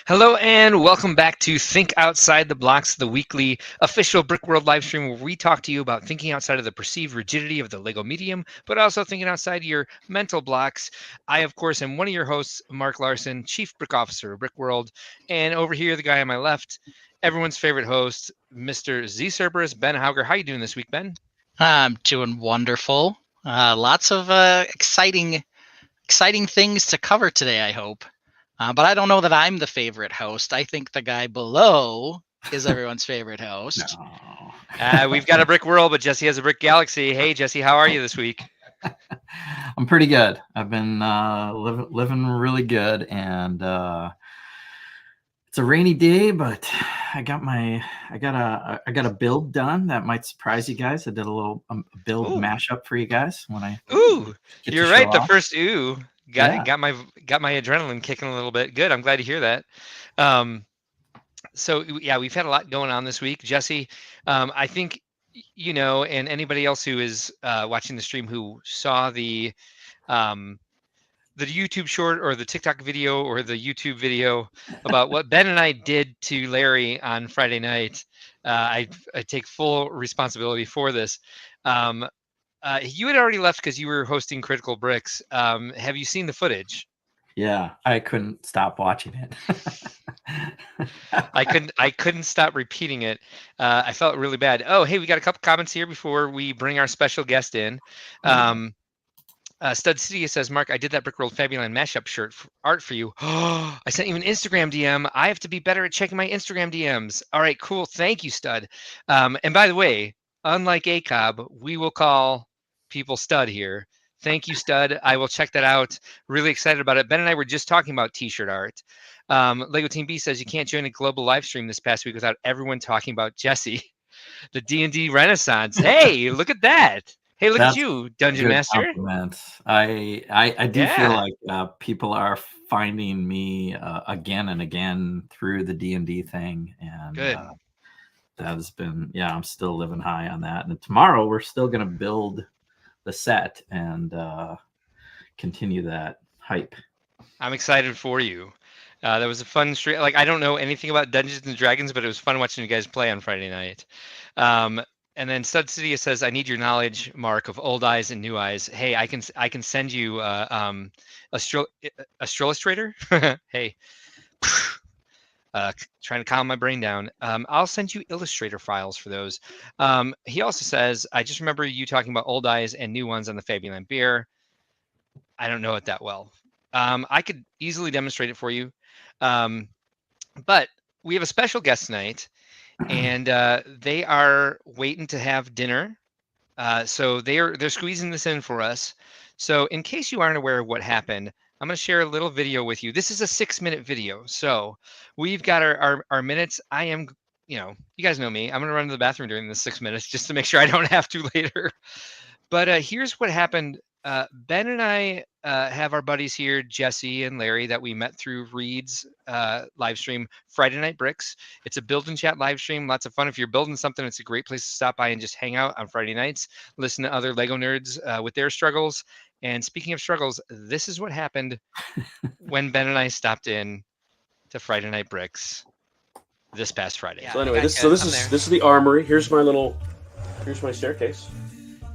Hello and welcome back to Think Outside the Blocks, the weekly official Brickworld live stream where we talk to you about thinking outside of the perceived rigidity of the Lego medium, but also thinking outside your mental blocks. I, of course, am one of your hosts, Mark Larson, Chief Brick Officer of Brickworld, and over here, the guy on my left, everyone's favorite host, Mr. Z Cerberus, Ben Hauger. How you doing this week, Ben? I'm doing wonderful. Lots of exciting things to cover today, I hope. But I don't know that I'm the favorite host. I think the guy below is everyone's favorite host. No. We've got a Brick World, but Jesse has a Brick Galaxy. Hey, Jesse, how are you this week? I'm pretty good. I've been living really good, and it's a rainy day, but I got a build done that might surprise you guys. I did a little build mashup for you guys when I. Ooh, you're right. The off. first got my adrenaline kicking a little bit. Good. I'm glad to hear that. So yeah, we've had a lot going on this week, Jesse. I think and anybody else who is watching the stream who saw the YouTube short or the TikTok video or the YouTube video about what Ben and I did to Larry on Friday night. I take full responsibility for this. You had already left because you were hosting Critical Bricks. Have you seen the footage? Yeah, I couldn't stop watching it. I couldn't stop repeating it. I felt really bad. Oh, hey, we got a couple comments here before we bring our special guest in. Stud City says, Mark, I did that Brickworld Fabuland mashup shirt art for you. I sent you an Instagram DM. I have to be better at checking my Instagram DMs. All right, cool. Thank you, Stud. And by the way, unlike ACOB, we will call people Stud here. Thank you, Stud. I will check that out. Really excited about it. Ben and I were just talking about t-shirt art. Lego Team B says you can't join a global live stream this past week without everyone talking about Jesse, the D&D Renaissance. Hey, look at that. Hey, look at you, Dungeon Master. Compliment. I do feel like people are finding me again and again through the D&D thing, and good. That has been I'm still living high on that. And tomorrow we're still going to build the set and continue that hype. I'm excited for you. That was a fun stream. Like, I don't know anything about Dungeons and Dragons, but it was fun watching you guys play on Friday night. And then Stud City says, "I need your knowledge, Mark, of old eyes and new eyes." Hey, I can send you Illustrator. Hey, trying to calm my brain down. I'll send you Illustrator files for those. He also says, "I just remember you talking about old eyes and new ones on the Fabuland beer." I don't know it that well. I could easily demonstrate it for you. But we have a special guest tonight, and they are waiting to have dinner. So they're squeezing this in for us. So in case you aren't aware of what happened, I'm going to share a little video with you. This is a 6-minute video. So we've got our minutes. I am, you guys know me. I'm going to run to the bathroom during the 6 minutes just to make sure I don't have to later. But here's what happened. Ben and I have our buddies here, Jesse and Larry, that we met through Reed's live stream, Friday Night Bricks. It's a build and chat live stream. Lots of fun. If you're building something, it's a great place to stop by and just hang out on Friday nights, listen to other Lego nerds with their struggles. And speaking of struggles, this is what happened when Ben and I stopped in to Friday Night Bricks this past Friday. Yeah, so anyway, this is the armory. Here's my staircase.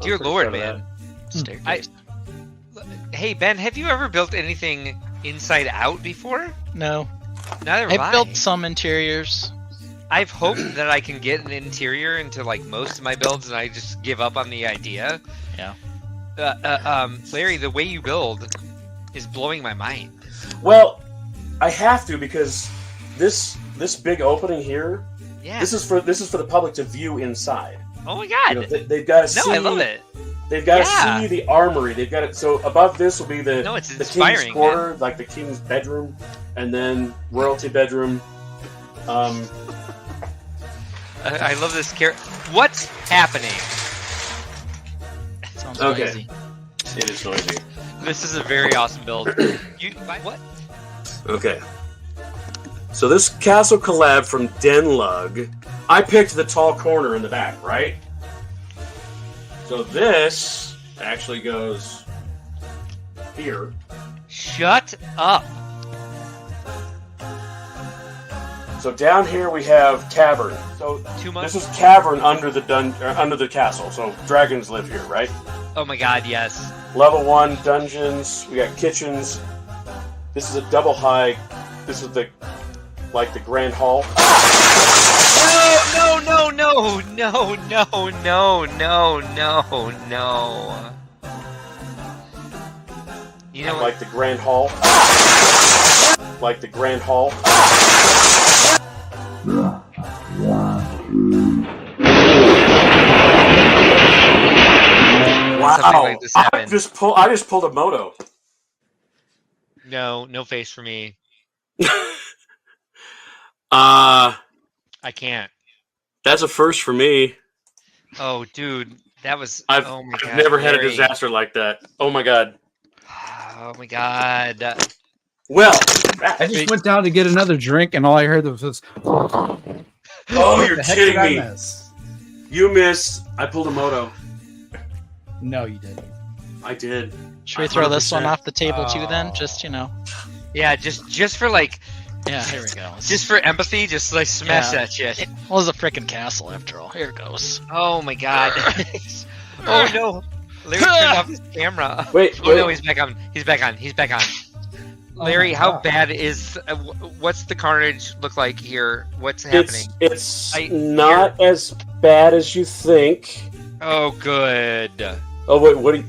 Dear Lord, man. Staircase. Hey, Ben, have you ever built anything inside out before? No. Neither have I. I've built some interiors. I've hoped that I can get an interior into like most of my builds, and I just give up on the idea. Yeah. Larry, the way you build is blowing my mind. Well, I have to because this big opening here. Yeah. This is for the public to view inside. Oh my God. They've got to see. No, I love it. They've got to see the armory. They've got it. So above this will be the king's quarter, man. Like the king's bedroom, and then royalty bedroom. I love this character. What's happening? Sounds noisy. It is noisy. This is a very awesome build. What? Okay. So this castle collab from Denlug, I picked the tall corner in the back, right? So this actually goes here. Shut up. So down here we have cavern. So Too much? this is cavern under the castle. So dragons live here, right? Oh my god, yes. Level 1 dungeons. We got kitchens. This is a double high. This is the grand hall. No, no, no, no, no, no, no, no, no. You know Like the grand hall. Like the grand hall. Something Wow! like this I happened. just pulled a moto. No face for me. Uh I can't. that's a first for me. Oh, dude, that was. I've oh my god, never had a Larry. disaster like that. Oh my god. Oh my god. Well, I just went down to get another drink, and all I heard was this. oh, What you're the heck kidding did I me. miss? You missed. I pulled a moto. No, you didn't. I did. Should we throw this one 100%. off the table too? Then, Oh. just Yeah, just for like, yeah. Here we go. just for empathy, just like smash Yeah. that shit. Well, it's a freaking castle after all. Here it goes. Oh my god. Oh no. Larry turned off his camera. Wait, Oh no, he's back on. He's back on. He's back on. Larry, my how God. bad is? What's the carnage look like here? What's happening? It's I- not as bad as you think. Oh, good. Oh wait,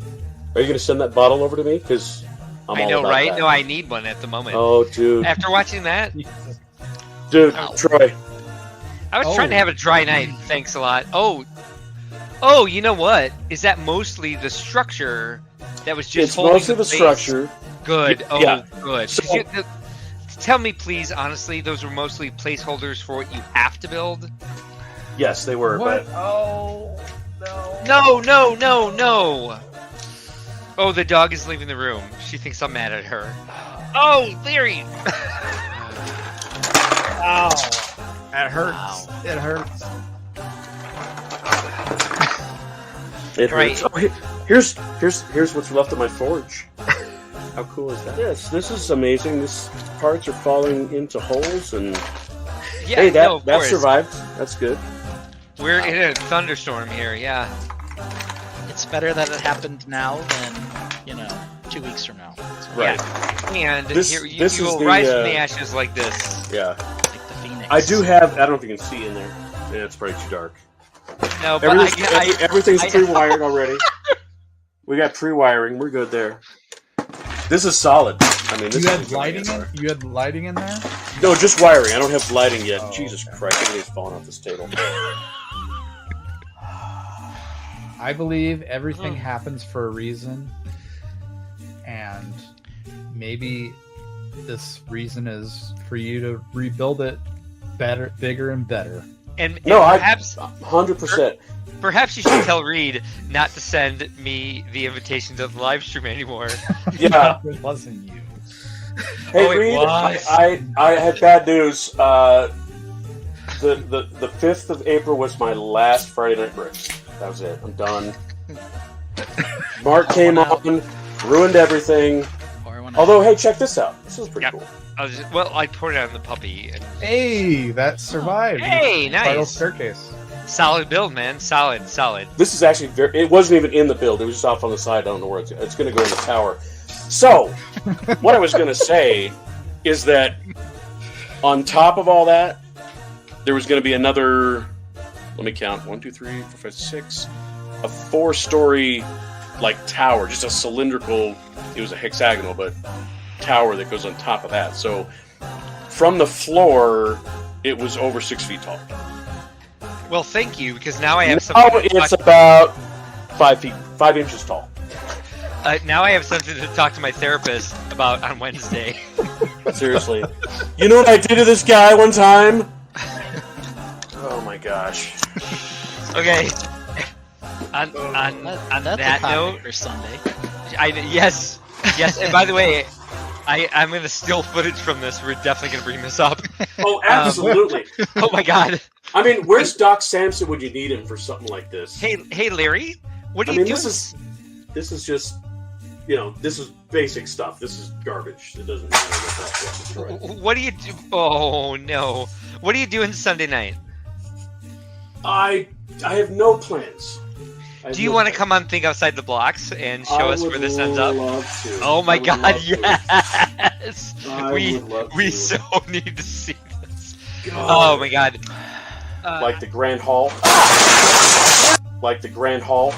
are you gonna send that bottle over to me? Because I know, right? No, I need one at the moment. Oh, dude, After watching that, dude, Ow. Troy. I was trying to have a dry night. Thanks a lot. Oh, you know what? Is that mostly the structure that was just It's holding mostly the base? structure. Good. Oh, Yeah. good. 'Cause So- tell me, please, honestly, those were mostly placeholders for what you have to build? Yes, they were. What? But Oh no! No, no, no, no. Oh, the dog is leaving the room. She thinks I'm mad at her. Oh, Larry! Ow! That hurts. Wow. It hurts. it Right. hurts. Oh, here's what's left of my forge. How cool is that? Yes, this is amazing. This parts are falling into holes, and Yeah, hey, no, of that course. survived. That's good. We're in a thunderstorm here, yeah. It's better that it happened now than 2 weeks from now. So, Right. And This- here, you this is will the, rise from the ashes like this. Yeah. like the phoenix. I do have. I don't know if you can see in there. Yeah, it's probably too dark. No, but Everything's I- pre-wired already. We got pre-wiring. We're good there. This is solid. I mean, this You is had lighting in? You had lighting in there? No, just wiring. I don't have lighting yet. Oh, Jesus okay. Christ! Everything's falling off this table. I believe everything Hmm. happens for a reason, and maybe this reason is for you to rebuild it better, bigger, and better. and No, perhaps 100%. perhaps you should tell Reed not to send me the invitation to the live stream anymore. Yeah. It wasn't you. Hey, Oh, it Reed, was. I had bad news. The 5th of April was my last Friday Night Bricks. That was it. I'm done. Mark came on, ruined everything. Pour one Although, hey, check this out. This is pretty Yep. cool. I poured it on the puppy. And Hey, that survived. Hey, Spiral nice. staircase. solid build, man. Solid. This is actually it wasn't even in the build. It was just off on the side. I don't know where it's going to go in the tower. So, what I was going to say is that on top of all that, there was going to be another, let me count, 1, 2, 3, 4, 5, 6, a 4-story tower, just a cylindrical, it was a hexagonal, but tower that goes on top of that. So from the floor, it was over 6 feet tall. Well, thank you, because now I have something. Now it's about 5 inches tall. Now I have something to talk to my therapist about on Wednesday. Seriously. You know what I did to this guy one time? Oh my gosh. Okay. On That's that a topic note, for Sunday. yes. And by the way, I'm going to steal footage from this. We're definitely going to bring this up. Oh, absolutely. Oh my god. I mean, where's Doc Samson when you need him for something like this? Hey, Larry. What are I you mean, doing? this is just, this is basic stuff. This is garbage. It doesn't matter what that's destroyed. What do you do? Oh no. What are you doing Sunday night? I have no plans. Do you want to come on Think Outside the Blocks and show us where this ends up? Love to. Oh my God, love yes! We so need to see this. Oh my God. Like the Grand Hall. Like the Grand Hall.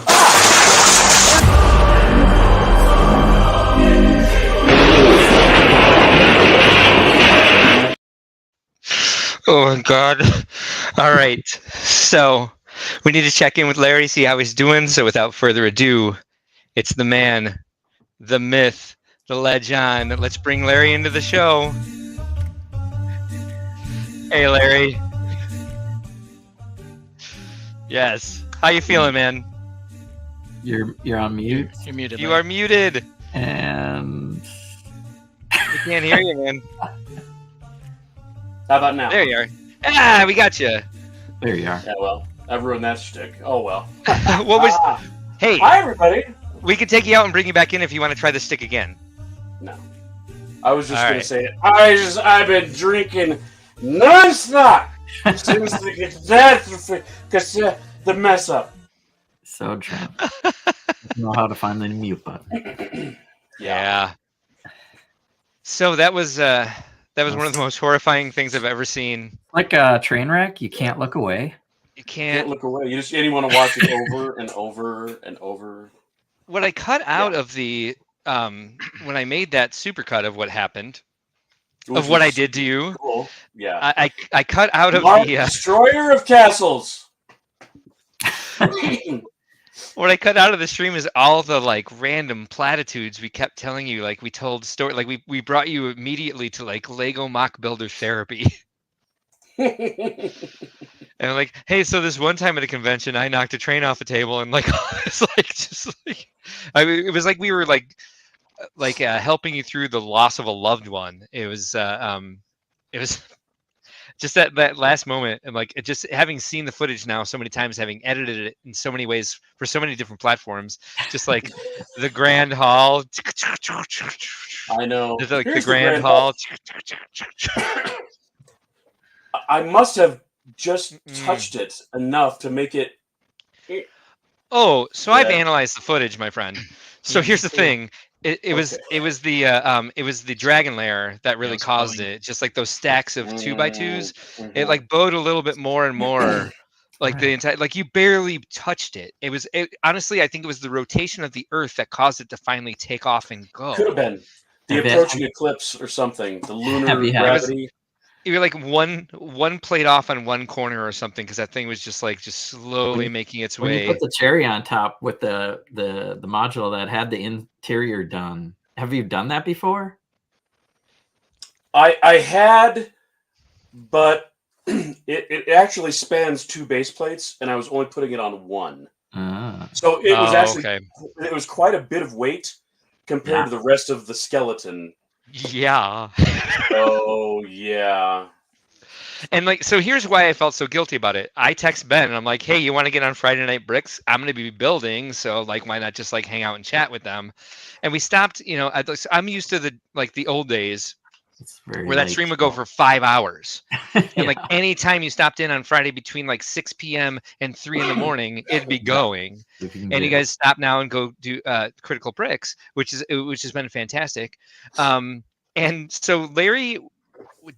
Oh my God. All right. So we need to check in with Larry, see how he's doing. So without further ado, it's the man, the myth, the legend. Let's bring Larry into the show. Hey, Larry. Yes. How you feeling, man? You're on mute. You're muted. You are muted. And We can't hear you, man. How about now? There you are. Ah, we got you. there you are. Yeah, well, I ruined that shtick. Oh well. What was? Hey, Hi everybody. we can take you out and bring you back in if you want to try the stick again. No, I was just All gonna right. say it. I've been drinking nonstop since the because the mess up. So drunk. Don't know how to find the mute button. Yeah. So that was one of the most horrifying things I've ever seen. Like a train wreck, you can't look away. You Can't can't. look away. You want to watch it over and over and over. What I cut out of the when I made that supercut of what happened, of what I did to you, Cool. Yeah. I cut out of Mark, the destroyer of castles. what I cut out of the stream is all the like random platitudes we kept telling you. Like we told story, like we brought you immediately to like Lego mock builder therapy. And I'm like, hey, so this one time at a convention, I knocked a train off a table, and like, it's like just like, I mean, it was like we were like helping you through the loss of a loved one. It was just that last moment, and like it just having seen the footage now so many times, having edited it in so many ways for so many different platforms, just like the Grand Hall. I know. Like Here's the Grand Hall. I must have just touched it enough to make it. Oh, so I've Yeah. analyzed the footage, my friend. So here's the thing. It was the dragon lair that really was caused blowing. it. Just like those stacks of 2x2s, Mhm. it like bowed a little bit more and more. Like the entire, like you barely touched it. Honestly, I think it was the rotation of the Earth that caused it to finally take off and go. Could have been the I bet. approaching eclipse or something. The lunar Heavy hat. gravity. You were like one plate off on one corner or something, because that thing was just slowly making its When you way. put the cherry on top with the module that had the interior done, have you done that before? I had, but it actually spans 2 base plates, and I was only putting it on one. Ah. So it was actually okay. it was quite a bit of weight compared to the rest of the skeleton. Yeah. Oh yeah. And like, so here's why I felt so guilty about it. I text Ben and I'm like, hey, you want to get on Friday Night Bricks? I'm going to be building. So like, why not just like hang out and chat with them? And we stopped, I'm used to the old days It's very where that late. stream would go for 5 hours. And like Yeah. anytime you stopped in on Friday between like 6 p.m. and 3 in the morning, it'd be going. If you can And you get it. guys stop now and go do Critical Bricks, which has been fantastic. And so Larry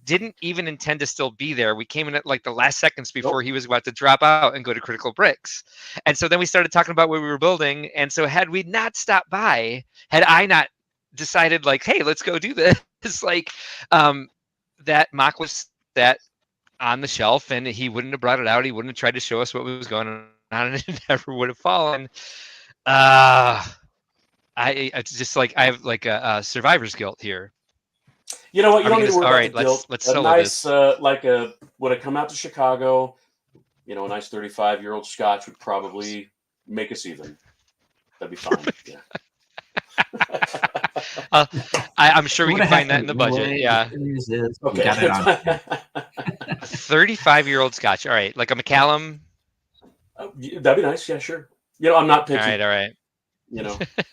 didn't even intend to still be there. We came in at like the last seconds before he was about to drop out and go to Critical Bricks. And so then we started talking about what we were building. And so had we not stopped by, had I not decided like, hey, let's go do this, like that mock was that on the shelf, and he wouldn't have brought it out. He wouldn't have tried to show us what was going on, and it never would have fallen. It's just like I have like a survivor's guilt here. You know what? You Are we don't need to gonna- worry all about right, the guilt. let's a solo nice, this. would have come out to Chicago. A nice 35-year-old Scotch would probably make us even. That'd be fine. Yeah. I'm sure we can find that in the budget. Yeah, The news is Okay. we got it on. 35-year-old Scotch. All right, like a Macallum. That'd be nice. Yeah, sure. I'm not picky. All right.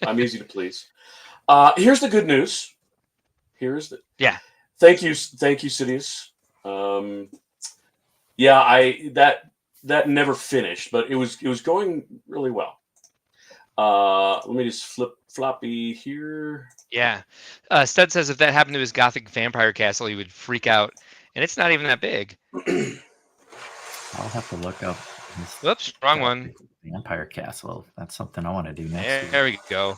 I'm easy to please. Here's the good news. Yeah. Thank you, Sidious. Yeah, that never finished, but it was going really well. Let me just flip floppy here. Yeah. Stud says if that happened to his gothic vampire castle, he would freak out, and it's not even that big. I'll have to look up this Whoops, wrong one. vampire castle. That's something I want to do next There week. we go.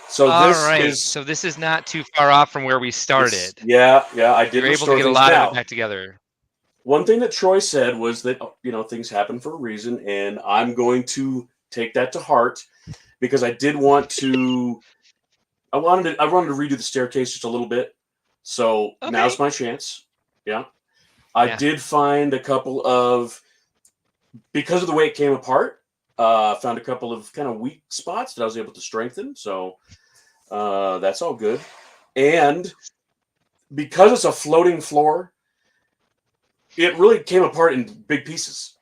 So All this right. is So this is not too far off from where we started. yeah. I did You're able restore to get a things lot now. of it back together. One thing that Troy said was that things happen for a reason, and I'm going to take that to heart because I did want to. I wanted to redo the staircase just a little bit, so Okay. now's my chance. Yeah, I did find a couple of, because of the way it came apart. Found a couple of kind of weak spots that I was able to strengthen, so that's all good. And because it's a floating floor, it really came apart in big pieces.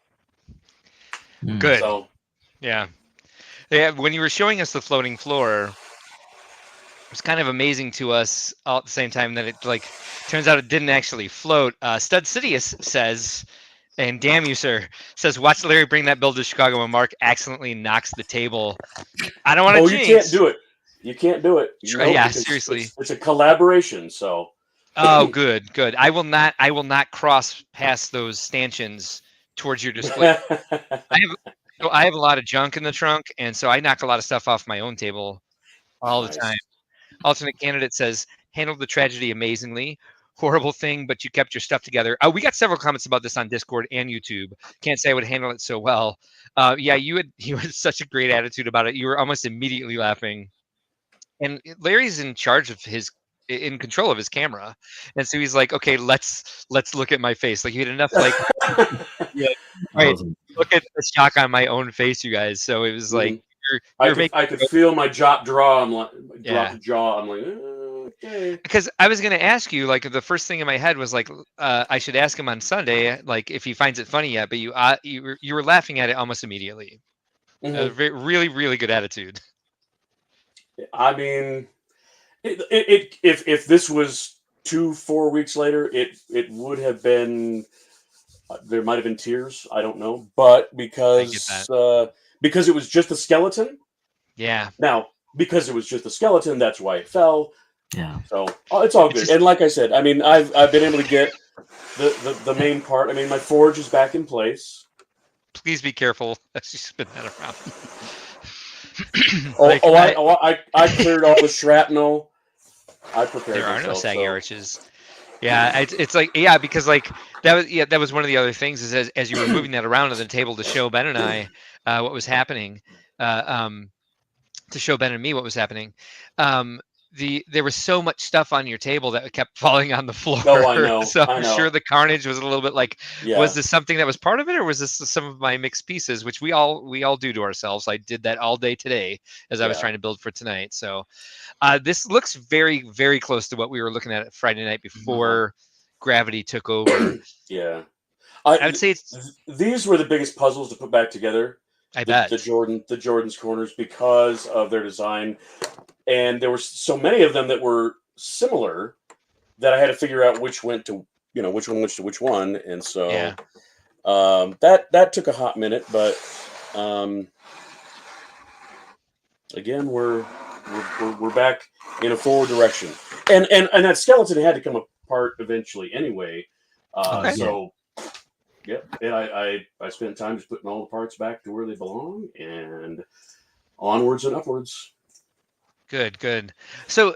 Good. So, yeah. When you were showing us the floating floor, it was kind of amazing to us all at the same time that it turns out it didn't actually float. Stud Sidious says, and damn you, sir, says, watch Larry bring that build to Chicago when Mark accidentally knocks the table. I don't want to jinx. You can't do it. You can't do it. Yeah, seriously. It's a collaboration, so. Oh, good. I will not cross past those stanchions towards your display. I have a lot of junk in the trunk, and so I knock a lot of stuff off my own table all the time. Alternate candidate says, handled the tragedy amazingly. Horrible thing, but you kept your stuff together. We got several comments about this on Discord and YouTube. Can't say I would handle it so well. Yeah, you had such a great attitude about it. You were almost immediately laughing. And Larry's in control of his camera, and so he's like, okay, let's look at my face. Like, you had enough right, look at the shock on my own face, you guys. So it was like I could feel my jaw. I'm like, drop the jaw. I'm like, okay. Because I was going to ask you, like, the first thing in my head was like, I should ask him on Sunday, like, if he finds it funny yet. But you were laughing at it almost immediately. Really, really good attitude. I mean, if this was 2-4 weeks later, it would have been. There might have been tears. I don't know, but because it was just a skeleton. Yeah. Now, because it was just a skeleton, that's why it fell. Yeah. So it's all good. And like I said, I mean, I've been able to get the main part. I mean, my forge is back in place. Please be careful as you spin that around. I cleared all the shrapnel. I prepared. There are no sagging arches. Yeah, it's like, yeah, because like that was one of the other things is as you were moving that around on the table to show Ben and I what was happening, to show Ben and me what was happening. There was so much stuff on your table that kept falling on the floor. No, I know. So I'm sure the carnage was a little bit like, was this something that was part of it, or was this some of my mixed pieces, which we all do to ourselves? I did that all day today as I was trying to build for tonight. So this looks very, very close to what we were looking at Friday night before gravity took over. Yeah, I would say these were the biggest puzzles to put back together. I bet the Jordan's corners, because of their design. And there were so many of them that were similar that I had to figure out which went to, which one went to which one. And so that took a hot minute, but again, we're back in a forward direction. And that skeleton had to come apart eventually anyway. So and I spent time just putting all the parts back to where they belong, and onwards and upwards. Good. So,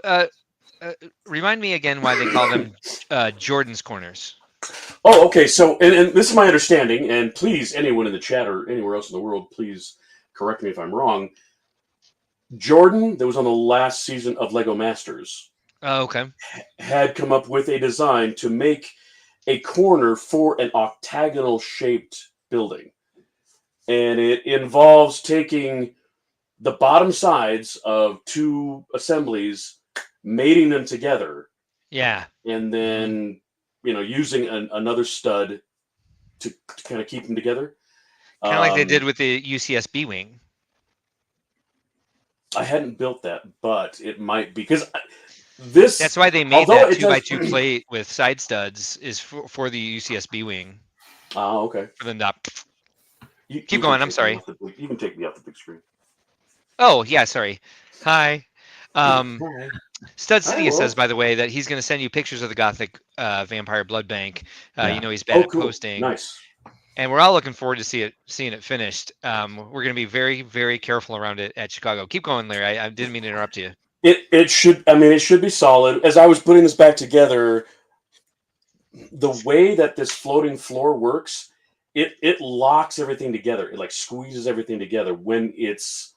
remind me again why they call them Jordan's corners. Oh, okay. So, and this is my understanding, and please, anyone in the chat or anywhere else in the world, please correct me if I'm wrong. Jordan, that was on the last season of Lego Masters, had come up with a design to make a corner for an octagonal-shaped building. And it involves taking the bottom sides of two assemblies, mating them together. Yeah. And then, using another stud to kind of keep them together. Kind of like they did with the UCSB wing. I hadn't built that, but it might be. Because that's why they made that 2x2 plate with side studs is for the UCSB wing. Oh, okay. for them to. You Keep can going, I'm take me sorry. off you can take me off the big screen. Oh yeah, sorry. Hi. Hi. Stud Hi, Sidious says, Wolf. by the way, that he's going to send you pictures of the Gothic Vampire Blood Bank. Yeah. You know he's bad Oh, at cool. posting, Nice. and we're all looking forward to seeing it finished. We're going to be very, very careful around it at Chicago. Keep going, Larry. I didn't mean to interrupt you. It should. I mean, it should be solid. As I was putting this back together, the way that this floating floor works, it locks everything together. It like squeezes everything together when it's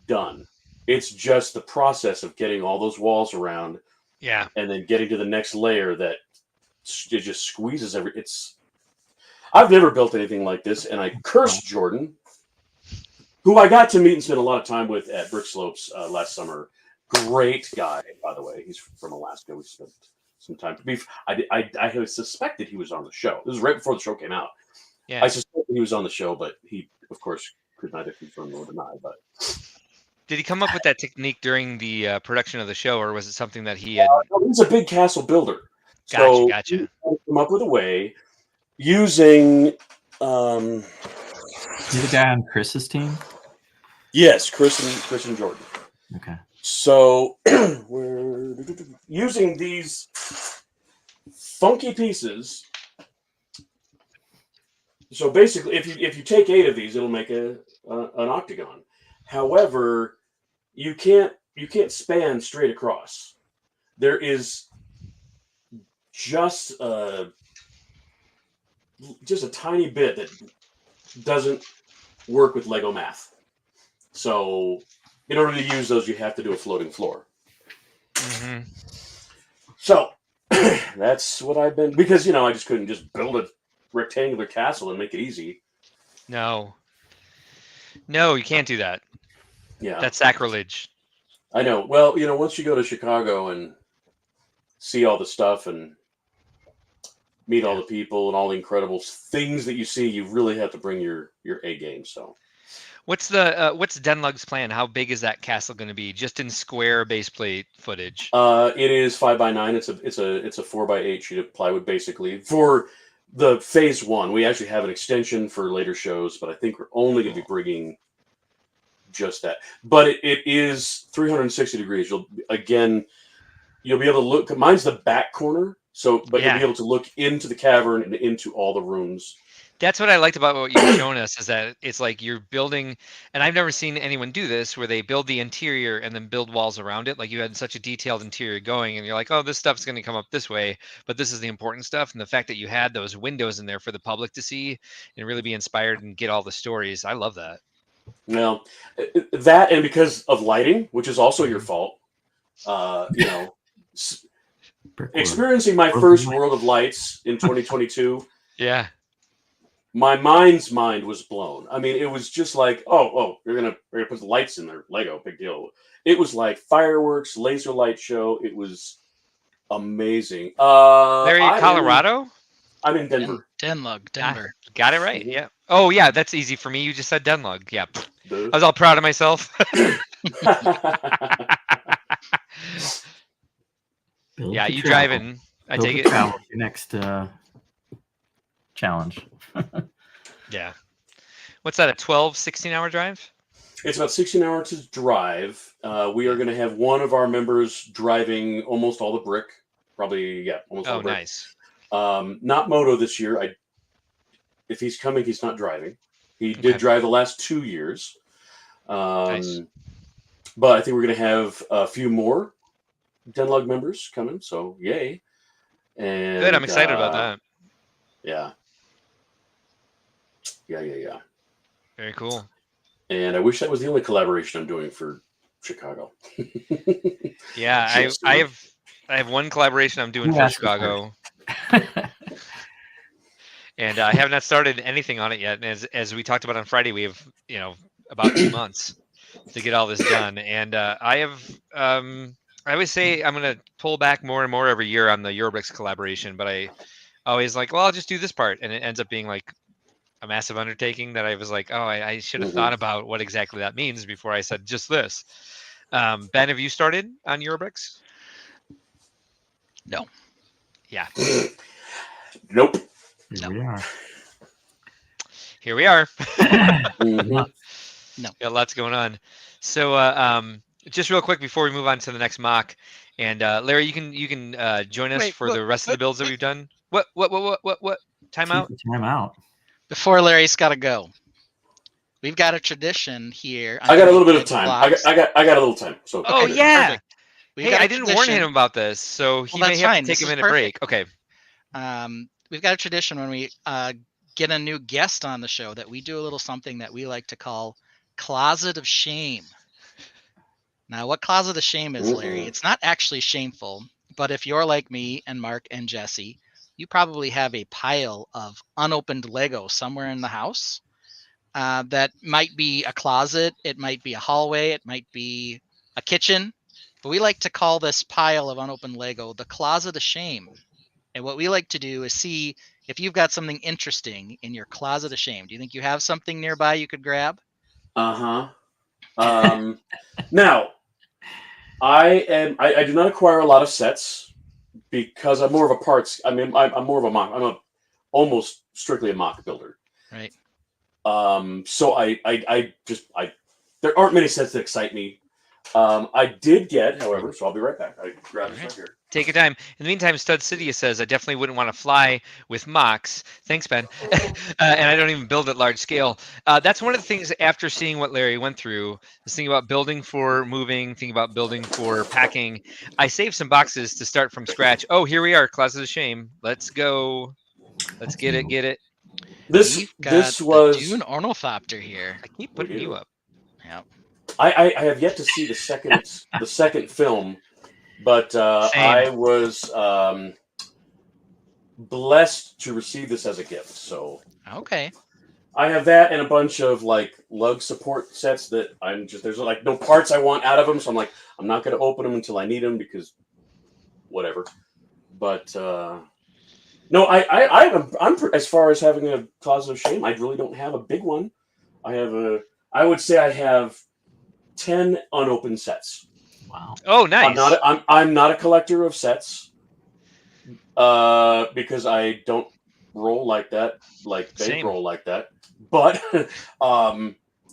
done. It's just the process of getting all those walls around Yeah. and then getting to the next layer that it just squeezes every. It's. I've never built anything like this, and I cursed Jordan, who I got to meet and spend a lot of time with at Brick Slopes last summer. Great guy, by the way. He's from Alaska. We spent some time. I had suspected he was on the show. This was right before the show came out. Yeah. I suspected he was on the show, but he, of course, could neither confirm nor deny. But Did he come up with that technique during the production of the show, or was it something that he had? no, he's a big castle builder. Gotcha, So gotcha. he come up with a way using. He's the guy on Chris's team. Yes, Chris and Jordan. Okay. So we're using these funky pieces. So basically, if you take 8 of these, it'll make an octagon. However, you can't span straight across. There is just a tiny bit that doesn't work with Lego math. So in order to use those, you have to do a floating floor. Mm-hmm. So that's what I've been, because I just couldn't just build a rectangular castle and make it easy. No, you can't do that. Yeah, That's sacrilege. I know. Well, once you go to Chicago and see all the stuff and meet all the people and all the incredible things that you see, you really have to bring your A game. So What's Denlug's plan? How big is that castle going to be, just in square base plate footage? it is 5x9. It's a 4x8 sheet of plywood, basically, for the phase 1. We actually have an extension for later shows, but I think we're only going to be bringing just that. But it is 360 degrees. You'll be able to look. Mine's the back corner, but you'll be able to look into the cavern and into all the rooms. That's what I liked about what you were showing us, is that it's like you're building, and I've never seen anyone do this, where they build the interior and then build walls around it. Like, you had such a detailed interior going, and you're like, oh, this stuff's going to come up this way, but this is the important stuff. And the fact that you had those windows in there for the public to see and really be inspired and get all the stories, I love that. Well, that, and because of lighting, which is also your fault, experiencing my first World of Lights in 2022. Yeah. My mind's mind was blown. I mean, it was just like, oh, we're gonna put the lights in there. Lego, big deal. It was like fireworks, laser light show. It was amazing. They're in Colorado? I'm in Denver. Denver. Got it right. Yeah. Oh, yeah. That's easy for me. You just said Denlug. Yeah. Duh. I was all proud of myself. Yeah, you driving. I take it. Your next challenge. Yeah. What's that, a 12, 16-hour drive? It's about 16 hours to drive. We are going to have one of our members driving almost all the brick. Probably, almost all the brick. Nice. Not Moto this year. If he's coming, he's not driving. He did drive the last 2 years. Nice. But I think we're going to have a few more Denlug members coming, so yay. And good, I'm excited about that. Yeah. Very cool. And I wish that was the only collaboration I'm doing for Chicago. Yeah, I have one collaboration I'm doing for Chicago. And I have not started anything on it yet. And as we talked about on Friday, we have about 2 months to get all this done. And I always say I'm going to pull back more and more every year on the Eurobricks collaboration, but I always like, well, I'll just do this part, and it ends up being like a massive undertaking that I was like, oh, I should have thought about what exactly that means before I said just this. Ben, have you started on Eurobricks? No. Yeah. Nope. Here we are. Here we are. Mhm. Got lots going on. So just real quick before we move on to the next mock, and Larry, you can join us Wait, for the rest of the builds that we've done. What? Time out. Time out. Before Larry's got to go, we've got a tradition here. I got a little bit of Big time. Blocks. I got a little time. So Oh Okay, yeah. perfect. We've Hey, got a I didn't warn tradition. him about this, so he Well, may that's have fine. to take This a is minute break. perfect. Okay. We've got a tradition when we get a new guest on the show that we do a little something that we like to call Closet of Shame. Now, what Closet of Shame is, Larry? It's not actually shameful, but if you're like me and Mark and Jesse, you probably have a pile of unopened Lego somewhere in the house. That might be a closet, it might be a hallway, it might be a kitchen. But we like to call this pile of unopened Lego the Closet of Shame. And what we like to do is see if you've got something interesting in your Closet of Shame. Do you think you have something nearby you could grab? Now, I do not acquire a lot of sets because I'm more of a parts. I mean, I'm more of a mock. Almost strictly a mock builder. Right. So I there aren't many sets that excite me. I did get, however, so I'll be right back. I grabbed this right here. Take your time. In the meantime, Stud City says, I definitely wouldn't want to fly with mocks. Thanks, Ben. And I don't even build at large scale. That's one of the things after seeing what Larry went through, is thinking about building for moving, thinking about building for packing. I saved some boxes to start from scratch. Oh, here we are, Closet of Shame. Let's go. Let's get it. This was Dune Ornithopter here. I keep putting you up. Yep. I have yet to see the second film, but I was blessed to receive this as a gift. So Okay. I have that and a bunch of like lug support sets that there's like no parts I want out of them, so I'm like I'm not going to open them until I need them because whatever. But no, I'm as far as having a Closet of Shame, I really don't have a big one. I would say I have 10 unopened sets. Wow. Oh, nice. I'm not a collector of sets because I don't roll like that, like they Same. roll like that. But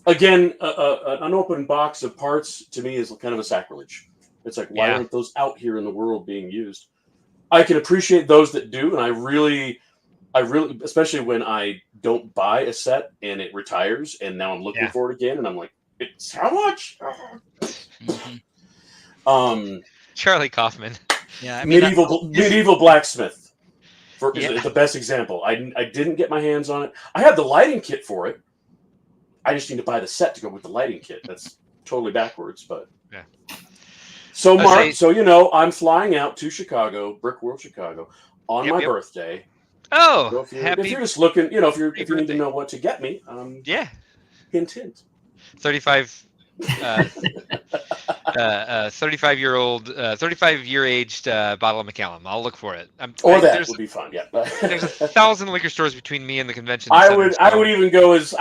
again, an unopened box of parts to me is kind of a sacrilege. It's like, why aren't those out here in the world being used? I can appreciate those that do, and I really, especially when I don't buy a set and it retires, and now I'm looking for it again, and I'm like, it's how much? Charlie Kaufman. Yeah, I mean, medieval blacksmith is the best example. I didn't get my hands on it. I have the lighting kit for it. I just need to buy the set to go with the lighting kit. That's totally backwards, but yeah. So Mark, so you know, I'm flying out to Chicago, Brickworld, Chicago, on my birthday. Oh, so if you're just looking, you know, if you need to know what to get me, hint, hint. 35-year aged bottle of Macallan. I'll look for it. That would be fun. Yeah, there's 1,000 liquor stores between me and the convention. I'd even go as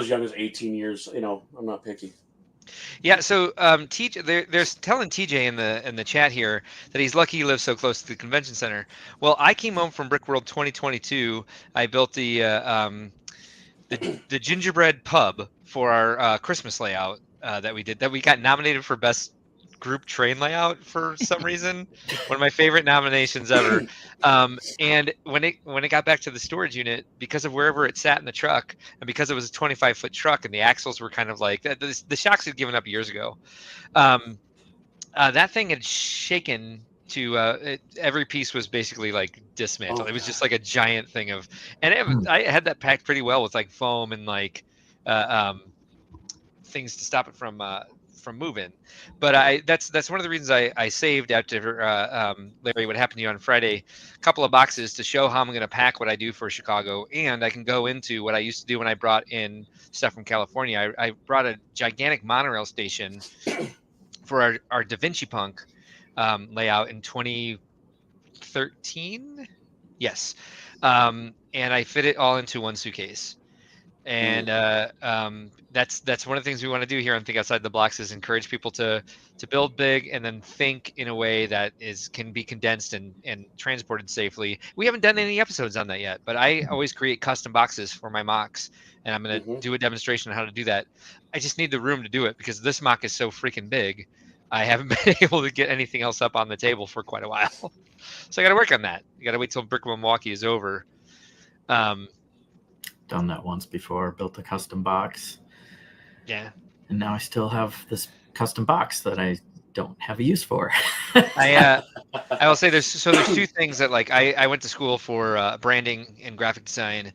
young as 18 years. You know, I'm not picky. Yeah, so TJ, they're telling TJ in the chat here that he's lucky he lives so close to the convention center. Well, I came home from Brickworld 2022. I built the gingerbread pub for our Christmas layout that we did. That we got nominated for best group train layout for some reason. One of my favorite nominations ever. And when it got back to the storage unit, because of wherever it sat in the truck, and because it was a 25-foot truck, and the axles were kind of like the shocks had given up years ago. That thing had shaken to every piece was basically like dismantled. It was just like a giant thing of, and I had that packed pretty well with like foam and like things to stop it from moving. But that's one of the reasons I saved after Larry, what happened to you on Friday, a couple of boxes to show how I'm going to pack what I do for Chicago, and I can go into what I used to do when I brought in stuff from California. I brought a gigantic monorail station for our Da Vinci Punk layout in 2013. Yes. And I fit it all into one suitcase. And that's one of the things we want to do here on Think Outside the Blocks is encourage people to build big and then think in a way that can be condensed and transported safely. We haven't done any episodes on that yet, but I always create custom boxes for my mocks, and I'm going to do a demonstration on how to do that. I just need the room to do it because this mock is so freaking big. I haven't been able to get anything else up on the table for quite a while. So I got to work on that. You got to wait till Brickworld Milwaukee is over. Done that once before, built a custom box. Yeah. And now I still have this custom box that I don't have a use for. I will say there's two things that like I went to school for branding and graphic design,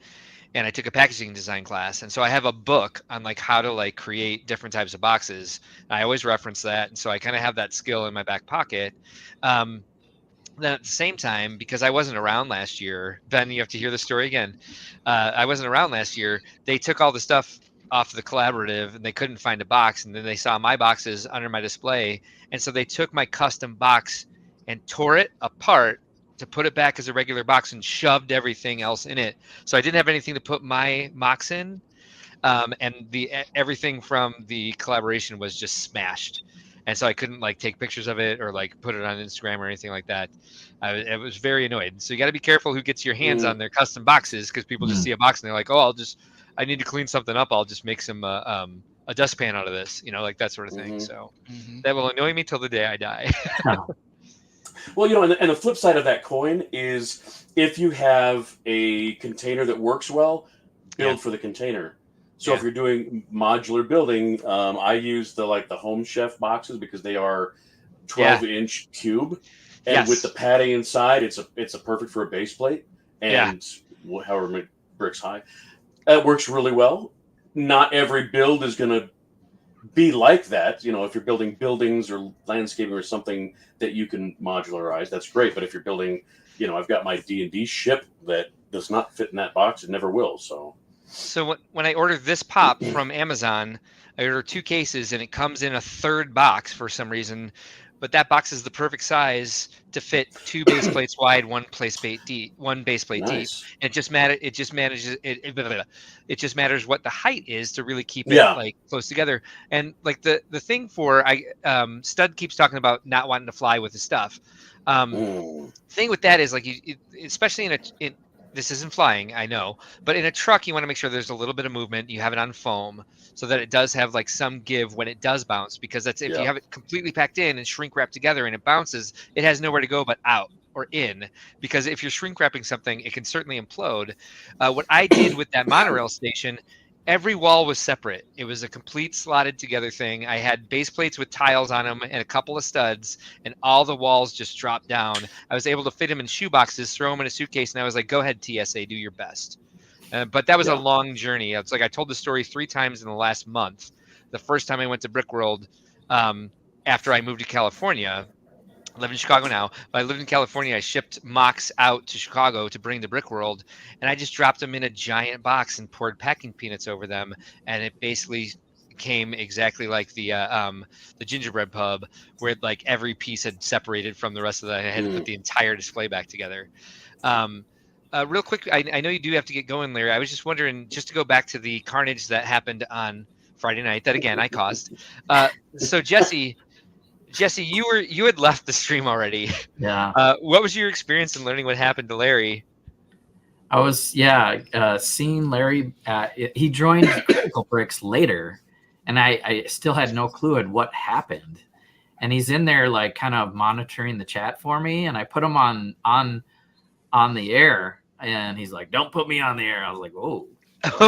and I took a packaging design class, and so I have a book on like how to like create different types of boxes. I always reference that, and so I kind of have that skill in my back pocket. Then at the same time, because I wasn't around last year, Ben, you have to hear the story again. I wasn't around last year. They took all the stuff off the collaborative and they couldn't find a box. And then they saw my boxes under my display. And so they took my custom box and tore it apart to put it back as a regular box and shoved everything else in it. So I didn't have anything to put my mocks in. And everything from the collaboration was just smashed. And so I couldn't like take pictures of it or like put it on Instagram or anything like that. I was very annoyed. So you got to be careful who gets your hands on their custom boxes, because people just see a box and they're like, oh, I need to clean something up. I'll just make some a dustpan out of this, like that sort of thing. So that will annoy me till the day I die. Well, and the flip side of that coin is if you have a container that works well, build for the container. So if you're doing modular building, I use the Home Chef boxes because they are 12-inch cube, and with the padding inside, it's a perfect for a base plate and however many bricks high. That works really well. Not every build is going to be like that. If you're building buildings or landscaping or something that you can modularize, that's great. But if you're building, I've got my D&D ship that does not fit in that box and never will. So when I ordered this pop from Amazon, I ordered 2 cases and it comes in a 3rd box for some reason, but that box is the perfect size to fit 2 base plates wide, 1 base plate deep. And it just matters what the height is to really keep it like close together. And like the thing for Stud keeps talking about not wanting to fly with the stuff. Thing with that is like especially in this isn't flying, I know, but in a truck, you want to make sure there's a little bit of movement. You have it on foam so that it does have like some give when it does bounce, because that's if you have it completely packed in and shrink wrapped together and it bounces, it has nowhere to go but out or in, because if you're shrink wrapping something, it can certainly implode. What I did with that monorail station, every wall was separate. It was a complete slotted together thing. I had base plates with tiles on them and a couple of studs, and all the walls just dropped down. I was able to fit them in shoe boxes, throw them in a suitcase, and I was like, go ahead, TSA, do your best. But that was a long journey. It's like I told the story 3 times in the last month. The first time I went to Brickworld after I moved to California. I live in Chicago now, but I lived in California. I shipped mocks out to Chicago to bring to Brickworld, and I just dropped them in a giant box and poured packing peanuts over them, and it basically came exactly like the gingerbread pub, where like every piece had separated from the rest of the. I had to put the entire display back together. Real quick, I know you do have to get going, Larry. I was just wondering, just to go back to the carnage that happened on Friday night, that again I caused. So Jesse, you had left the stream already. Yeah. What was your experience in learning what happened to Larry? I was seeing Larry. He joined Critical Bricks later, and I still had no clue at what happened. And he's in there like kind of monitoring the chat for me, and I put him on the air, and he's like, "Don't put me on the air." I was like, "Oh." Oh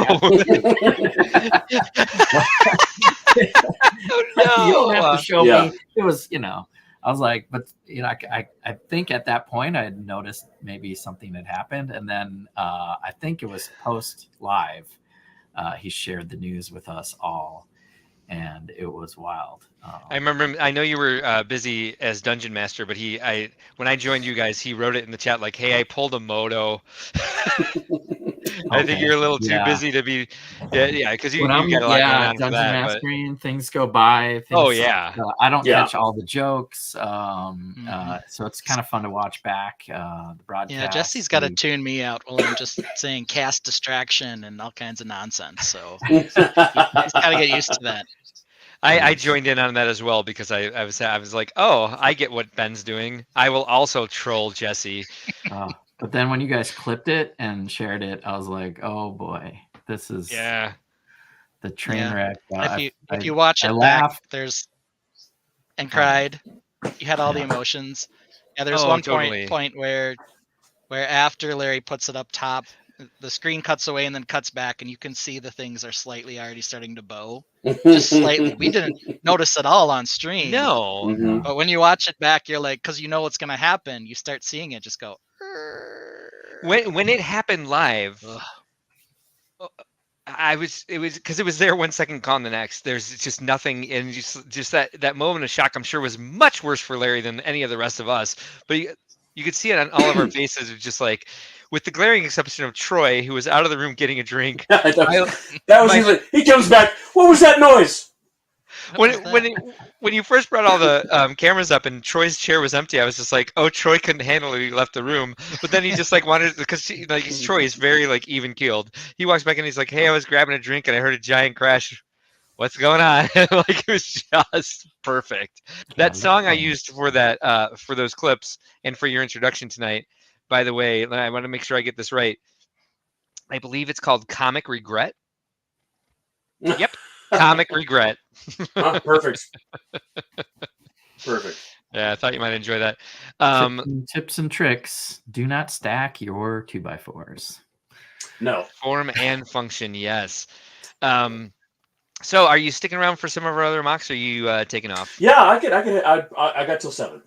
no! You don't have to show me. It was, I was like, but I think at that point I had noticed maybe something had happened, and then I think it was post live. He shared the news with us all, and it was wild. I remember him. I know you were busy as Dungeon Master, but when I joined you guys, he wrote it in the chat like, "Hey, I pulled a moto." I think Okay. you're a little too Yeah. busy to be. Yeah, because you When I'm got a lot going on for dungeon that. But mastering, things go by. oh Things, yeah, I don't Yeah. catch all the jokes. Mhm. So it's kind of fun to watch back the broadcast. Yeah, Jesse's got to and- tune me out while I'm just saying cast distraction and all kinds of nonsense. So he's got to get used to that. I joined in on that as well because I was like, oh, I get what Ben's doing. I will also troll Jesse. But then when you guys clipped it and shared it, I was like, oh boy, this is Yeah. the train Yeah. wreck. If you watch I it back, laughed. and cried. You had all the emotions. Yeah, there's one totally. point where after Larry puts it up top, the screen cuts away and then cuts back, and you can see the things are slightly already starting to bow, just slightly. We didn't notice it all on stream. No. Mhm. But when you watch it back, you're like, because you know what's gonna happen. You start seeing it, just go. When it happened live, Ugh. it was because it was there 1 second, gone the next. There's just nothing, and just that moment of shock, I'm sure, was much worse for Larry than any of the rest of us. But you could see it on all of our faces. It was just like, with the glaring exception of Troy, who was out of the room getting a drink. that was easily. He comes back. What was that noise? When you first brought all the cameras up and Troy's chair was empty, I was just like, oh, Troy couldn't handle it. He left the room. But then he just like wanted, because like Troy is very like even keeled. He walks back and he's like, hey, I was grabbing a drink and I heard a giant crash. What's going on? Like, it was just perfect. That song I used for that for those clips and for your introduction tonight, by the way, I want to make sure I get this right. I believe it's called Comic Regret. Yep. Comic Regret. Perfect. Perfect. Yeah, I thought you might enjoy that. Tips and tricks. Do not stack your 2x4s. No. Form and function, yes. So are you sticking around for some of our other mocks, or are you taking off? Yeah, I got till 7.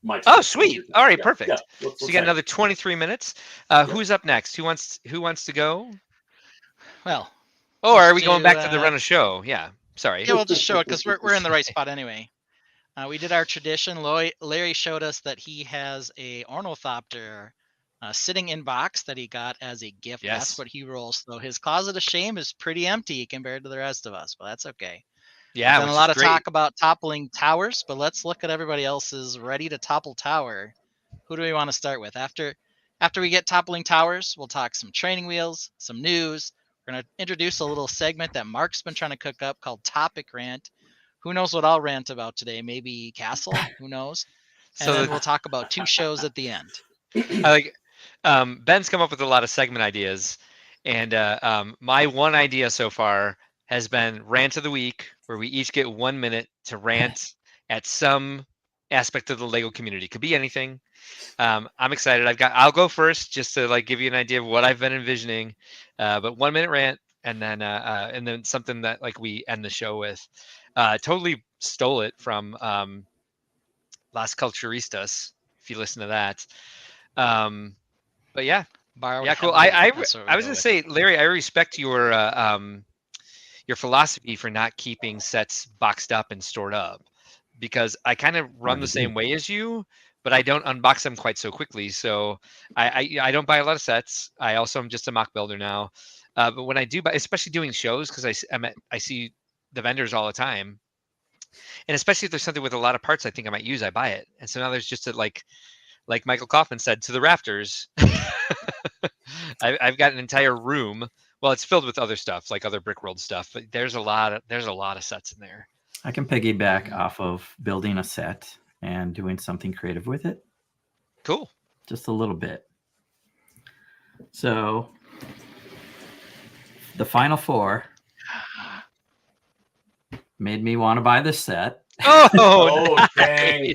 My turn. Oh, sweet. All right, Yeah, perfect. yeah. So Let's you got hang. another 23 minutes. Who's up next? Who wants to go? Well, Oh, let's are we going back to the do, run a show? Yeah. Sorry. yeah, we'll just show it because we're in the right spot anyway. We did our tradition. Larry showed us that he has a ornithopter sitting in box that he got as a gift. Yes. That's what he rolls. So his closet of shame is pretty empty compared to the rest of us, but that's okay. Yeah, Done which a lot is of great. talk about toppling towers, but let's look at everybody else's ready to topple tower. Who do we want to start with? After we get toppling towers, we'll talk some training wheels, some news. We're going to introduce a little segment that Mark's been trying to cook up called Topic Rant. Who knows what I'll rant about today? Maybe Castle? Who knows? And So then we'll talk about 2 shows at the end. I like Ben's come up with a lot of segment ideas, and my one idea so far has been rant of the week, where we each get 1 minute to rant at some aspect of the Lego community. Could be anything. I'm excited. I'll go first just to like give you an idea of what I've been envisioning. But 1 minute rant, and then something that like we end the show with. Totally stole it from Las Culturistas, if you listen to that. But yeah, Borrowed yeah, cool. heavily. I That's what I we was go gonna with. say, Larry, I respect your philosophy for not keeping sets boxed up and stored up, because I kind of run the same way as you, but I don't unbox them quite so quickly. So I don't buy a lot of sets. I also am just a mock builder now. But when I do buy, especially doing shows, because I see the vendors all the time, and especially if there's something with a lot of parts I think I might use, I buy it. And so now there's just like Michael Kaufman said, to the rafters. I've got an entire room. Well, it's filled with other stuff, like other Brickworld stuff, but there's a lot of sets in there. I can piggyback off of building a set and doing something creative with it. Cool. Just a little bit. So the final 4 made me want to buy this set. Oh, dang.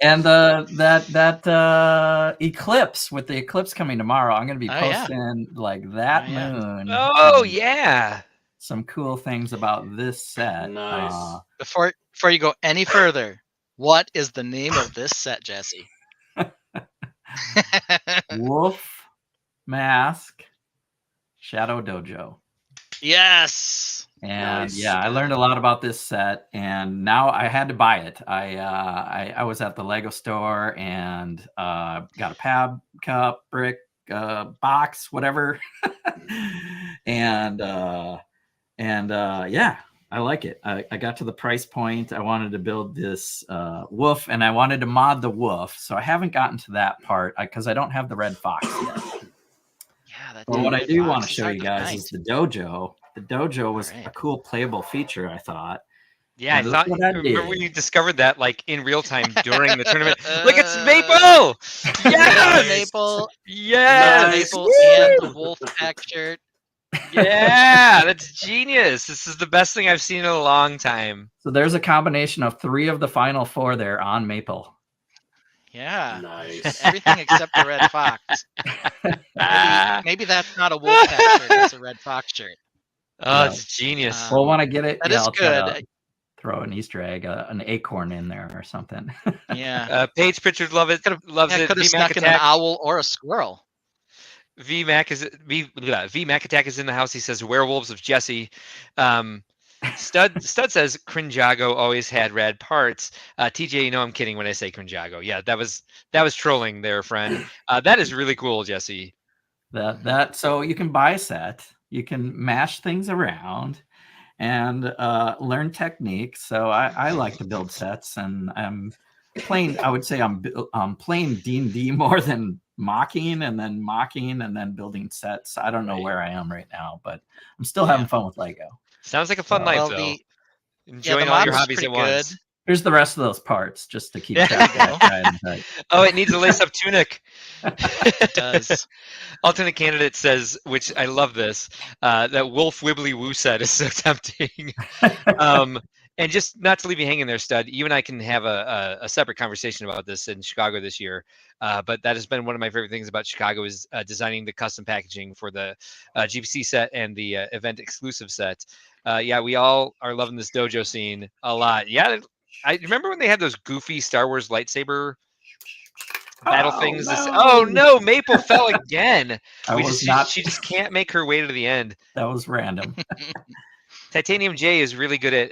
And that eclipse, with the eclipse coming tomorrow, I'm going to be posting like that moon. Oh yeah. Some cool things about this set. Nice. Before you go any further, what is the name of this set, Jesse? Wolf Mask Shadow Dojo. Yes. And Nice. yeah, I learned a lot about this set, and now I had to buy it. I was at the Lego store and got a pab cup, brick, box, whatever. and yeah, I like it. I got to the price point. I wanted to build this wolf, and I wanted to mod the wolf. So I haven't gotten to that part because I don't have the red fox yet. Yeah, that. But what I do want to fox show hard you to guys find. is the dojo. The dojo was Alright. a cool playable feature, I thought. Yeah, I And look thought. what I Remember did. when you discovered that like in real time during the tournament? Look, it's Maple. Yes, Maple. yes, Nice. Maple and the wolf pack shirt. yeah. That's genius. This is the best thing I've seen in a long time. So there's a combination of 3 of the final 4 there on Maple. Yeah. Nice. Everything except the red fox. Maybe that's not a wolf pack shirt. That's a red fox shirt. Oh, it's genius. Well, when I get it, That yeah, is I'll try good. to throw an Easter egg, an acorn in there or something. Yeah. Paige Pritchard loves it. I could have snuck in an owl or a squirrel. VMAC Attack is in the house. He says werewolves of Jesse. Stud says Crinjago always had rad parts. TJ, you know I'm kidding when I say Crinjago. Yeah, that was trolling there, friend. That is really cool, Jesse. So you can buy a set, you can mash things around, and learn techniques. So I like to build sets, and I'm playing. I would say I'm playing D&D more than mocking, and then building sets. I don't know where I am right now, but I'm still having fun with Lego. Sounds like a fun life, Well, though. the Enjoying the all mod your was hobbies pretty at once. Here's the rest of those parts, just to keep Yeah. track of that guy. Oh, it needs a lace-up tunic. It does. Alternate candidate says, which I love this, that Wolf Wibbly Woo set is so tempting. And just not to leave you hanging there, Stud, you and I can have a separate conversation about this in Chicago this year. But that has been one of my favorite things about Chicago is designing the custom packaging for the GPC set and the event exclusive set. Yeah, we all are loving this dojo scene a lot. Yeah, I remember when they had those goofy Star Wars lightsaber battle things. Oh no, Maple fell again. She just can't make her way to the end. That was random. Titanium J is really good at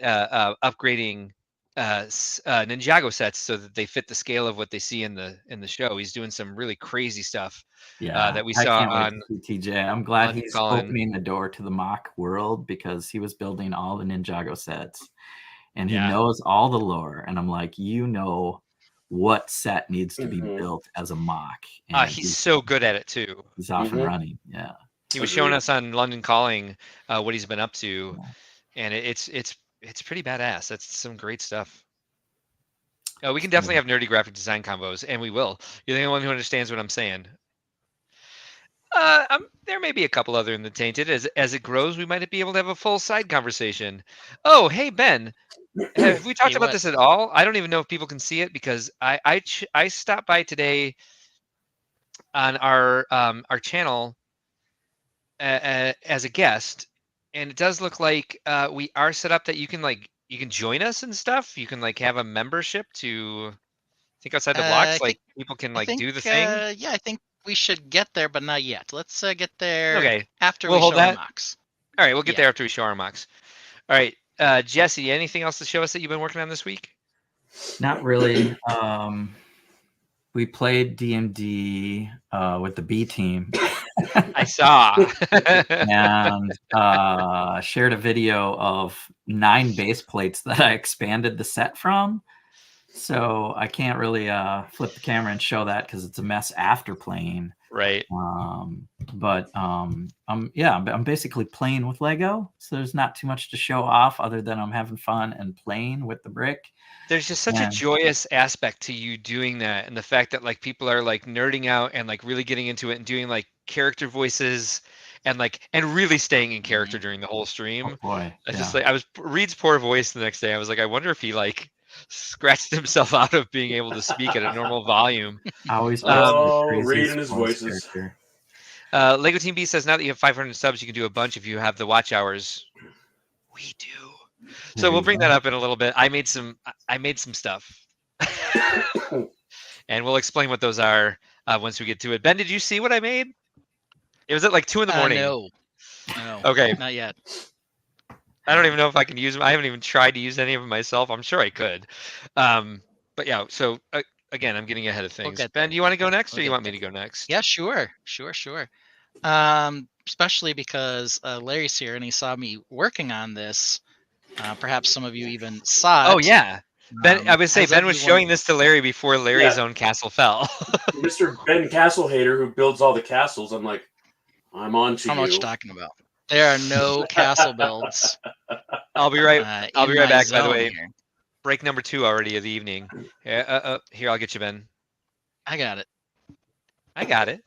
upgrading Ninjago sets so that they fit the scale of what they see in the show. He's doing some really crazy stuff. That we saw on TJ. I'm glad he's Colin. opening the door to the mock world because he was building all the Ninjago sets, and he knows all the lore. And I'm like, what set needs to be built as a mock. And he's so good at it too. He's off and running. Yeah. He was showing us on London Calling what he's been up to, and it's pretty badass. That's some great stuff. We can definitely have nerdy graphic design combos, and we will. You're the only one who understands what I'm saying. There may be a couple other in the Tainted. As it grows, we might be able to have a full side conversation. Oh, hey Ben, have we talked about this at all? I don't even know if people can see it because I stopped by today on our channel as a guest, and it does look like we are set up that you can join us and stuff. You can have a membership to think outside the blocks. People can do the thing. Yeah, I think we should get there, but not yet. Let's get there. Okay. After we'll we hold show our that. mocks. All right, we'll get there after we show our mocks. All right, Jesse, anything else to show us that you've been working on this week? Not really. We played D&D with the B team. I saw. And shared a video of 9 base plates that I expanded the set from. So I can't really flip the camera and show that because it's a mess after playing. Right. I'm basically playing with Lego. So there's not too much to show off other than I'm having fun and playing with the brick. There's just such a joyous aspect to you doing that, and the fact that people are nerding out and really getting into it and doing character voices and really staying in character during the whole stream. Oh boy. Just I was Reed's poor voice the next day. I was like, I wonder if he scratched himself out of being able to speak at a normal volume. I always Reed and his voices. Lego Team B says now that you have 500 subs, you can do a bunch if you have the watch hours. We do. So we'll bring that up in a little bit. I made some stuff, and we'll explain what those are once we get to it. Ben, did you see what I made? It was at 2 in the morning. No. Okay. Not yet. I don't even know if I can use them. I haven't even tried to use any of them myself. I'm sure I could. But yeah, so again, I'm getting ahead of things. get Ben, there. do you want to go next, or We'll you get want me there. to go next? Yeah, sure. Especially because Larry's here and he saw me working on this. Perhaps some of you even saw it. Oh yeah. Ben, I would say has Ben was everyone- showing this to Larry before Larry's own castle fell. Mr. Ben Castlehater, who builds all the castles. I'm like, I'm on I to don't know what you. you're talking about. There are no castle builds. I'll be right. I'll be right back. By the way, here. break number 2 already of the evening. Here, I'll get you, Ben. I got it. I got it.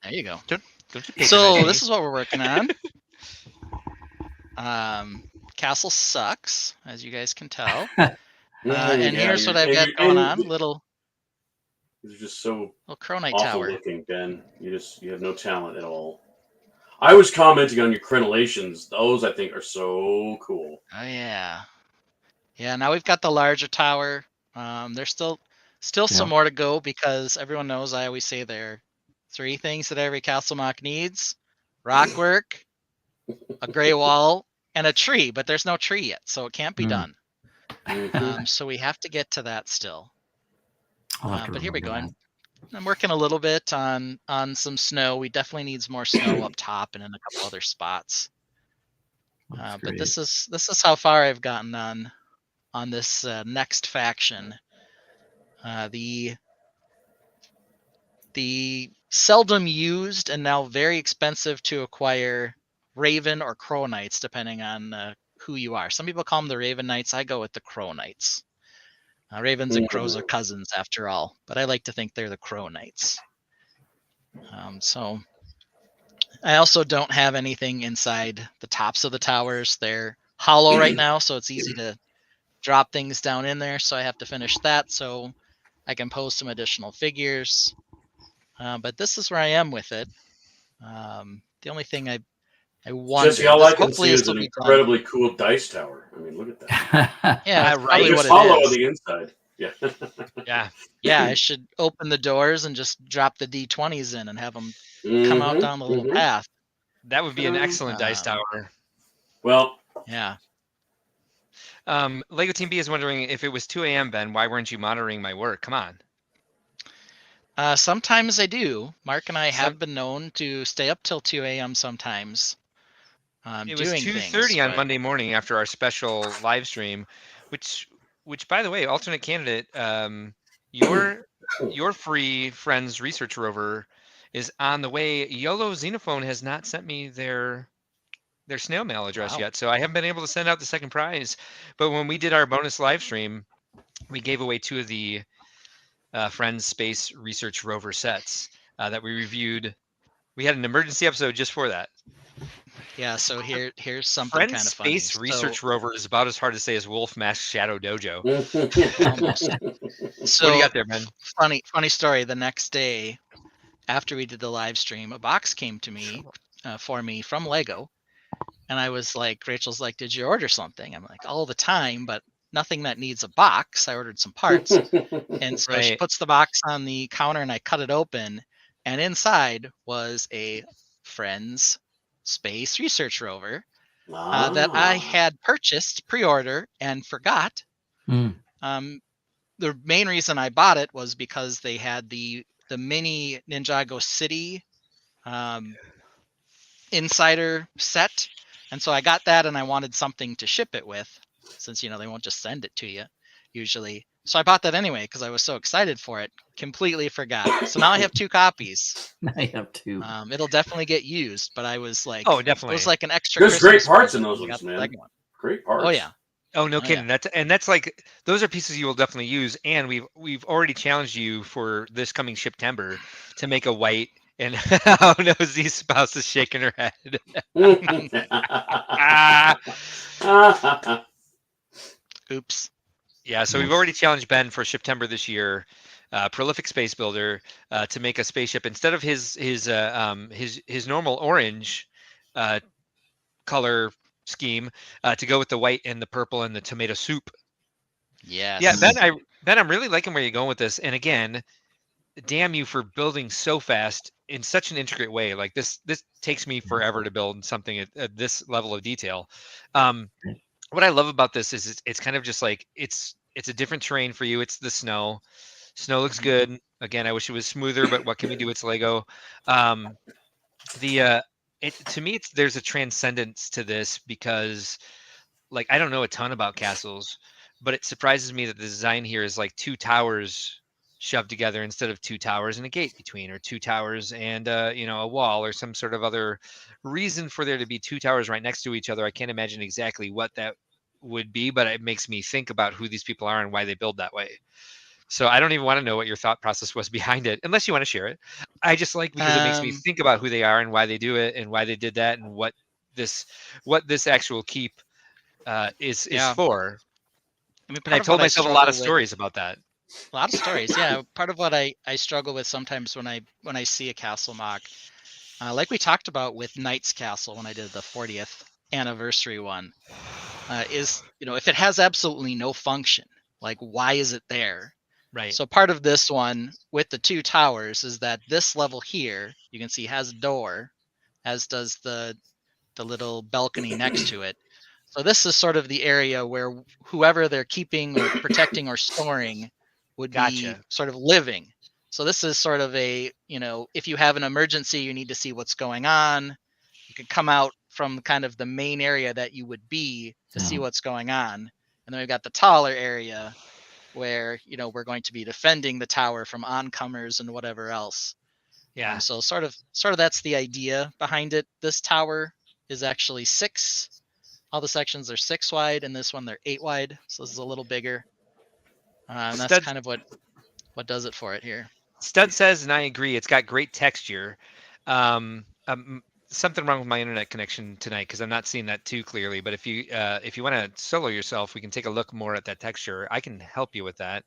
There you go. Don't you patronize So me. this is what we're working on. Castle sucks, as you guys can tell. And here's what I've got going on. Little These are just so Cronite awful tower. looking, Ben. You have no talent at all. I was commenting on your crenellations. Those I think are so cool. Oh yeah. Yeah, now we've got the larger tower. There's still some more to go because everyone knows I always say there are 3 things that every castle mock needs: rock work, a gray wall, and a tree, but there's no tree yet, so it can't be done. So we have to get to that still. But here we go. I'm working a little bit on some snow. We definitely need some more snow up top and in a couple other spots. But this is how far I've gotten on this next faction. The seldom used and now very expensive to acquire Raven or Crow Knights, depending on who you are. Some people call them the Raven Knights. I go with the Crow Knights. Ravens and crows are cousins after all, but I like to think they're the Crow Knights. So I also don't have anything inside the tops of the towers. They're hollow right now, so it's easy to drop things down in there. So I have to finish that so I can post some additional figures. But this is where I am with it. The only thing I wonder, Jesse, all I can hopefully see is this will an be incredibly cool dice tower. I mean, look at that. yeah, right. probably It's what hollow it on is. the inside. Yeah. Yeah. Yeah, I should open the doors and just drop the D20s in and have them come out down the little path. That would be an excellent dice tower. Well, yeah. Lego Team B is wondering if it was 2 a.m., Ben, why weren't you monitoring my work? Come on. Sometimes I do. Mark and I have been known to stay up till 2 a.m. sometimes. It was 2:30 on Monday morning after our special live stream, which by the way, alternate candidate, your free friends research rover is on the way. YOLO Xenophone has not sent me their snail mail address yet, so I haven't been able to send out the second prize. But when we did our bonus live stream, we gave away 2 of the Friends Space Research Rover sets that we reviewed. We had an emergency episode just for that. Yeah, so here's something Friends kind of funny. Space Research Rover is about as hard to say as Wolf Mask Shadow Dojo. Almost. So what do you got there, man? Funny story. The next day, after we did the live stream, a box came to me for me from Lego, and I was like, Rachel's like, "Did you order something?" I'm like, "All the time, but nothing that needs a box. I ordered some parts." And so she puts the box on the counter, and I cut it open, and inside was a Friends Space Research Rover that I had purchased pre-order and forgot. The main reason I bought it was because they had the mini Ninjago City insider set, and so I got that, and I wanted something to ship it with, since they won't just send it to you usually. So I bought that anyway because I was so excited for it. Completely forgot. So now I have 2 copies. I have 2. It'll definitely get used, but I was like, oh, definitely. It was like an extra. There's Christmas great parts in present those when ones, we got the man. second one. Great parts. Oh yeah. Oh no kidding. Yeah. That's like, those are pieces you will definitely use, and we've already challenged you for this coming September to make a white. And how Nosy spouse is shaking her head. Oops. Yeah, so we've already challenged Ben for September this year, prolific space builder, to make a spaceship instead of his normal orange color scheme, to go with the white and the purple and the tomato soup. Yes. Yeah, Ben, I'm really liking where you're going with this. And again, damn you for building so fast in such an intricate way. Like this takes me forever to build something at this level of detail. What I love about this is it's kind of just like it's a different terrain for you. It's the snow. Snow looks good. Again, I wish it was smoother, but what can we do? It's Lego. Um, to me, there's a transcendence to this because, like, I don't know a ton about castles, but it surprises me that the design here is like two towers shoved together instead of two towers and a gate between, or two towers and a wall, or some sort of other reason for there to be two towers right next to each other. I can't imagine exactly what that would be, but it makes me think about who these people are and why they build that way. So I don't even want to know what your thought process was behind it, unless you want to share it. I just like, because it makes me think about who they are and why they do it and why they did that and what this actual keep is for. I mean, And I've told myself a lot of stories about that. A lot of stories, yeah. Part of what I struggle with sometimes when I see a castle mock, like we talked about with Knight's Castle when I did the 40th anniversary one, is, if it has absolutely no function, like, why is it there? Right. So part of this one with the two towers is that this level here, you can see, has a door, as does the little balcony next to it. So this is sort of the area where whoever they're keeping or protecting or storing would be sort of living. So this is sort of a, if you have an emergency, you need to see what's going on. You can come out from kind of the main area that you would be to see what's going on. And then we've got the taller area where, we're going to be defending the tower from oncomers and whatever else. Yeah. So sort of that's the idea behind it. This tower is actually 6. All the sections are 6 wide, and this one they're 8 wide. So this is a little bigger. And that's kind of what does it for it here. Stud says, and I agree, it's got great texture. Something wrong with my internet connection tonight because I'm not seeing that too clearly. But if you want to solo yourself, we can take a look more at that texture. I can help you with that.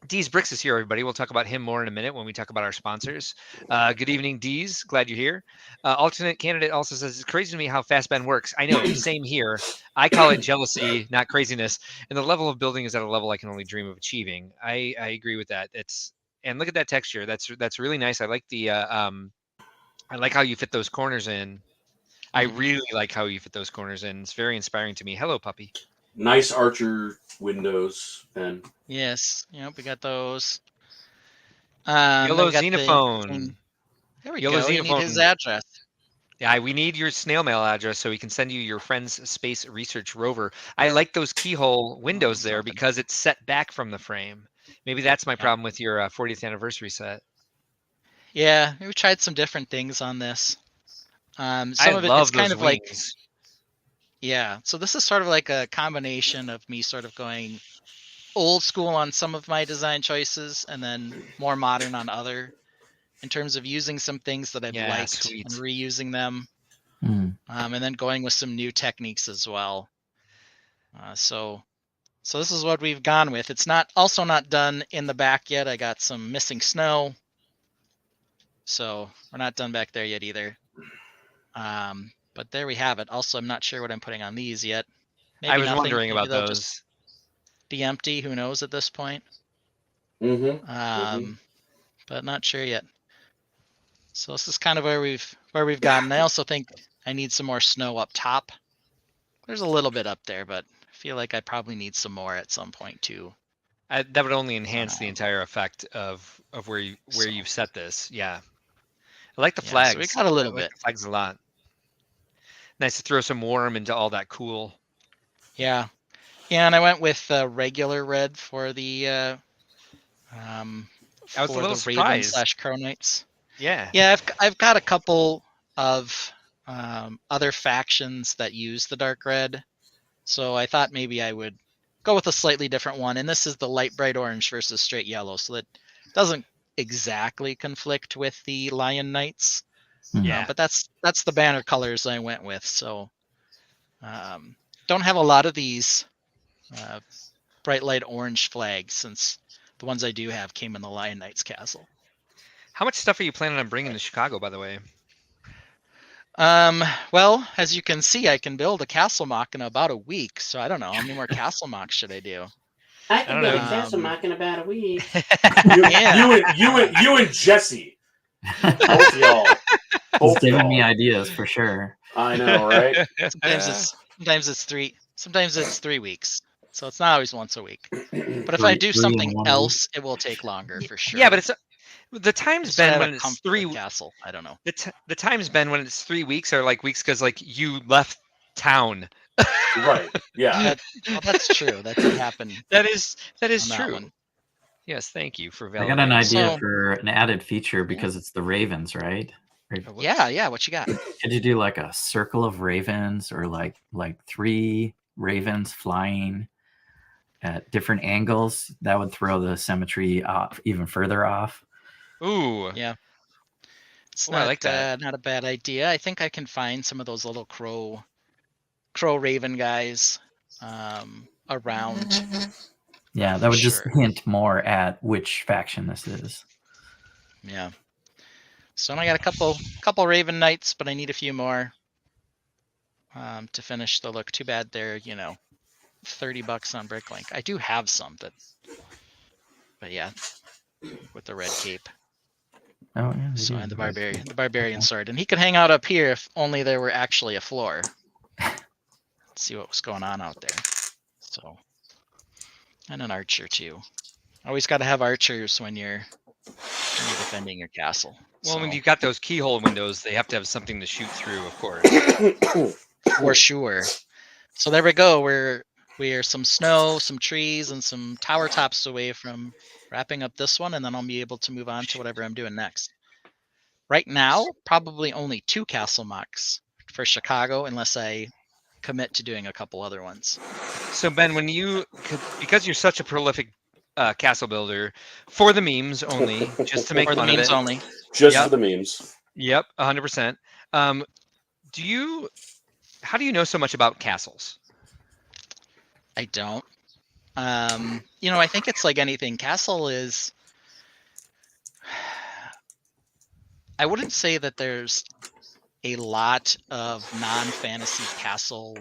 Deez Bricks is here, everybody. We'll talk about him more in a minute when we talk about our sponsors. Good evening, Deez. Glad you're here. Alternate candidate also says, it's crazy to me how fast Ben works. I know, same here. I call it jealousy, not craziness. And the level of building is at a level I can only dream of achieving. I agree with that. And look at that texture. That's really nice. I like I like how you fit those corners in. I really like how you fit those corners in. It's very inspiring to me. Hello, puppy. Nice Archer windows, Ben. Yes. We got those. Yellow Xenophone. There we go. You need his address. Yeah, we need your snail mail address so we can send you your friend's space research rover. I like those keyhole windows there because it's set back from the frame. Maybe that's my problem with your 40th anniversary set. Yeah, we tried some different things on this. Some of it, love it's kind those of wings. like, yeah. So this is sort of like a combination of me sort of going old school on some of my design choices and then more modern on other, in terms of using some things that I've liked and reusing them, and then going with some new techniques as well. So this is what we've gone with. It's not done in the back yet. I got some missing snow. So we're not done back there yet either. But there we have it. Also, I'm not sure what I'm putting on these yet. Maybe I was nothing. wondering Maybe about they'll those. just be empty. Who knows at this point? But not sure yet. So this is kind of where we've gotten. I also think I need some more snow up top. There's a little bit up there, but I feel like I probably need some more at some point too. That would only enhance the entire effect of where you've set this. Yeah. I like the flags. So we got a little bit. The flags a lot. Nice to throw some warm into all that cool. Yeah. Yeah, and I went with regular red for the I was a little surprised. Raven/Crow Knights. Yeah. Yeah, I've got a couple of other factions that use the dark red, so I thought maybe I would go with a slightly different one. And this is the light bright orange versus straight yellow, so that doesn't exactly conflict with the Lion Knights. Yeah, but that's the banner colors I went with. So don't have a lot of these bright light orange flags, since the ones I do have came in the Lion Knights castle. How much stuff are you planning on bringing to Chicago, by the way? Well, as you can see, I can build a castle mock in about a week. So I don't know, how many more castle mocks should I do? I can build a castle mock in about a week. You and Jesse. Both y'all. He's giving me ideas for sure. I know, right? Sometimes it's 3 weeks. So it's not always once a week. But if I Three do in something 1 week. else, it will take longer for sure. Yeah, but it's the time's Just so I been have when a it's comfortable castle. I don't know. the time's been when it's 3 weeks are like weeks because like you left town. Right. Yeah. Well, that's true. That did happen That is on that true. one. Yes, thank you for I got an validating. idea So- for an added feature because it's the ravens, right? Oh, whoops. Yeah. What you got? Could you do like a circle of ravens or like 3 ravens flying at different angles? That would throw the symmetry off even further off. Ooh. Yeah. It's Ooh, not I like that. not a bad idea. I think I can find some of those little crow raven guys around. Yeah, that would just Sure. hint more at which faction this is. Yeah. So I got a couple Raven Knights, but I need a few more to finish the look. Too bad they're, $30 on Bricklink. I do have some but yeah, with the red cape. Oh yeah. they So do. and the barbarian sword, and he could hang out up here if only there were actually a floor. Let's see what was going on out there. So, and an archer too. Always got to have archers when you're defending your castle. Well, when So, you've got those keyhole windows, they have to have something to shoot through, of course. for sure. So there we go. We are some snow, some trees, and some tower tops away from wrapping up this one, and then I'll be able to move on to whatever I'm doing next. Right now, probably only 2 castle mocks for Chicago, unless I commit to doing a couple other ones. So Ben, because you're such a prolific castle builder, for the memes only, just to make For the fun of memes it. only. Just Yep. for the memes. Yep, 100%. How do you know so much about castles? I don't. I think it's like anything. Castle is. I wouldn't say that there's a lot of non-fantasy castle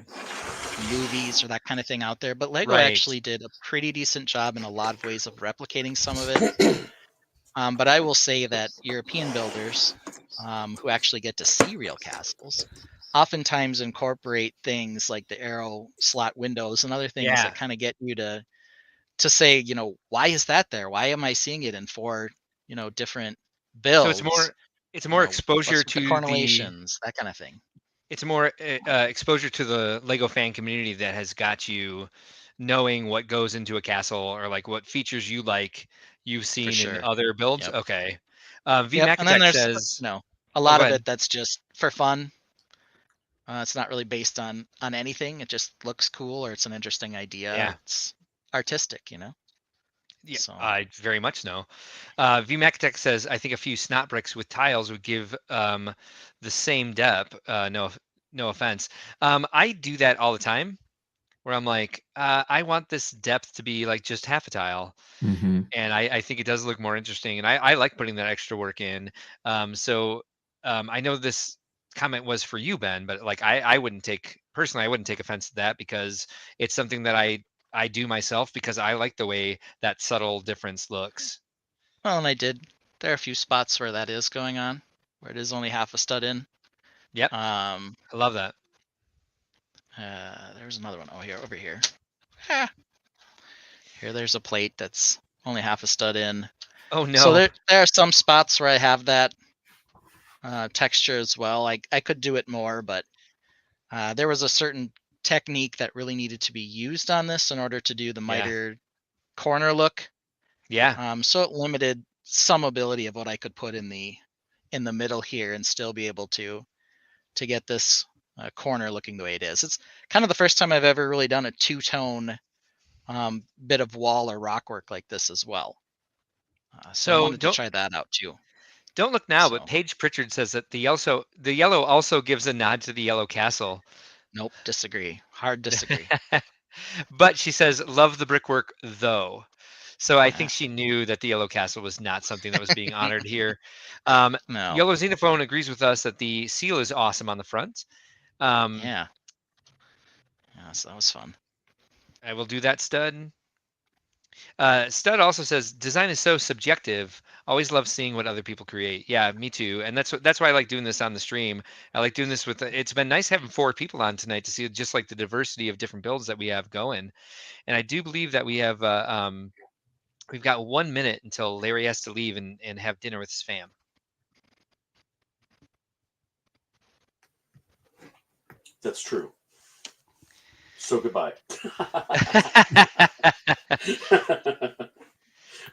movies or that kind of thing out there, but Lego Right. actually did a pretty decent job in a lot of ways of replicating some of it. But I will say that European builders who actually get to see real castles oftentimes incorporate things like the arrow slot windows and other things Yeah. that kind of get you to say, why is that there? Why am I seeing it in 4, different builds? So it's more exposure what's with to the correlations, that kind of thing. It's more exposure to the Lego fan community that has got you knowing what goes into a castle or like what features you've seen sure. in other builds. Yep. Okay. And then VMacatech there's says a lot go of ahead. it that's just for fun. It's not really based on anything. It just looks cool or it's an interesting idea. Yeah. It's artistic, Yeah, So- I very much know. VMacatech says, I think a few snot bricks with tiles would give the same depth. No offense. I do that all the time where I'm like, I want this depth to be like just half a tile. Mm-hmm. And I think it does look more interesting. And I like putting that extra work in. I know this comment was for you, Ben, but like I wouldn't take offense to that because it's something that I do myself because I like the way that subtle difference looks. Well, and there are a few spots where that is going on, where it is only half a stud in. Yep. I love that. There's another one. Oh, over here. Here, there's a plate that's only half a stud in. Oh no. So there are some spots where I have that texture as well. I could do it more, but there was a certain technique that really needed to be used on this in order to do the mitered corner look. Yeah. So it limited some ability of what I could put in the middle here and still be able to get this corner looking the way it is. It's kind of the first time I've ever really done a 2-tone bit of wall or rock work like this as well. So I wanted to try that out too. Don't look now, but Paige Pritchard says that the yellow also gives a nod to the yellow castle. Nope, disagree. Hard disagree. But she says, love the brickwork though. So I think she knew that the yellow castle was not something that was being honored here. No. Yellow Xenophone agrees with us that the seal is awesome on the front. Yeah, so that was fun. I will do that stud. Stud also says design is so subjective. Always love seeing what other people create. Yeah, me too. And that's why I like doing this on the stream. I like doing this with. It's been nice having 4 people on tonight to see just like the diversity of different builds that we have going. And I do believe that we have we've got 1 minute until Larry has to leave and have dinner with his fam. That's true. So goodbye.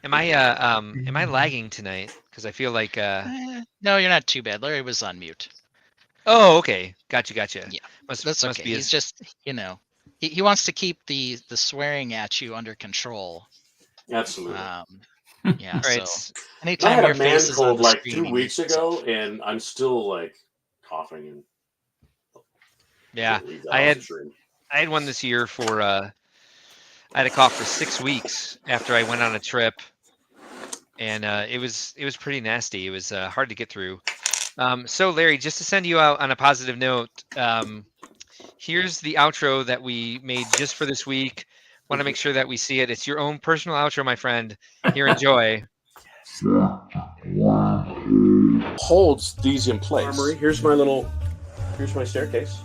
Am I lagging tonight? Because I feel like No, you're not too bad. Larry was on mute. oh, okay, gotcha. Yeah, Must That's must okay. be He's just, he wants to keep the swearing at you under control. Absolutely. Yeah. All right. So I anytime had your a man face is on cold the like screen, 2 he weeks mutes ago, himself. and I'm still like coughing and. Yeah, can't leave that I off had the stream. I had one this year for I had a cough for 6 weeks after I went on a trip, and it was pretty nasty. It was hard to get through. So Larry, just to send you out on a positive note, here's the outro that we made just for this week. Want to make sure that we see it. It's your own personal outro, my friend. Here, enjoy. Holds these in place. Armory. Here's my staircase.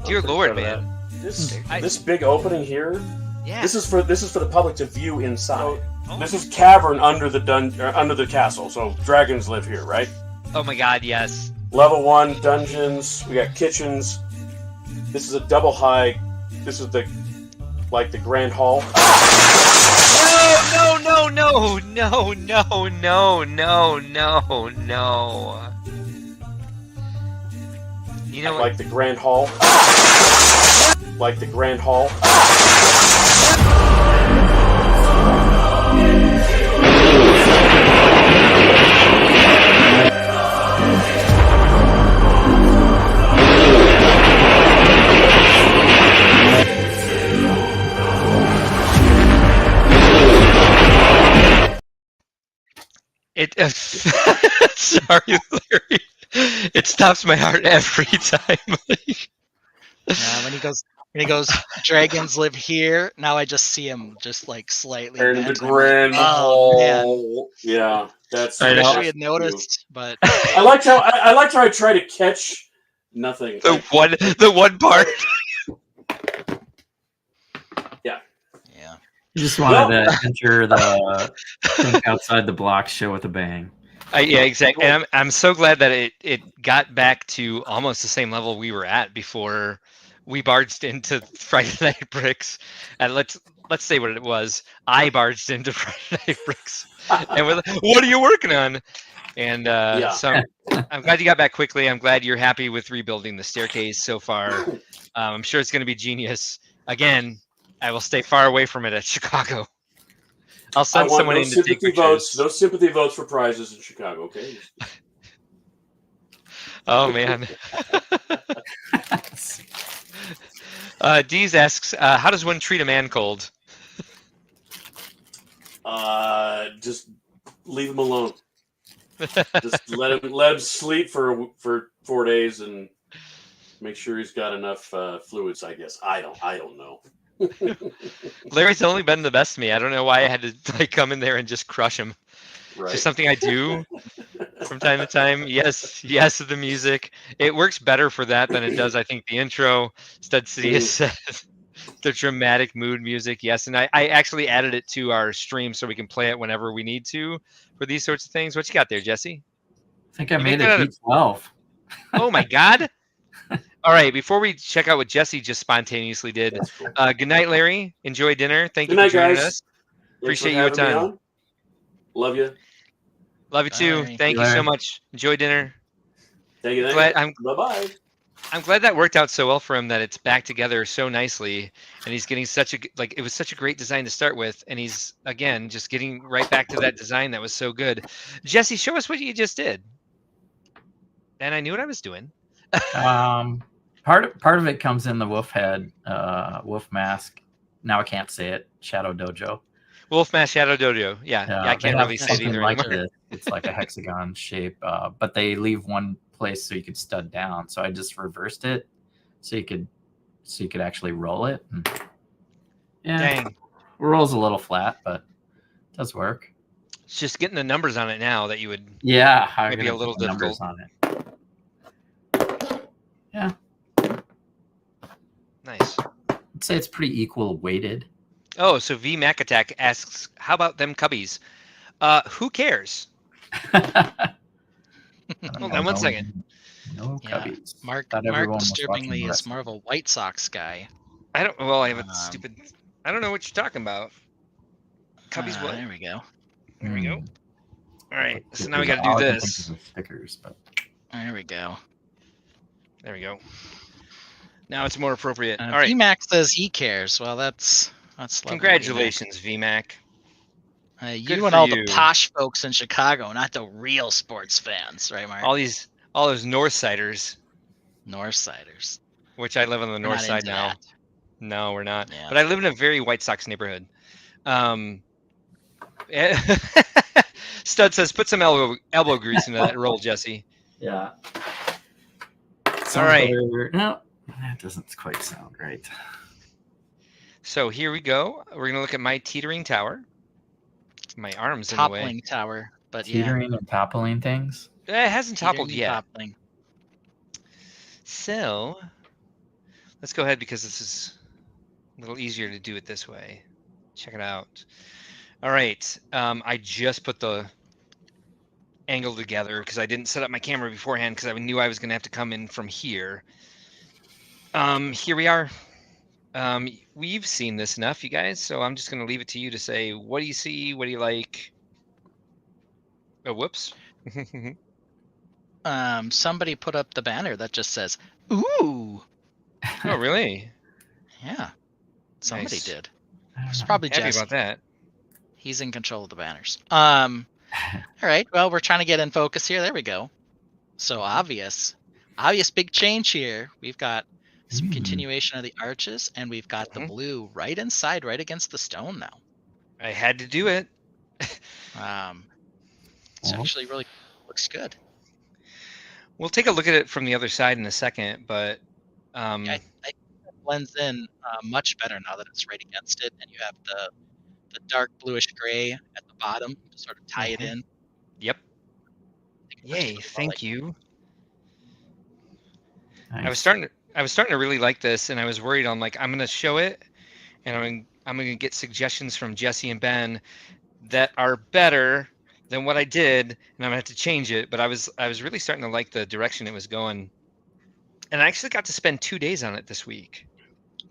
Dear Lord, man. This big opening here. Yeah. This is for the public to view inside. This is cavern under the castle. So dragons live here, right? Oh my God, yes. Level 1 dungeons. We got kitchens. This is a double high. This is the grand hall. No. You know what? Like the grand hall. Like the grand hall. Sorry, Larry. It stops my heart every time. Yeah, when he goes, dragons live here. Now I just see him just like slightly. And the bent. grand I'm like, oh, man. hall. Yeah, that's. I I know. wish we had noticed, but I liked how I try to catch nothing. The one part. yeah. You just wanted to enter the think outside the block show with a bang. Yeah, exactly. And I'm so glad that it got back to almost the same level we were at before we barged into Friday Night Bricks. And let's say what it was. I barged into Friday Night Bricks, and we're like, "What are you working on?" And so I'm glad you got back quickly. I'm glad you're happy with rebuilding the staircase so far. I'm sure it's going to be genius. Again, I will stay far away from it at Chicago. I'll send someone in to take pictures. No sympathy votes for prizes in Chicago, okay? Oh man. Deez asks, how does one treat a man cold? Just leave him alone. Just let him sleep for 4 days and make sure he's got enough fluids. I guess I don't know. Larry's only been the best to me. I don't know why I had to come in there and just crush him. Right. Just something I do from time to time. Yes, the music. It works better for that than it does, I think, the intro. Stud Sidious says the dramatic mood music. Yes, and I actually added it to our stream so we can play it whenever we need to for these sorts of things. What you got there, Jesse? I think I made it D12. Oh my God. All right, before we check out what Jesse just spontaneously did, Cool. good night, Larry. Enjoy dinner. Thank Good you night, for joining guys. us. Appreciate you a Having me ton. on. Love you. Love you too. Bye. Thank you so much. Enjoy dinner. Thank you. Bye-bye. I'm glad that worked out so well for him, that it's back together so nicely, and he's getting it was such a great design to start with, and he's again just getting right back to that design that was so good. Jesse, show us what you just did. And I knew what I was doing. Part of it comes in the wolf head, wolf mask. Now I can't say it. Shadow Dojo. Wolf Mask Shadow Dojo. Yeah, I can't really say it either like anymore. It's like a hexagon shape, but they leave one place so you could stud down. So I just reversed it, so you could actually roll it. And, yeah, Dang. rolls a little flat, but does work. It's just getting the numbers on it now that you would Yeah, I maybe a little difficult. on it. Yeah, Nice. I'd say it's pretty equal weighted. Oh, so V Mac Attack asks, how about them cubbies? Who cares? Hold on one second. No Yeah. cubbies. Mark Thought everyone was disturbingly watching is more of a White Sox guy. I don't. Well, I have a Um, stupid. I don't know what you're talking about. Cubbies, what? There we go. There we go. Hmm. All right. So Stickers. now we got to All do I can think this. of is stickers, but There we go. There we go. Now it's more appropriate. All right. VMAX says he cares. Well, that's lovely, Congratulations, VMAC. VMAX. Good You and for all you. the posh folks in Chicago, not the real sports fans, right, Mark? All those Northsiders, Northsiders. which I live on the We're north not side into now. that. No, we're not. Yeah. But I live in a very White Sox neighborhood. Stud says, put some elbow grease into that roll, Jesse. yeah. All right. No, that doesn't quite sound right. So here we go. We're going to look at my teetering tower. My arm's in the way. Toppling tower, but Teetering and toppling things. It hasn't yeah. toppled Teetering yet. and toppling. So let's go ahead because this is a little easier to do it this way. Check it out. All right. I just put the angle together because I didn't set up my camera beforehand because I knew I was going to have to come in from here. Here we are. We've seen this enough, you guys, so I'm just going to leave it to you to say, what do you see? What do you like? Oh, whoops. Somebody put up the banner that just says, "Ooh." Oh, really? Yeah. Somebody Nice. did. I don't It's know. probably Happy Jesse. about that. He's in control of the banners. All right. Well, we're trying to get in focus here. There we go. So obvious big change here. We've got some continuation of the arches, and we've got the blue right inside, right against the stone now. I had to do it. It's actually really looks good. We'll take a look at it from the other side in a second, but I think it blends in much better now that it's right against it, and you have the dark bluish gray at the bottom to sort of tie it in. Yep. I think it looks Yay! really well, Thank like- you. Nice. I was starting to really like this, and I was worried. I'm going to show it, and I'm going to get suggestions from Jesse and Ben that are better than what I did, and I'm going to have to change it. But I was really starting to like the direction it was going, and I actually got to spend 2 days on it this week.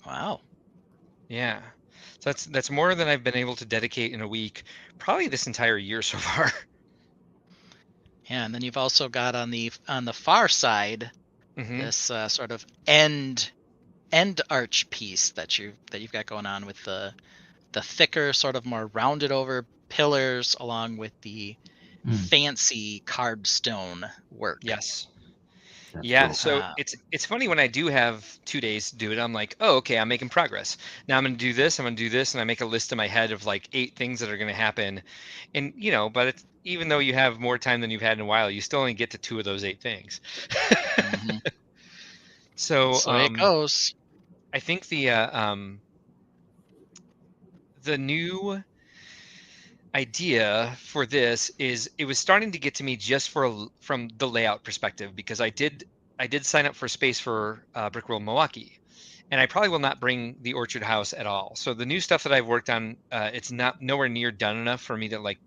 Wow. Yeah, so that's more than I've been able to dedicate in a week, probably this entire year so far. Yeah, and then you've also got on the far side this sort of end arch piece that you've got going on with the thicker, sort of more rounded over pillars along with the fancy carved stone work. Yes. That's Yeah, cool. so it's funny when I do have 2 days to do it. I'm like, oh, okay, I'm making progress. Now I'm going to do this, and I make a list in my head of like 8 things that are going to happen. And but even though you have more time than you've had in a while, you still only get to 2 of those 8 things. So it goes. I think the new idea for this is it was starting to get to me just from the layout perspective, because I did sign up for space for Brickworld Milwaukee, and I probably will not bring the orchard house at all. So the new stuff that I've worked on, it's not nowhere near done enough for me to like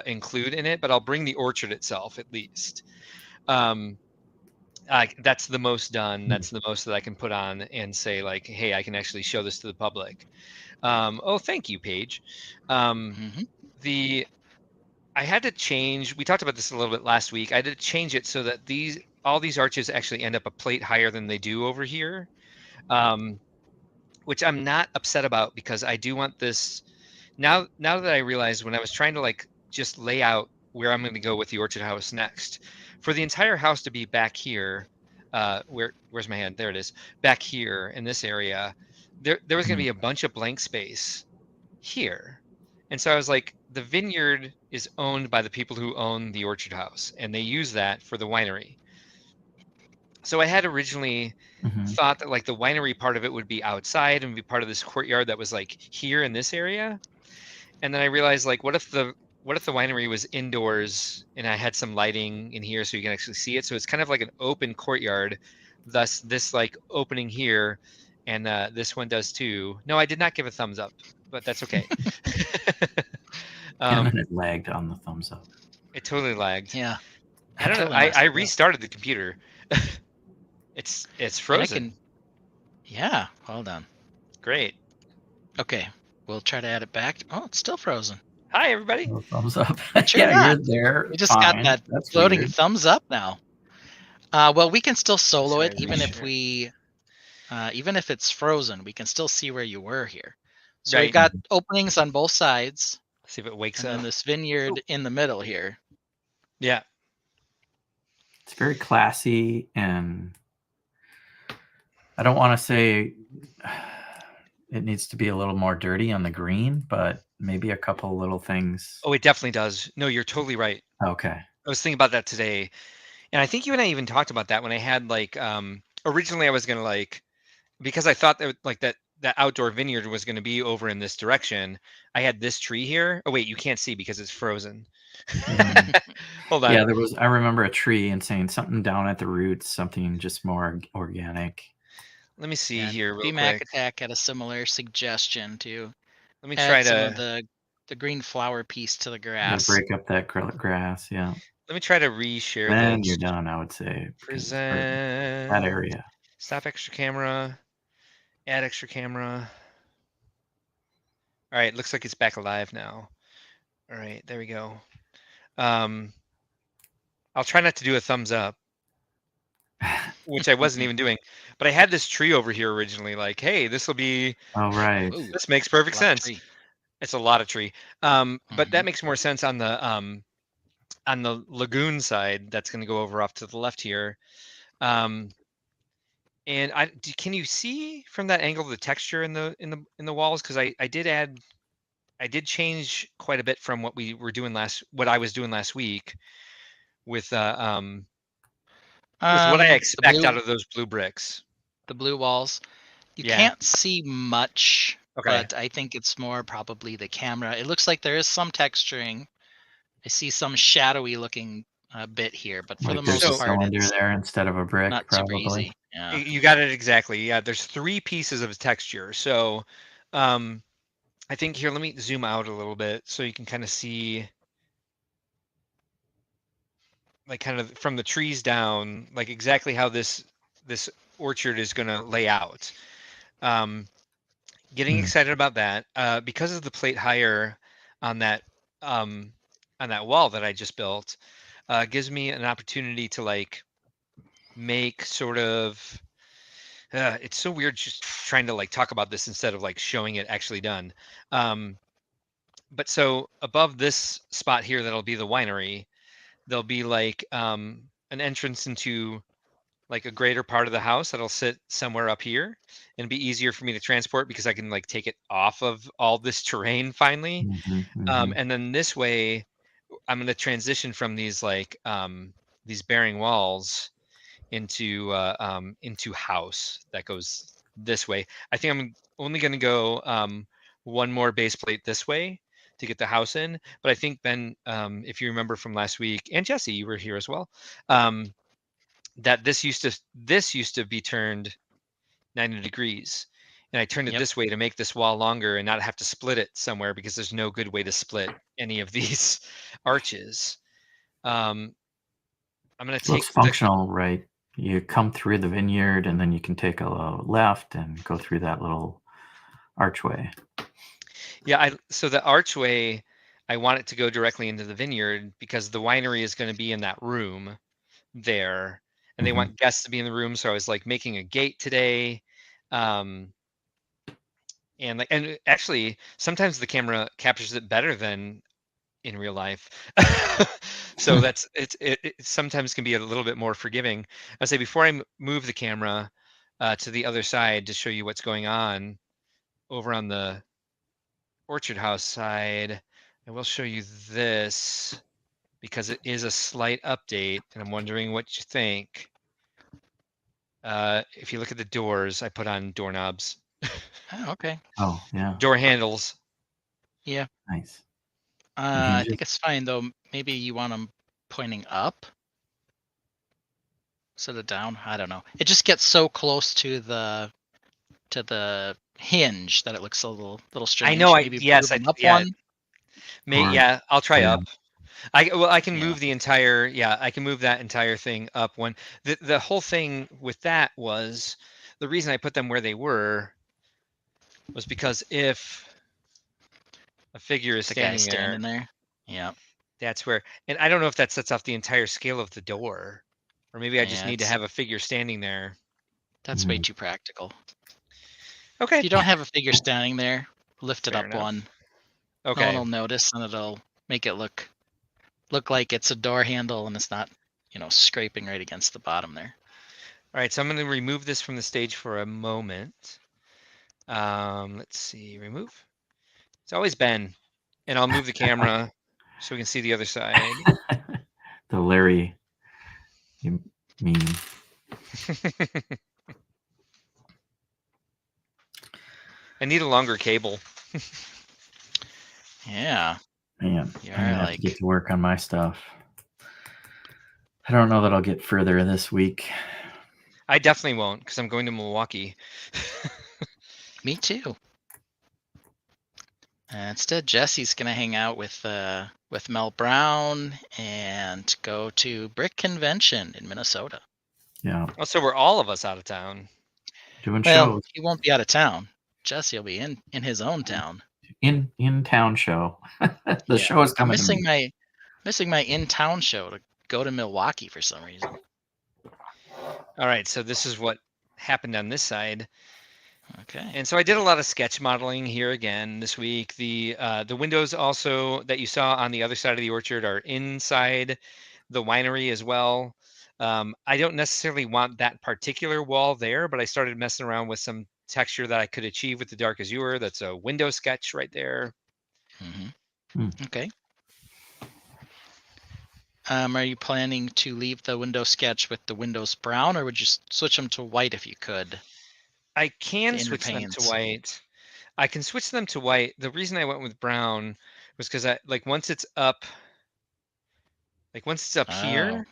include in it, but I'll bring the orchard itself at least. That's the most done. That's the most that I can put on and say like, hey, I can actually show this to the public. Oh, thank you, Paige. I had to change. We talked about this a little bit last week. I had to change it so that all these arches actually end up a plate higher than they do over here, which I'm not upset about, because I do want this. Now that I realized, when I was trying to like just lay out where I'm going to go with the orchard house next, for the entire house to be back here, where's my hand? There it is. Back here in this area, there was going to be a bunch of blank space here. And so I was like, the vineyard is owned by the people who own the orchard house, and they use that for the winery. So I had originally thought that like the winery part of it would be outside and be part of this courtyard that was like here in this area. And then I realized, like, what if the winery was indoors and I had some lighting in here so you can actually see it? So it's kind of like an open courtyard. Thus, this like opening here, and this one does too. No, I did not give a thumbs up, but that's okay. It lagged on the thumbs up. It totally lagged. Yeah. I don't know. Totally messed I it up. restarted the computer. It's And frozen. Yeah, hold on. Great. Okay, we'll try to add it back. Oh, it's still frozen. Hi, everybody. No thumbs up. Sure Yeah, not. you're there. We just got fine. that That's floating weird. thumbs up now. Well, we can still solo Sorry, it even if reshare. we, even if it's frozen. We can still see where you were here. So Right. we've got openings on both sides, See if it wakes and up. then this vineyard in the middle here. Yeah. It's very classy, and I don't want to say it needs to be a little more dirty on the green, but maybe a couple little things. Oh, it definitely does. No, you're totally right. Okay. I was thinking about that today. And I think you and I even talked about that when I had like originally I was gonna like, because I thought that like that outdoor vineyard was gonna be over in this direction. I had this tree here. Oh wait, you can't see because it's frozen. Hold on. Yeah, I remember a tree and saying something down at the roots, something just more organic. Let me see And here real BMAC quick. Attack had a similar suggestion to Let me add try some of to the green flower piece to the You gotta grass. break up that grass, yeah. let me try to reshare Then this. you're done, I would say. because it's hard. Present That area. Stop extra camera. Add extra camera. All right, looks like it's back alive now. All right, there we go. I'll try not to do a thumbs up, which I wasn't even doing. But I had this tree over here originally, like, hey, this will be. Oh, right. Ooh, This makes perfect a lot of sense. tree. It's a lot of tree. But that Mhm. makes more sense on the lagoon side. That's going to go over off to the left here. And can you see from that angle the texture in the walls? Because I did change quite a bit from what I was doing last week with what I expect out of those blue bricks. The blue walls. You Yeah. can't see much, Okay. but I think it's more probably the camera. It looks like there is some texturing. I see some shadowy looking bit here, but for Like the there's most a part, cylinder it's there instead of a brick, not probably. super easy. Yeah. You got it exactly. Yeah, there's 3 pieces of texture. So, I think here, let me zoom out a little bit so you can kind of see, like, kind of from the trees down, like exactly how this orchard is going to lay out. Getting excited about that because of the plate higher on that wall that I just built. Gives me an opportunity to like make sort of. It's so weird just trying to like talk about this instead of like showing it actually done. But so above this spot here, that'll be the winery. There'll be like an entrance into like a greater part of the house that'll sit somewhere up here and be easier for me to transport because I can like take it off of all this terrain finally. And then this way, I'm going to transition from these like these bearing walls into house that goes this way. I think I'm only going to go one more base plate this way to get the house in. But I think then, if you remember from last week, and Jesse, you were here as well, that this used to be turned 90 degrees, and I turned it Yep. this way to make this wall longer and not have to split it somewhere because there's no good way to split any of these arches. I'm going to take Looks functional, right? You come through the vineyard and then you can take a left and go through that little archway. Yeah, so the archway, I want it to go directly into the vineyard because the winery is going to be in that room there, and they want guests to be in the room. So I was like making a gate today, and actually sometimes the camera captures it better than in real life. So it sometimes can be a little bit more forgiving. I'll say before I move the camera to the other side to show you what's going on over on the orchard house side, I will show you this because it is a slight update and I'm wondering what you think. If you look at the doors, I put on doorknobs. Oh, okay. Oh, yeah. Door handles. Yeah. Nice. I hinges? think it's fine though. Maybe you want them pointing up instead of down. I don't know. It just gets so close to the hinge that it looks a little strange. I know. Maybe move them up Yeah. one. Or Yeah. I'll try down. up. I can Yeah. move the entire. Yeah, I can move that entire thing up. One. The whole thing with that was the reason I put them where they were was because if a figure is The guy standing there, standing there. Yeah. that's where. And I don't know if that sets off the entire scale of the door, or maybe I just Yeah. need to have a figure standing there. That's way Mhm. too practical. Okay. If you don't have a figure standing there, lift it Fair up enough. one. No one Okay. will notice, and it'll make it look like it's a door handle and it's not, scraping right against the bottom there. All right. So I'm going to remove this from the stage for a moment. Let's see. Remove. It's always Ben, and I'll move the camera so we can see the other side. The Larry meme. I need a longer cable. Yeah. Man, You I'm gonna are have like to get to work on my stuff. I don't know that I'll get further this week. I definitely won't because I'm going to Milwaukee. me too. Instead, Jesse's gonna hang out with Mel Brown and go to Brick Convention in Minnesota. Yeah, Also, we're all of us out of town. doing Well, shows he won't be out of town. Jesse will be in his own town. in town show. The Yeah. show is I'm coming to me. missing my in town show to go to Milwaukee for some reason. All right, so this is what happened on this side. Okay. And so I did a lot of sketch modeling here again this week. The windows also that you saw on the other side of the orchard are inside the winery as well. I don't necessarily want that particular wall there, but I started messing around with some texture that I could achieve with the Dark Azure. That's a window sketch right there. Okay. Are you planning to leave the window sketch with the windows brown, or would you switch them to white if you could? I can The inner switch them to panes. white. I can switch them to white. The reason I went with brown was because I once it's up Oh, here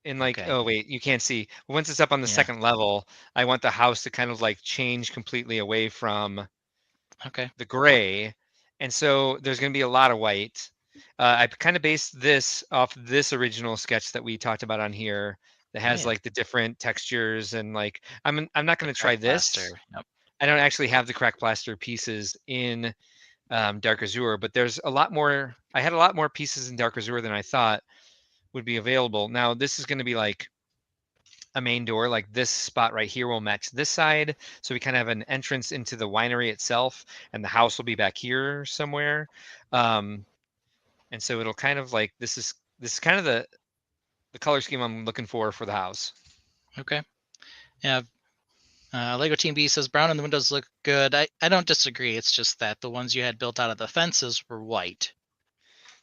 in okay. oh wait, you can't see. Once it's up on the Yeah. second level, I want the house to kind of change completely away from Okay. the gray. And so there's going to be a lot of white. I kind of based this off this original sketch that we talked about on here that has Yeah. the different textures and I'm not The going to try crack plaster. this. Yep. I don't actually have the crack plaster pieces in Dark Azure, but there's a lot more. I had a lot more pieces in Dark Azure than I thought would be available. Now this is going to be a main door. This spot right here will match this side, so we kind of have an entrance into the winery itself, and the house will be back here somewhere. And so it'll kind of this is kind of the color scheme I'm looking for the house. Okay. Yeah. Lego Team B says brown and the windows look good. I don't disagree. It's just that the ones you had built out of the fences were white.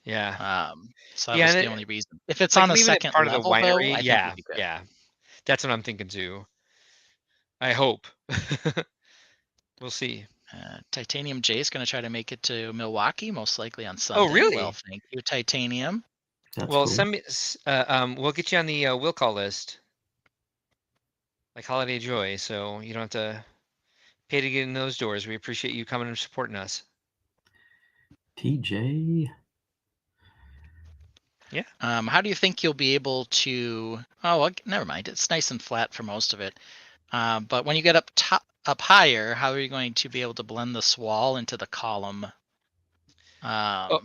Yeah. So that was the only reason. If it's on a leaving it second part of level, the winery, though, I think yeah, it'd be good. yeah, that's what I'm thinking too. I hope. We'll see. Titanium J is going to try to make it to Milwaukee, most likely on Sunday. Oh, really? Well, thank you, Titanium. That's Well, cool. send me. We'll get you on the will call list, like Holiday Joy, so you don't have to pay to get in those doors. We appreciate you coming and supporting us. TJ. Yeah. How do you think you'll be able to? Oh, well, never mind. It's nice and flat for most of it. But when you get up higher, how are you going to be able to blend this wall into the column?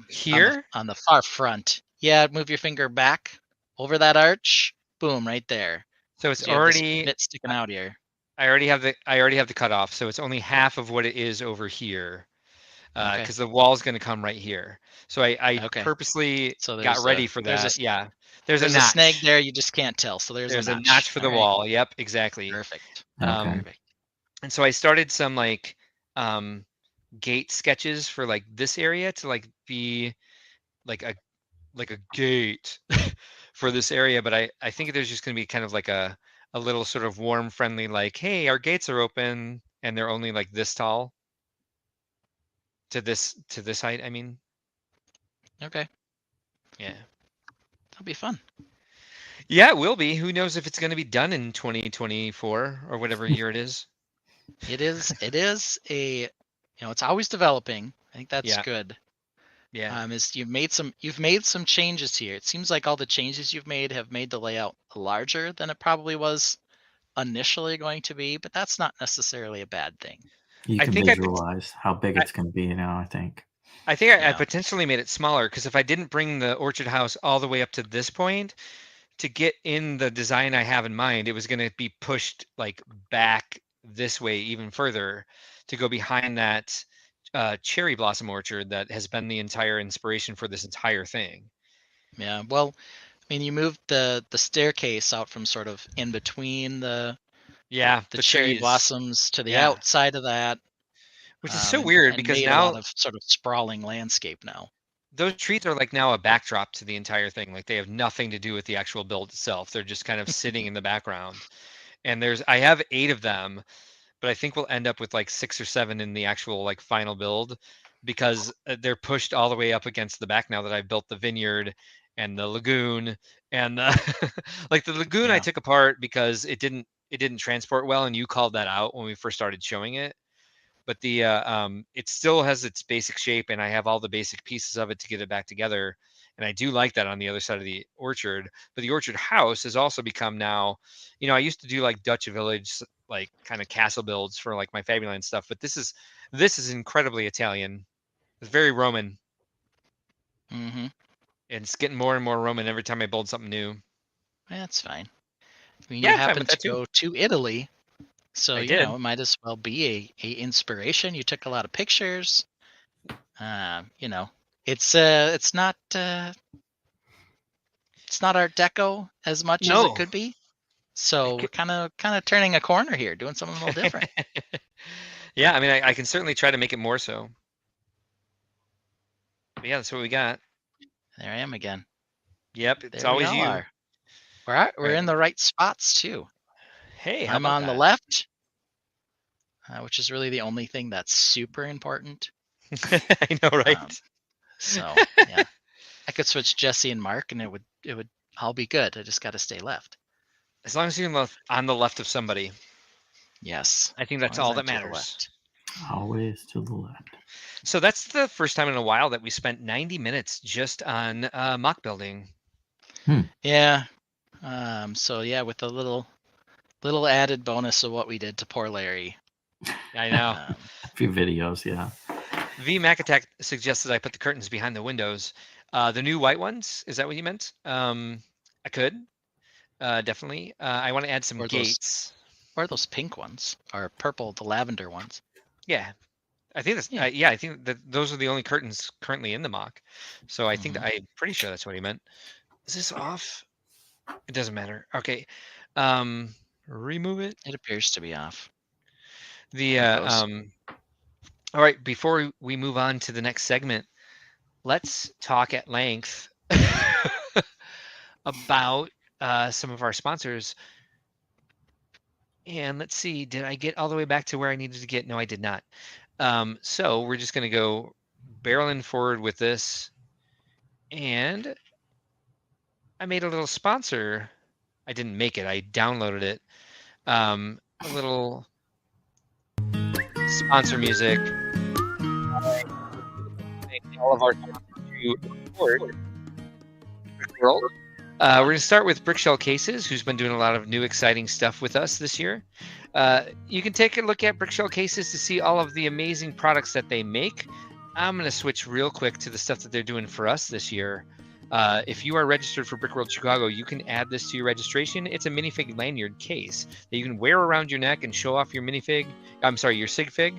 Here on the far front. Yeah, move your finger back over that arch. Boom, right there. So it's You have this already bit sticking out here. I already have the cutoff, so it's only half of what it is over here, because the wall's going to come right here. So I purposely got ready for that. Yeah, there's a snag there. You just can't tell. So there's a notch for the wall. Yep, exactly. Perfect. Perfect. And so I started some gate sketches for this area to be like a gate for this area, but I think there's just going to be kind of a little sort of warm, friendly, hey, our gates are open and they're only this tall to this height. I mean, Okay, yeah. that'll be fun. Yeah, it will be. Who knows if it's going to be done in 2024 or whatever year it is. It is a, it's always developing. I think that's Yeah. good. Yeah. Is you've made some changes here. It seems like all the changes you've made have made the layout larger than it probably was initially going to be, but that's not necessarily a bad thing. You I can think visualize how big it's going to be now, I think. I Yeah. potentially made it smaller because if I didn't bring the orchard house all the way up to this point to get in the design I have in mind, it was going to be pushed like back this way even further to go behind that cherry blossom orchard that has been the entire inspiration for this entire thing. Yeah. Well, I mean, you moved the staircase out from sort of in between the Yeah, the cherry trees. blossoms to the Yeah. outside of that, Which is so weird because made a now lot of sort of sprawling landscape now. those trees are like now a backdrop to the entire thing. Like they have nothing to do with the actual build itself. They're just kind of sitting in the background. And I have 8 of them, but I think we'll end up with like 6 or 7 in the actual like final build because they're pushed all the way up against the back now that I've built the vineyard and the lagoon and like the lagoon I Yeah. took apart because it didn't transport well, and you called that out when we first started showing it. But it still has its basic shape, and I have all the basic pieces of it to get it back together. And I do like that on the other side of the orchard. But the orchard house has also become now, I used to do like Dutch village, like kind of castle builds for like my Fabuland stuff. But this is incredibly Italian. It's very Roman, Mm-hmm. and it's getting more and more Roman every time I build something new. That's fine. I mean, Yeah, you I'm fine happen with to that too. go to Italy, so I you did. know it might as well be a inspiration. You took a lot of pictures. It's not Art Deco as much as No. it could be. So we're kind of turning a corner here, doing something a little different. Yeah, I mean, I can certainly try to make it more so. But yeah, that's what we got. There I am again. Yep, it's There we always all you. are. We're Right. in the right spots too. Hey, how I'm about on the that? left, which is really the only thing that's super important. I know, right? So yeah, I could switch Jesse and Mark, and it would all be good. I just got to stay left. As long as you're on the left of somebody, Yes, I think as that's long as all I'm that to the matters. left. Always to the left. So that's the first time in a while that we spent 90 minutes just on mock building. Yeah. So yeah, with a little added bonus of what we did to poor Larry. I know. A few videos, yeah. V Mac Attack suggested I put the curtains behind the windows. The new white ones, is that what you meant? I could. Definitely. I want to add some gates. Or those pink ones, or purple, the lavender ones. Yeah. I think that's Yeah. I think that those are the only curtains currently in the mock. So I think I'm pretty sure that's what he meant. Is this off? It doesn't matter. Okay. Remove it. It appears to be off. The There it goes. all right, before we move on to the next segment, let's talk at length about some of our sponsors. And let's see, did I get all the way back to where I needed to get? No, I did not. So we're just going to go barreling forward with this. And I made a little sponsor. I didn't make it. I downloaded it. A little sponsor music. All of our to record Brickworld. We're going to start with Brickshell Cases, who's been doing a lot of new exciting stuff with us this year. You can take a look at Brickshell Cases to see all of the amazing products that they make. I'm going to switch real quick to the stuff that they're doing for us this year. If you are registered for Brickworld Chicago, you can add this to your registration. It's a minifig lanyard case that you can wear around your neck and show off your minifig. I'm sorry, your sig fig.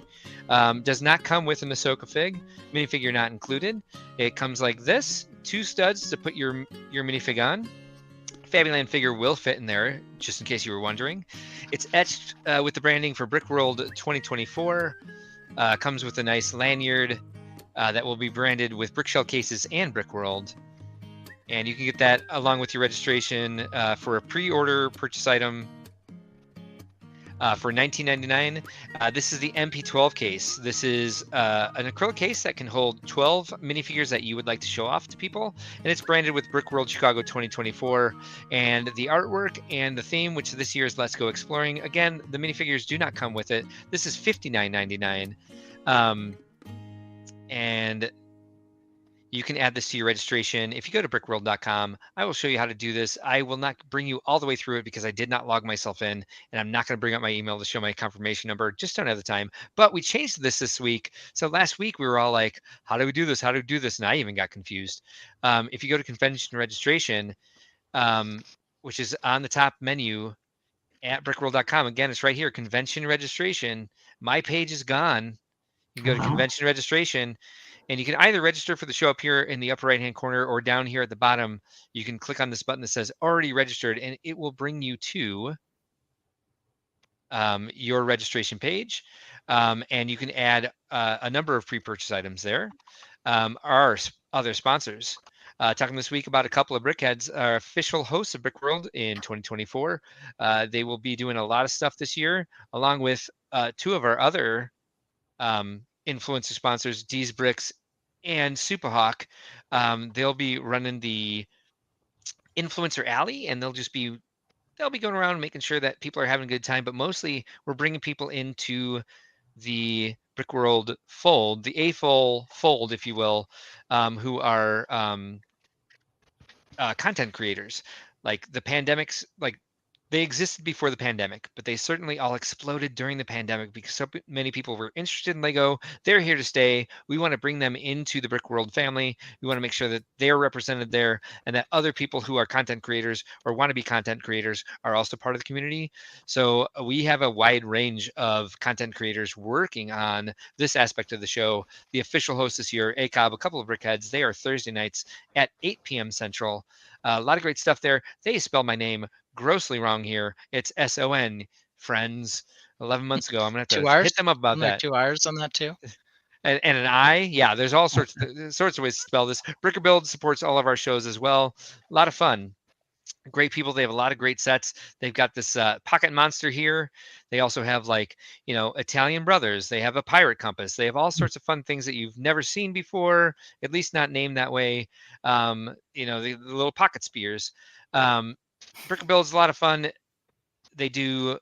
Does not come with an Ahsoka fig. Minifigure not included. It comes like this: 2 studs to put your minifig on. Fabuland figure will fit in there, just in case you were wondering. It's etched with the branding for Brickworld 2024. Comes with a nice lanyard that will be branded with Brickshell Cases and Brickworld. And you can get that along with your registration for a pre-order purchase item. for $19.99. This is the MP12 case. This is an acrylic case that can hold 12 minifigures that you would like to show off to people, and it's branded with Brickworld Chicago 2024. And the artwork and the theme, which this year is Let's Go Exploring. Again, the minifigures do not come with it. This is $59.99. And you can add this to your registration. If you go to brickworld.com, I will show you how to do this. I will not bring you all the way through it because I did not log myself in, and I'm not going to bring up my email to show my confirmation number. Just don't have the time. But we changed this week. So last week we were all like, how do we do this? How do we do this? And I even got confused. If you go to convention registration, which is on the top menu at brickworld.com, again, it's right here, convention registration. My page is gone. You can go to convention registration, and you can either register for the show up here in the upper right-hand corner, or down here at the bottom, you can click on this button that says already registered, and it will bring you to your registration page. And you can add a number of pre-purchase items there. Our other sponsors, talking this week about a couple of Brickheads, our official hosts of Brickworld in 2024. They will be doing a lot of stuff this year, along with two of our other influencer sponsors, D's Bricks and Superhawk. They'll be running the Influencer Alley, and they'll be going around making sure that people are having a good time. But mostly, we're bringing people into the Brickworld fold, the A-full fold, if you will, who are content creators. Like the pandemics, like they existed before the pandemic, but they certainly all exploded during the pandemic because so many people were interested in Lego. They're here to stay. We want to bring them into the Brickworld family. We want to make sure that they're represented there, and that other people who are content creators or want to be content creators are also part of the community. So we have a wide range of content creators working on this aspect of the show. The official host this year, ACOB, a couple of Brickheads. They are Thursday nights at 8 p.m. Central. A lot of great stuff there. They spell my name grossly wrong here. It's SON, friends. 11 months ago, I'm gonna have to 2 hours? hit them up about that. 2 hours on that too. And an I, yeah. There's all sorts of ways to spell this. Bricker Build supports all of our shows as well. A lot of fun. Great people. They have a lot of great sets. They've got this pocket monster here. They also have Italian brothers. They have a pirate compass. They have all sorts of fun things that you've never seen before, at least not named that way. The little pocket spears. Bricker Build is a lot of fun. They do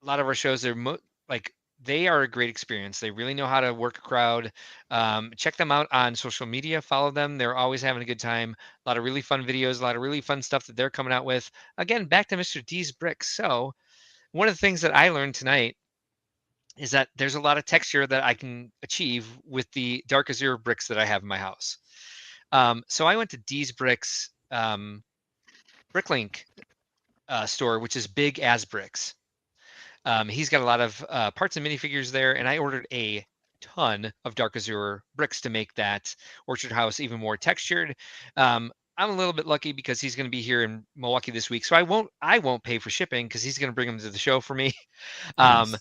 a lot of our shows. They are a great experience. They really know how to work a crowd. Check them out on social media. Follow them. They're always having a good time. A lot of really fun videos, a lot of really fun stuff that they're coming out with. Again, back to Mr. D's Bricks. So one of the things that I learned tonight is that there's a lot of texture that I can achieve with the Dark Azure bricks that I have in my house. So I went to D's Bricks Bricklink store, which is Big As Bricks. He's got a lot of parts and minifigures there, and I ordered a ton of Dark Azure bricks to make that orchard house even more textured. I'm a little bit lucky because he's going to be here in Milwaukee this week, so I won't pay for shipping because he's going to bring them to the show for me. Nice.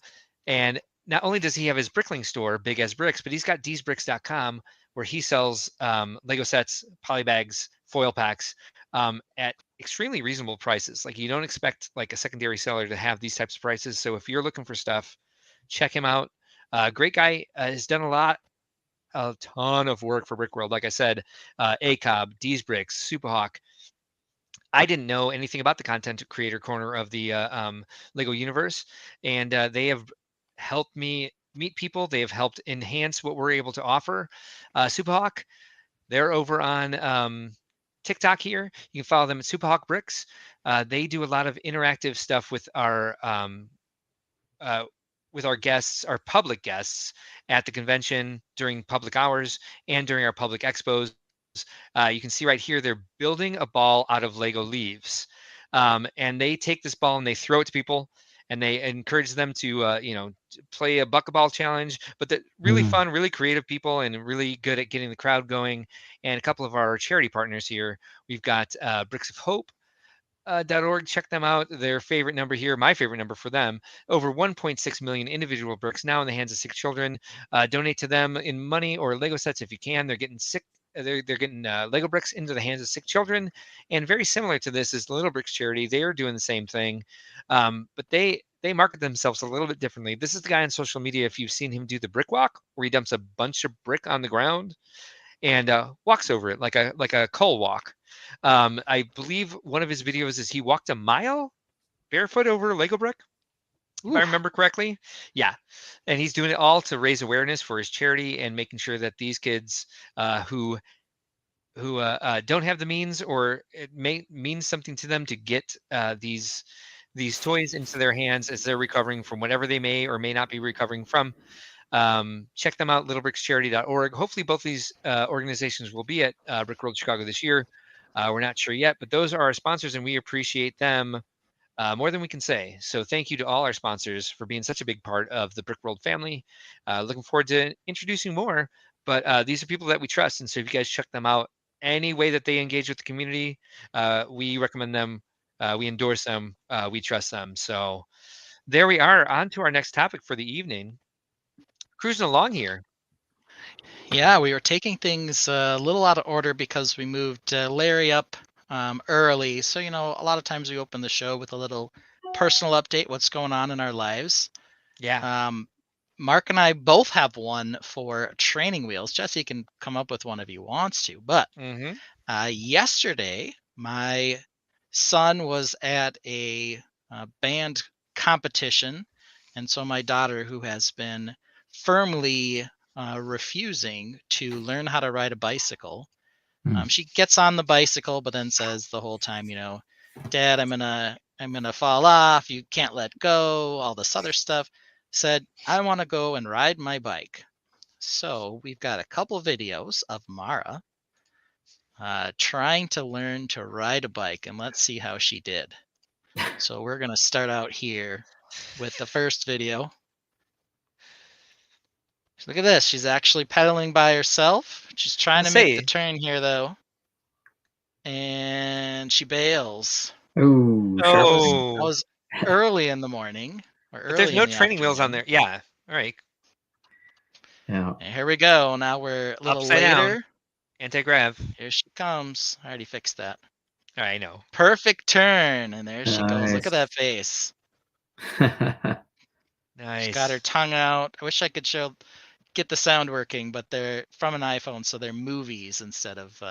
And not only does he have his Bricklink store, Big As Bricks, but he's got dsbricks.com where he sells Lego sets, polybags, foil packs at extremely reasonable prices. Like you don't expect like a secondary seller to have these types of prices. So if you're looking for stuff, check him out. Great guy, has done a ton of work for Brickworld. Like I said, ACOB, D's Bricks, Superhawk. I didn't know anything about the content creator corner of the Lego universe, and they have helped me meet people. They have helped enhance what we're able to offer. Superhawk, they're over on TikTok here. You can follow them at Superhawk Bricks. They do a lot of interactive stuff with our guests, our public guests at the convention during public hours and during our public expos. You can see right here, they're building a ball out of Lego leaves. And they take this ball and they throw it to people, and they encourage them to, play a bucketball challenge. But the really fun, really creative people, and really good at getting the crowd going. And a couple of our charity partners here, we've got Bricks of Hope. .org. Check them out. Their favorite number here, my favorite number for them, over 1.6 million individual bricks now in the hands of sick children. Donate to them in money or Lego sets if you can. They're getting sick they're getting Lego bricks into the hands of sick children, and very similar to this is the Little Bricks charity. They are doing the same thing, but they market themselves a little bit differently. This is the guy on social media. If you've seen him do the brick walk, where he dumps a bunch of brick on the ground and walks over it like a coal walk. I believe one of his videos is he walked a mile barefoot over a Lego brick, if I Oof. remember correctly. Yeah. And he's doing it all to raise awareness for his charity and making sure that these kids who don't have the means, or it may mean something to them to get these toys into their hands as they're recovering from whatever they may or may not be recovering from. Check them out, littlebrickscharity.org. Hopefully both these organizations will be at Brickworld Chicago this year. We're not sure yet, but those are our sponsors, and we appreciate them more than we can say. So thank you to all our sponsors for being such a big part of the Brickworld family. Looking forward to introducing more, but these are people that we trust. And so if you guys check them out, any way that they engage with the community, we recommend them, we endorse them, we trust them. So there we are, on to our next topic for the evening. Cruising along here. Yeah, we were taking things a little out of order because we moved Larry up early. So, a lot of times we open the show with a little personal update, what's going on in our lives. Yeah. Mark and I both have one for training wheels. Jesse can come up with one if he wants to. But yesterday, my son was at a band competition. And so my daughter, who has been firmly refusing to learn how to ride a bicycle, she gets on the bicycle, but then says the whole time, Dad, I'm gonna fall off. You can't let go. All this other stuff. Said, I want to go and ride my bike. So we've got a couple videos of Mara trying to learn to ride a bike, and let's see how she did. So we're gonna start out here with the first video. Look at this. She's actually pedaling by herself. She's trying to make the turn here, though. And she bails. Ooh, That Oh, was early in the morning. Or but there's early no in the training wheels on afternoon. there. Yeah. All right. yeah. And here we go. Now we're a little Upside later. down. Anti-grav. Here she comes. I already fixed that. I know. Perfect turn. And there she goes. Look Nice. at that face. Nice. She's got her tongue out. I wish I could get the sound working, but they're from an iPhone, so they're movies instead of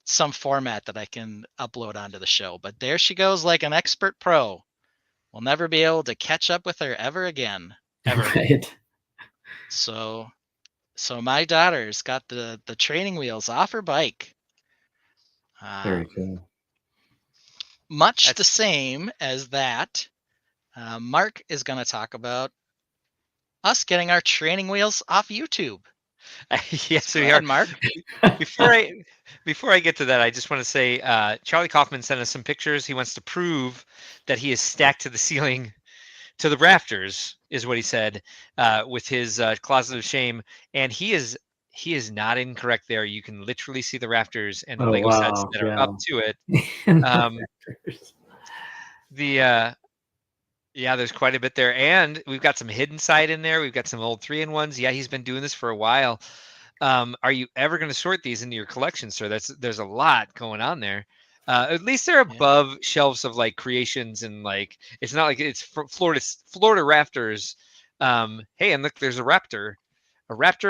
some format that I can upload onto the show. But there she goes, like an expert pro. We'll never be able to catch up with her ever again. Ever. Right. So my daughter's got the training wheels off her bike. Very cool. Much the same as that, Mark is going to talk about us getting our training wheels off YouTube. Yes, So we go are. ahead, Mark. Before I get to that, I just want to say Charlie Kaufman sent us some pictures. He wants to prove that he is stacked to the ceiling, to the rafters, is what he said, with his closet of shame. And he is not incorrect there. You can literally see the rafters and the Lego sets that are up to it. Yeah, there's quite a bit there, and we've got some hidden side in there. We've got some old 3-in-1s. Yeah, he's been doing this for a while. Are you ever going to sort these into your collection, sir? There's a lot going on there. At least they're above shelves of like creations, and like it's not like it's Florida rafters. Hey, and look, there's a raptor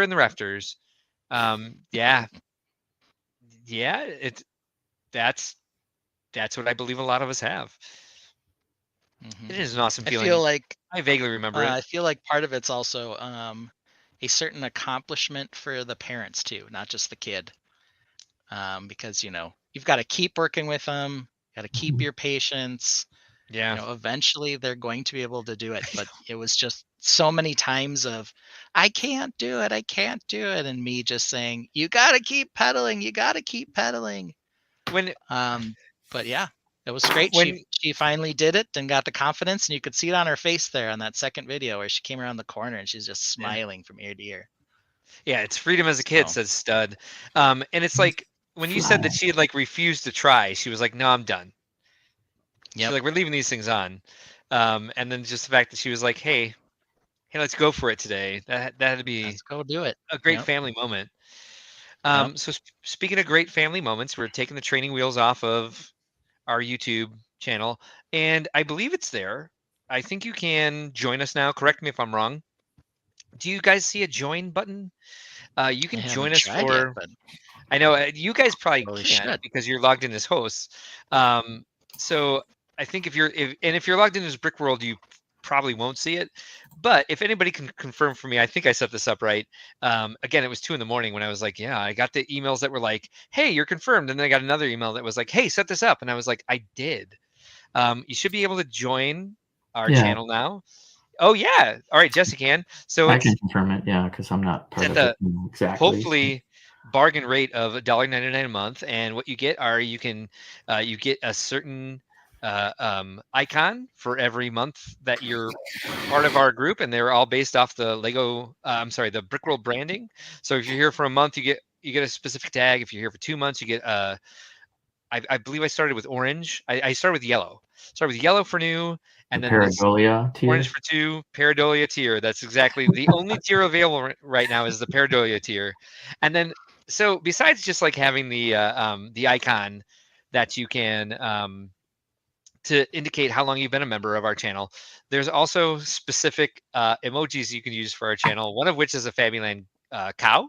in the rafters. Yeah, that's what I believe a lot of us have. It is an awesome feeling. I feel like I vaguely remember it. I feel like part of it's also a certain accomplishment for the parents too, not just the kid. Because you've got to keep working with them, got to keep your patience. Yeah. Eventually they're going to be able to do it. But it was just so many times of, I can't do it, and me just saying, you got to keep pedaling, But yeah. It was great. She finally did it and got the confidence, and you could see it on her face there on that second video where she came around the corner and she's just smiling from ear to ear. Yeah, it's freedom as a kid, says Stud. And it's like when you said that she had like refused to try, she was like, "No, I'm done." Yeah, she's like, "We're leaving these things on," and then just the fact that she was like, "Hey, let's go for it today." That'd be Let's go do it. A great family moment. So speaking of great family moments, we're taking the training wheels off of our YouTube channel, and I believe it's there. I think you can join us now. Correct me if I'm wrong. Do you guys see a join button? You I can haven't join us tried yet, for. but I know you guys probably probably can't should. because you're logged in as hosts. So I think if you're logged in as Brickworld, you probably won't see it. But if anybody can confirm for me, I think I set this up right. Again, it was 2 a.m. when I was like, yeah, I got the emails that were like, hey, you're confirmed, and then I got another email that was like, hey, set this up, and I was like, I did. You should be able to join our Yeah, channel now. Oh yeah, all right, Jesse can. So I it's can confirm it. Yeah, because I'm not part at of the it exactly. so- hopefully bargain rate of $1.99 a month, and what you get are you get a certain icon for every month that you're part of our group, and they're all based off the the Brickworld branding. So if you're here for a month, you get a specific tag. If you're here for 2 months, you get I believe I started with orange. I started with yellow. Started with yellow for new, and The then this Paragolia tier. orange for 2, Pareidolia tier. That's exactly the only tier available right now is the Pareidolia tier. And then, so besides just like having the icon that you can to indicate how long you've been a member of our channel, there's also specific emojis you can use for our channel. One of which is a Fabuland cow,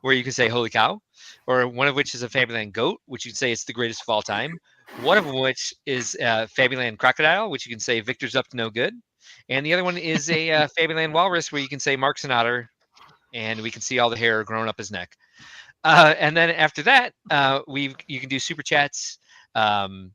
where you can say "Holy cow," or one of which is a Fabuland goat, which you'd say it's the greatest of all time. One of which is Fabuland crocodile, which you can say "Victor's up to no good," and the other one is a Fabuland walrus, where you can say "Mark's an otter," and we can see all the hair growing up his neck. And then after that, you can do super chats. Um,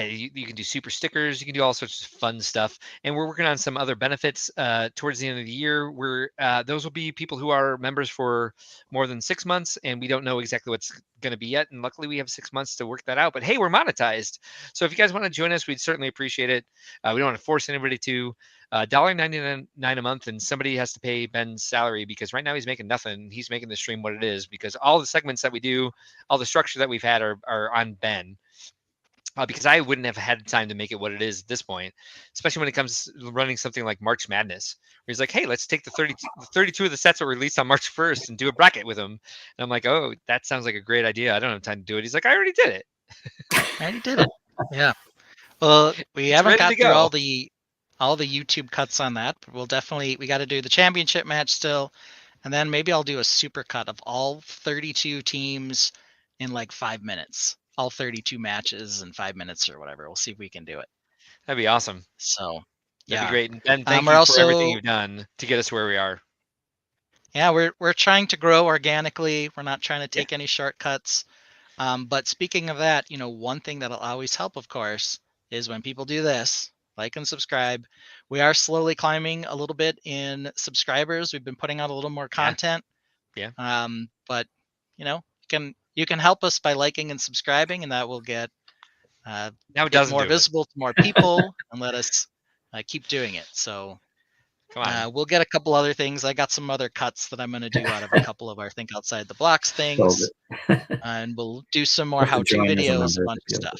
you can do super stickers, you can do all sorts of fun stuff, and we're working on some other benefits towards the end of the year, where those will be people who are members for more than 6 months, and we don't know exactly what's going to be yet, and luckily we have 6 months to work that out. But hey, we're monetized, so if you guys want to join us, we'd certainly appreciate it. We don't want to force anybody to. $1.99 a month, and somebody has to pay Ben's salary, because right now he's making nothing. He's making the stream what it is, because all the segments that we do, all the structure that we've had are on Ben. Because I wouldn't have had time to make it what it is at this point, especially when it comes to running something like March Madness, where he's like, hey, let's take the 32 of the sets that were released on March 1st and do a bracket with them. And I'm like, oh, that sounds like a great idea. I don't have time to do it. He's like, I already did it. I already did it. Yeah. Well, we It's haven't ready got to through go. all the YouTube cuts on that, but we got to do the championship match still, and then maybe I'll do a super cut of all 32 teams in like 5 minutes. All 32 matches in 5 minutes or whatever. We'll see if we can do it. That'd be awesome. So, That'd yeah. be great. And Ben, thank We're you for everything also you've done to get us where we are. Yeah, we're trying to grow organically. We're not trying to take any shortcuts. But speaking of that, one thing that'll always help, of course, is when people do this, like and subscribe. We are slowly climbing a little bit in subscribers. We've been putting out a little more content. Yeah. But you can help us by liking and subscribing, and that will get Now it get doesn't more do it. visible to more people and let us keep doing it. So Come on. we'll get a couple other things. I got some other cuts that I'm going to do out of a couple of our Think Outside the Blocks things. And we'll do some more Have to how-to join as a videos, a member bunch to of be able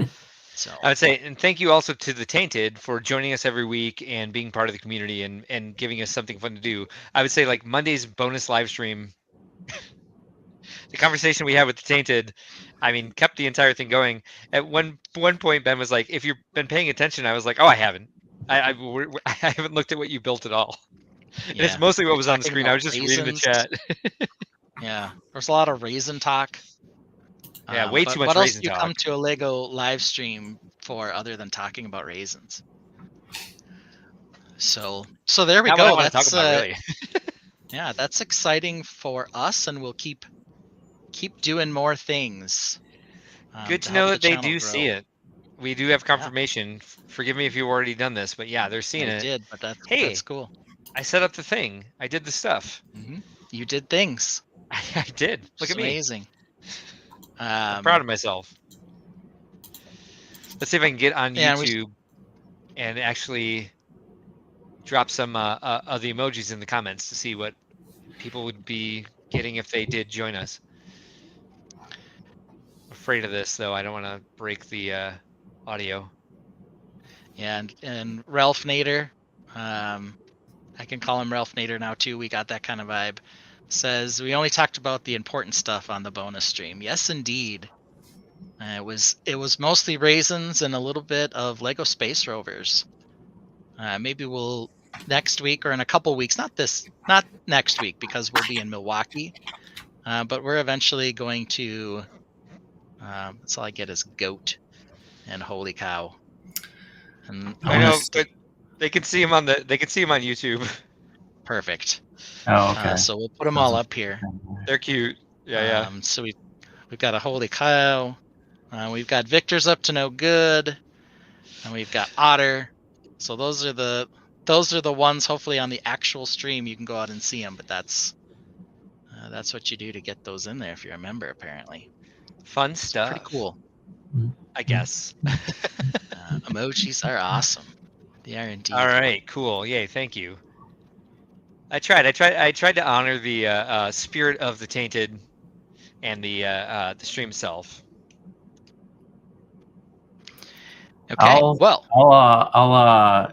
stuff. So I would say, and thank you also to the Tainted for joining us every week and being part of the community and giving us something fun to do. I would say, like, Monday's bonus live stream, the conversation we had with the Tainted, I mean, kept the entire thing going. At one point, Ben was like, "If you've been paying attention," I was like, "Oh, I haven't. I haven't looked at what you built at all." And it's yeah, mostly what we're was on the talking screen. I about was just reading the raisins. chat. Yeah, there's a lot of raisin talk. Yeah, way but too much what else raisin do you talk. come to a Lego live stream for other than talking about raisins? So there we Not what I go. want to talk That's about, really. yeah, that's exciting for us, and we'll keep doing more things. Good to help know the that they channel do grow. see it. We do have confirmation. Forgive me if you've already done this, but yeah, they're seeing I it. did, but Hey, that's cool. I set up the thing. I did the stuff. You did things. I did. Look It's at me. amazing. I'm proud of myself. Let's see if I can get on YouTube and actually drop some of the emojis in the comments to see what people would be getting if they did join us. Afraid of this, though. I don't want to break the audio. Yeah, and Ralph Nader. I can call him Ralph Nader now too. We got that kind of vibe. says we only talked about the important stuff on the bonus stream. Yes, indeed. It was mostly raisins and a little bit of Lego Space Rovers. Maybe we'll next week or in a couple weeks. Not next week because we'll be in Milwaukee. But we're eventually going to. That's all I get is goat and holy cow. And I know, but they can see him on YouTube. Perfect. Oh, okay. So we'll put them all up here. They're cute. Yeah. So we've got a holy cow. We've got Victor's up to no good, and we've got Otter. So those are the ones. Hopefully on the actual stream you can go out and see them. But that's what you do to get those in there if you're a member. Apparently, Fun stuff. pretty cool. I guess. Emojis are awesome. They are indeed. All right. Cool. Yay. Thank you. I tried to honor the spirit of the Tainted and the stream itself. Okay.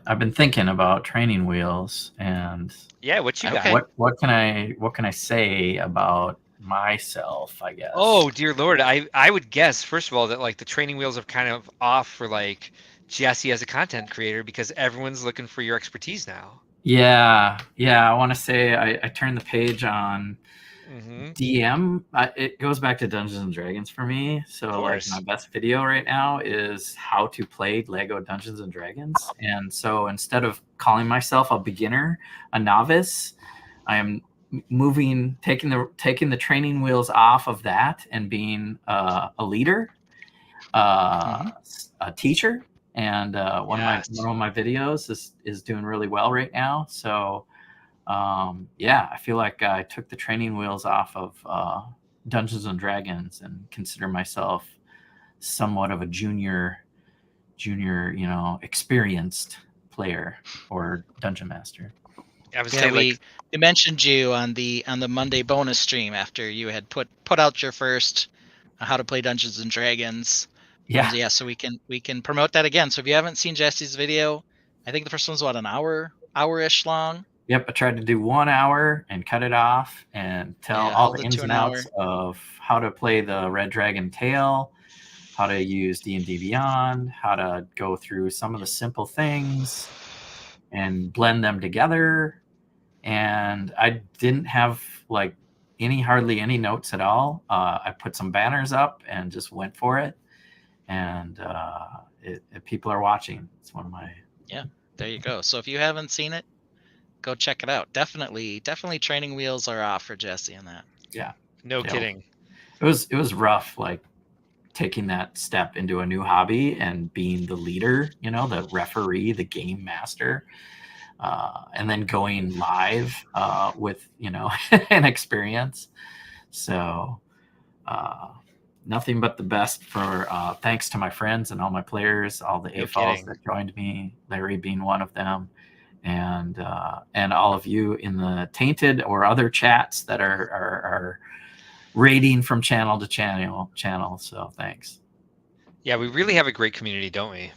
I've been thinking about training wheels, and Yeah, what you Okay. got? what can I say about myself, I guess. Oh dear Lord, I would guess first of all that like the training wheels are kind of off for like Jesse as a content creator because everyone's looking for your expertise now. Yeah. I want to say I turned the page on Mm-hmm. DM. It goes back to Dungeons and Dragons for me. So like course. my best video right now is how to play Lego Dungeons and Dragons. And so instead of calling myself a beginner, a novice, I am taking the training wheels off of that and being a leader, a teacher. And one of my videos is doing really well right now. So I feel like I took the training wheels off of Dungeons and Dragons and consider myself somewhat of a junior, experienced player or dungeon master. I would say we mentioned you on the Monday bonus stream after you had put out your first how to play Dungeons and Dragons. Yeah. So we can promote that again. So if you haven't seen Jesse's video, I think the first one's an hour-ish long. Yep, I tried to do 1 hour and cut it off and tell all the ins and outs of how to play the Red Dragon Tale, how to use D&D Beyond, how to go through some of the simple things and blend them together. And I didn't have like hardly any notes at all. I put some banners up and just went for it. And people are watching. It's one of my... Yeah, there you go. So if you haven't seen it, go check it out. Definitely training wheels are off for Jesse on that. Yeah. no kidding. It was rough, like taking that step into a new hobby and being the leader, the referee, the game master, and then going live with, an experience. So nothing but the best for thanks to my friends and all my players, all the AFOLs that joined me, Larry being one of them. And all of you in the Tainted or other chats that are rating from channel to channel. So thanks. Yeah, we really have a great community, don't we?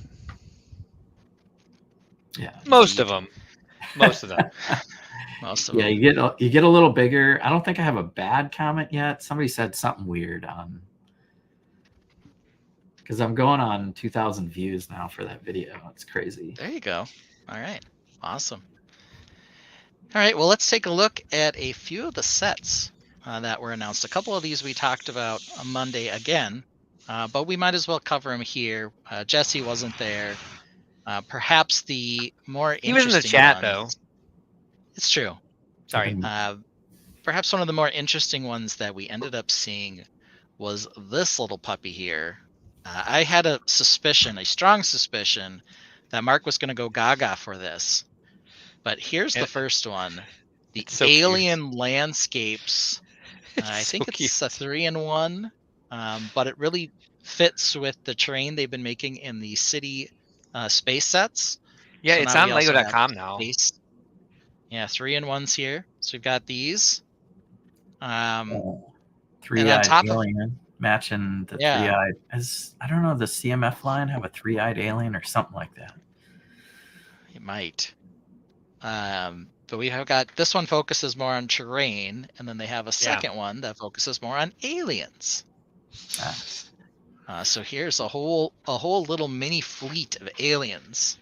Yeah. Most of them. Yeah, you get a little bigger. I don't think I have a bad comment yet. Somebody said something weird on because I'm going on 2,000 views now for that video. It's crazy. There you go. All right. Awesome. All right, well, let's take a look at a few of the sets that were announced. A couple of these we talked about on Monday again, but we might as well cover them here. Jesse wasn't there. Perhaps the more interesting He was in the chat, ones, though. It's true. Sorry. Perhaps one of the more interesting ones that we ended up seeing was this little puppy here. I had a strong suspicion, that Mark was going to go gaga for this. But here's the first one. The so Alien Landscapes. I think it's cute. a 3-in-1, but it really fits with the terrain they've been making in the city space sets. Yeah, So it's now on we also Lego.com have now. space. Yeah, 3-in-1s here. So we've got these. Three-eyed alien matching the three-eyed. I don't know, the CMF line have a three-eyed alien or something like that? It might. But we have got this one focuses more on terrain, and then they have a second one that focuses more on aliens. So here's a whole little mini fleet of aliens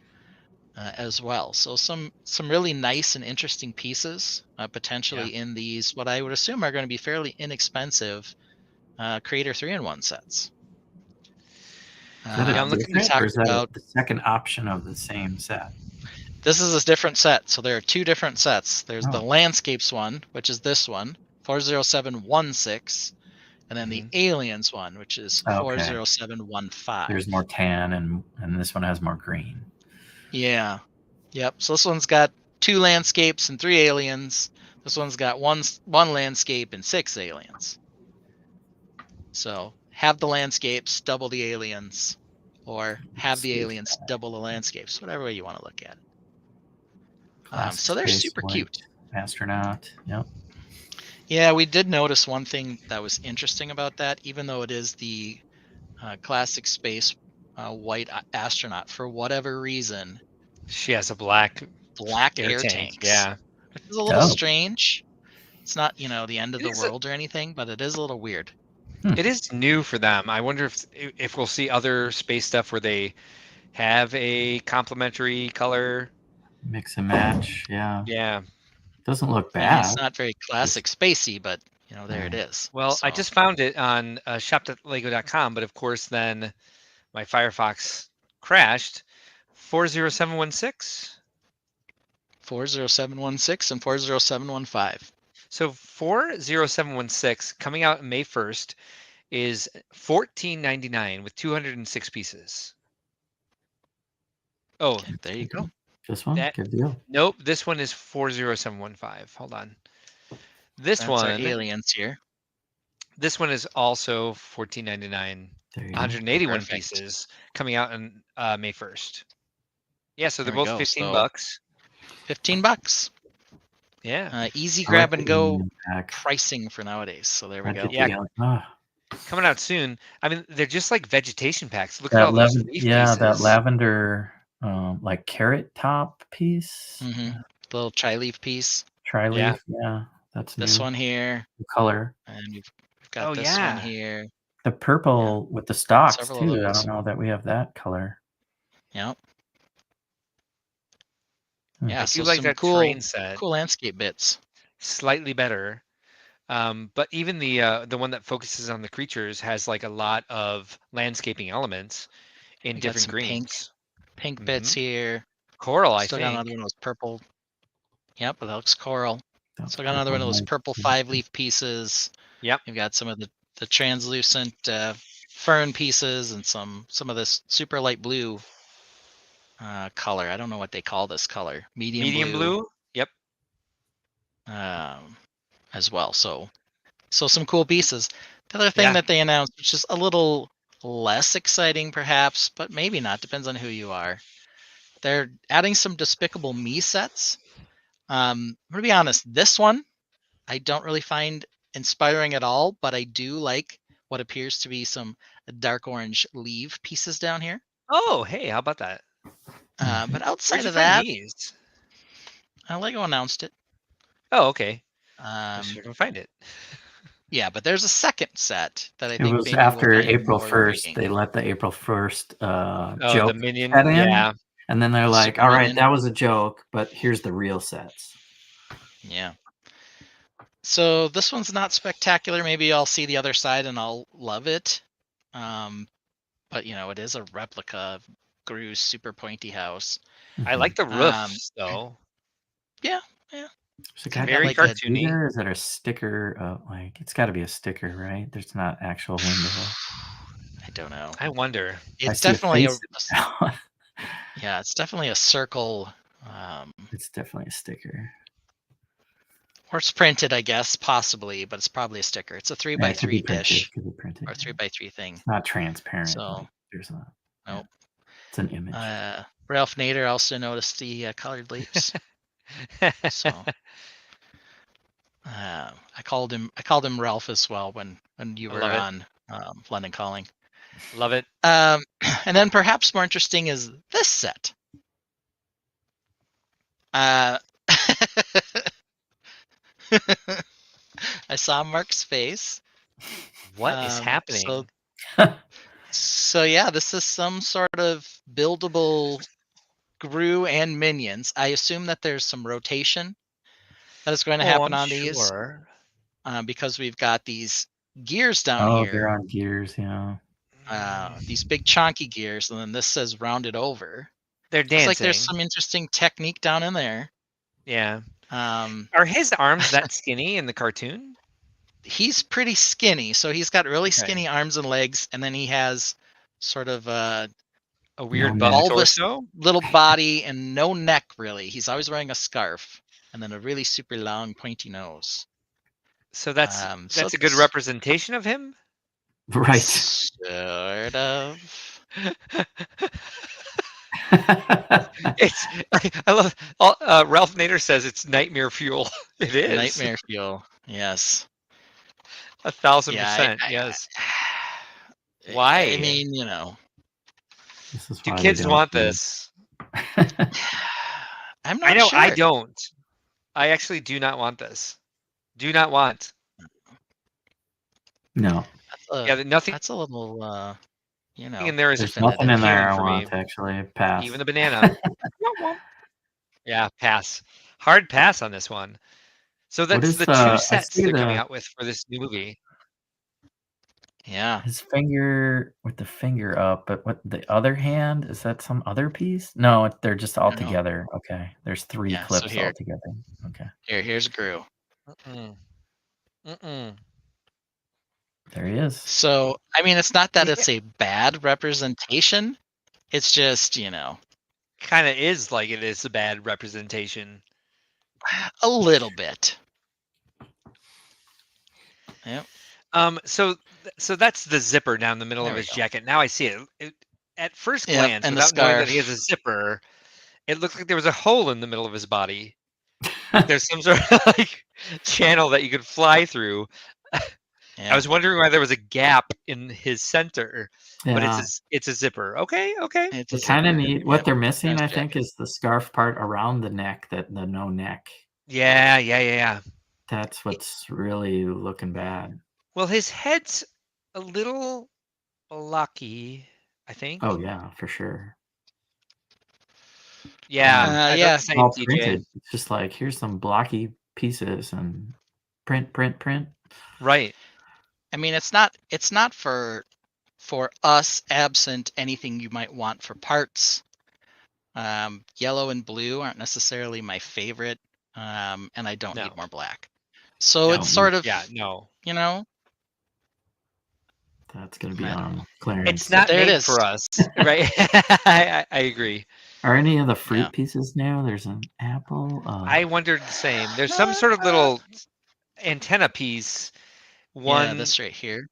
as well. So some really nice and interesting pieces potentially in these what I would assume are going to be fairly inexpensive Creator 3-in-1 sets. Is that a I'm looking different, or is that about the second option of the same set? this is a different set. So there are two different sets. There's the Oh. Landscapes one, which is this one, 40716, and then the Aliens one, which is 40715. There's more tan, and this one has more green. Yeah. Yep. So this one's got 2 landscapes and 3 aliens. This one's got one landscape and 6 aliens. So have the landscapes, double the aliens, or have the aliens, double the landscapes, whatever way you want to look at it. So they're super cute. Astronaut. Yep. Yeah, we did notice one thing that was interesting about that, even though it is the classic space white astronaut, for whatever reason, she has a black air tanks. Yeah. Which is a little strange. It's not, the end of the world or anything, but it is a little weird. It is new for them. I wonder if we'll see other space stuff where they have a complementary color. Mix and match. Yeah. Yeah. Doesn't look bad. I mean, it's not very classic spacey, but there it is. Well, so. I just found it on shop.lego.com, but of course then my Firefox crashed. 40716. 40716 and 40715. So 40716 coming out May 1st is $14.99 with 206 pieces. Oh, okay, there you go. This one? Good deal. Nope, this one is 40715. Hold on. That's our aliens here. This one is also $14.99. 181 pieces coming out on May 1st. Yeah, so they're both $15. $15. Yeah. Easy grab and go pricing for nowadays. So there we go. Yeah. Coming out soon. I mean, they're just like vegetation packs. Look at all those leaf pieces. That lavender like carrot top piece. The little chai leaf piece. Chai leaf, yeah. That's this new. One here. The color. And we've got this one here. The purple with the stalks too. I don't know that we have that color. Yep. Yeah, I do like that terrain set. Cool landscape bits. Slightly better. But even the one that focuses on the creatures has like a lot of landscaping elements in different greens. Pink bits here. Coral, I Still think. got another one of those purple. Yep, but that looks coral. Still got another one of those purple 5-leaf pieces. Yep. You've got some of the translucent fern pieces and some of this super light blue color. I don't know what they call this color. Medium blue. Yep. As well. So some cool pieces. The other thing that they announced, which is a little less exciting perhaps, but maybe not, depends on who you are. They're adding some Despicable Me sets. I'm gonna be honest, this one I don't really find inspiring at all, but I do like what appears to be some dark orange leaf pieces down here. Oh, hey, how about that? But outside of that, Lego announced it. Oh, okay. I can find it. Yeah, but there's a second set that I think it was after April 1st. They let the April 1st joke the minion. Set in, yeah. And then they're like, all right, that was a joke, but here's the real sets. Yeah. So this one's not spectacular. Maybe I'll see the other side and I'll love it. But it is a replica of Gru's super pointy house. I like the roofs though. Yeah. So very cartoony. Is that a sticker? It's got to be a sticker, right? There's not actual window. I don't know. I wonder. It's definitely yeah, it's definitely a circle. It's definitely a sticker. Or it's printed, I guess, possibly, but it's probably a sticker. It's a 3x3 dish. Could be printed. Or 3x3 thing. It's not transparent. So there's not. Nope. It's an image. Ralph Nader also noticed the colored leaves. So I called him Ralph as well when you were on London Calling. Love it. And then perhaps more interesting is this set. I saw Mark's face. What is happening? So yeah, this is some sort of buildable Gru and minions. I assume that there's some rotation that is going to happen I'm on these sure. because we've got these gears down Oh, here. they're on gears, yeah. These big chonky gears, and then this says rounded over. They're It's dancing. like there's some interesting technique down in there. Yeah. Um, Are his arms that skinny in the cartoon? he's pretty skinny, so he's got really Okay. skinny arms and legs, and then he has sort of a A weird No buff neck. bulbous torso? little body and no neck really. He's always wearing a scarf, and then a really super long pointy nose. So that's So a good it's representation of him? Right. Sort of. It's I love Ralph Nader says it's nightmare fuel. It is. Nightmare fuel. Yes. 1,000%. Yes. Why? I mean, you know. This is Do why they kids don't want do this? I'm not I know sure. I don't. I actually do not want this. Do not want. No, Yeah, nothing That's a little you know. in there is there's definitive. nothing in there I appealing for me. want, actually. Pass. Even the banana. Yeah, pass. Hard pass on this one. So that's is the the- two I sets see they're coming the- out with for this new movie. Yeah. His finger with the finger up, but what the other hand? Is that some other piece? No, they're just all No. together. Okay. There's 3 Yeah, so clips here- all together. Okay. Here's Gru. There he is. So I mean, it's not that Yeah. it's a bad representation. It's just, you know, Kind of is like it is a bad representation. a little bit. Yep. So that's the zipper down the middle There of we his go. jacket. Now I see it. At first Yep, glance, and the without knowing that he scarf. has a zipper, it looked like there was a hole in the middle of his body. Like there's some sort of like channel that you could fly through. Yeah. I was wondering why there was a gap in his center, but Yeah. it's a zipper. Okay. It's They a kind of zipper. need what Yep. they're missing, Nice I think, is the scarf part around the neck, the no neck. Yeah. That's what's really looking bad. Well, his head's a little blocky, I think. Oh yeah, for sure. Yeah. I thought yeah. the same, All TJ. printed. It's just like here's some blocky pieces and print. Right. I mean, it's not for us absent anything you might want for parts. Yellow and blue aren't necessarily my favorite, and I don't No. need more black. So No. it's sort of, Yeah, no. you know, That's gonna be I don't on clearance. It's not there it made is. for us, right? I agree. Are any of the fruit Yeah. pieces new? There's an apple. I wondered the same. There's some sort of little antenna piece. One, yeah, this right here.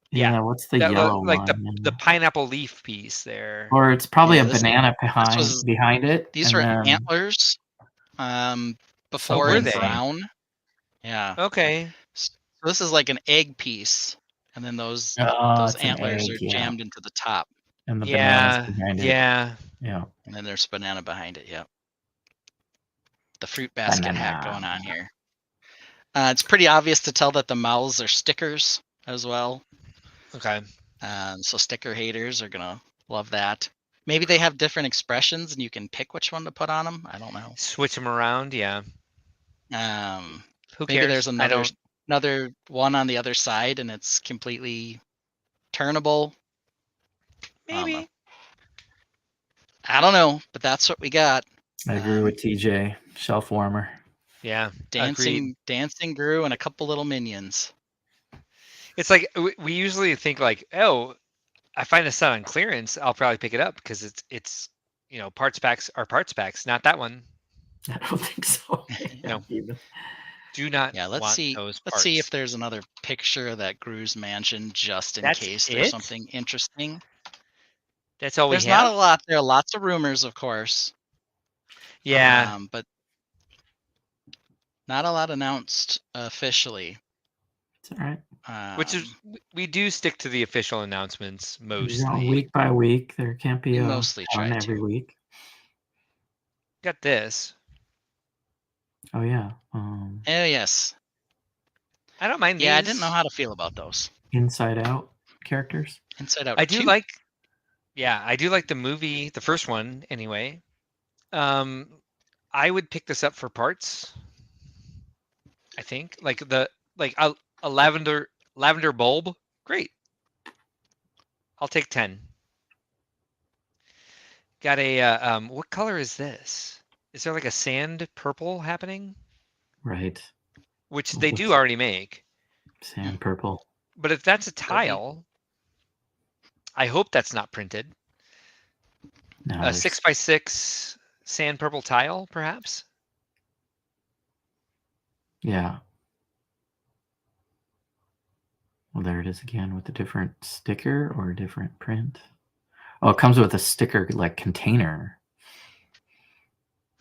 yeah. What's the that yellow like one? the pineapple leaf piece there. Or it's probably Yeah, a this- banana was- behind it. These and are then- antlers. Before were in they? brown. Yeah. Okay. So this is like an egg piece, and then those it's an antlers egg, are yeah. jammed into the top, And the Yeah. bananas behind it. Yeah. Yeah. and then there's banana behind it. Yep. The fruit basket hack going on here. It's pretty obvious to tell that the mouths are stickers as well. Okay. So sticker haters are gonna love that. Maybe they have different expressions, and you can pick which one to put on them. I don't know. Switch them around. Yeah. Maybe Who cares? there's I don't. another one on the other side, and it's completely turnable. Maybe. I don't know, but that's what we got. I agree with TJ. Shelf warmer. Yeah. Dancing Agreed. Gru and a couple little minions. It's like we usually think like, oh, I find a set on clearance, I'll probably pick it up because it's parts packs are parts packs. Not that one. I don't think so. No. Even. Do not. Yeah, let's want see. Those Let's see if parts. there's another picture of that Gru's mansion, just in That's case there's it? something interesting. That's all we There's have. not a lot. There are lots of rumors, of course. Yeah. But not a lot announced officially. It's all right. Which is we do stick to the official announcements mostly. Week by week. There can't be We a mostly one try every to. week. Got this. Oh yeah. Oh yes. I don't mind Yeah, I these. didn't know how to feel about those. Inside Out characters. Inside Out I do 2. like, yeah, I do like the movie, the first one anyway. I would pick this up for parts. I think like a lavender bulb. Great. I'll take 10. Got a what color is this? Is there like a sand purple happening? Right. Which Well, they do already make. Sand purple. But if that's a Could be. tile, I hope that's not printed. No, A there's- 6x6 sand purple tile, perhaps. Yeah. Well, there it is again with a different sticker or a different print. Oh, it comes with a sticker like container.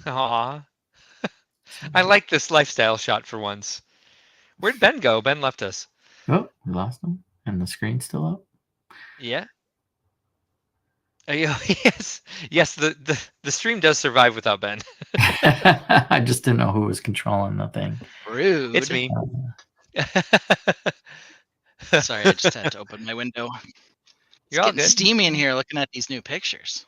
Aw. I like this lifestyle shot for once. Where'd Ben go? Ben left us. Oh, we lost them, and the screen's still up. Yeah. Yes. Yes, the stream does survive without Ben. I just didn't know who was controlling the thing. Rude. It's me. Sorry, I just had to open my window. It's You're all getting good. steamy in here looking at these new pictures.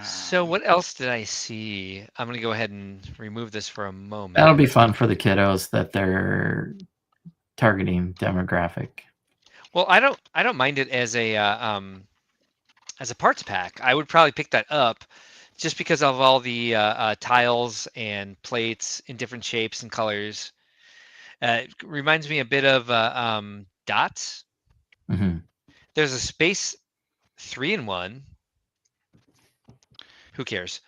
So Um, what else did I see? I'm gonna go ahead and remove this for a moment. That'll be fun for the kiddos that they're targeting demographic. Well, I don't mind it as a parts pack. I would probably pick that up just because of all the tiles and plates in different shapes and colors. It reminds me a bit of dots. Hmm. There's a space 3-in-1. Who cares?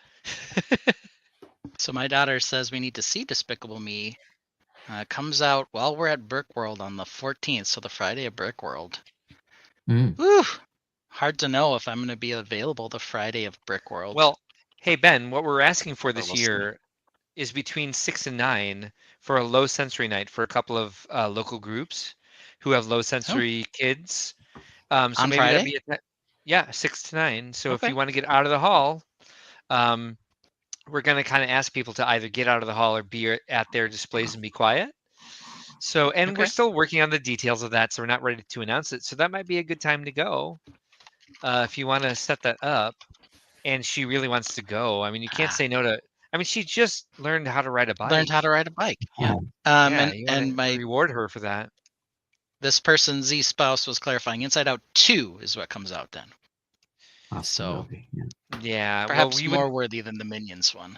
So my daughter says we need to see Despicable Me. Comes out while we're at Brickworld on the 14th, so the Friday of Brickworld. Mm. Woo! Hard to know if I'm going to be available the Friday of Brickworld. Well, hey Ben, what we're asking for this we'll see. year is between 6 and 9 for a low sensory night for a couple of local groups who have low sensory kids. So On maybe Friday? that'd be yeah, 6 to 9. So if Okay. you want to get out of the hall, we're going to kind of ask people to either get out of the hall or be at their displays and be quiet. So, and we're Okay. still working on the details of that, so we're not ready to announce it. So that might be a good time to go if you want to set that up. And she really wants to go. I mean, you can't Ah. say no to. I mean, she just learned how to ride a bike. Learned how to ride a bike. Yeah. Oh, Yeah, you wanna And my reward her for that. this person's Z spouse was clarifying Inside Out 2 is what comes out then. that's the So, movie, yeah. Yeah, Perhaps well, more worthy than the Minions one.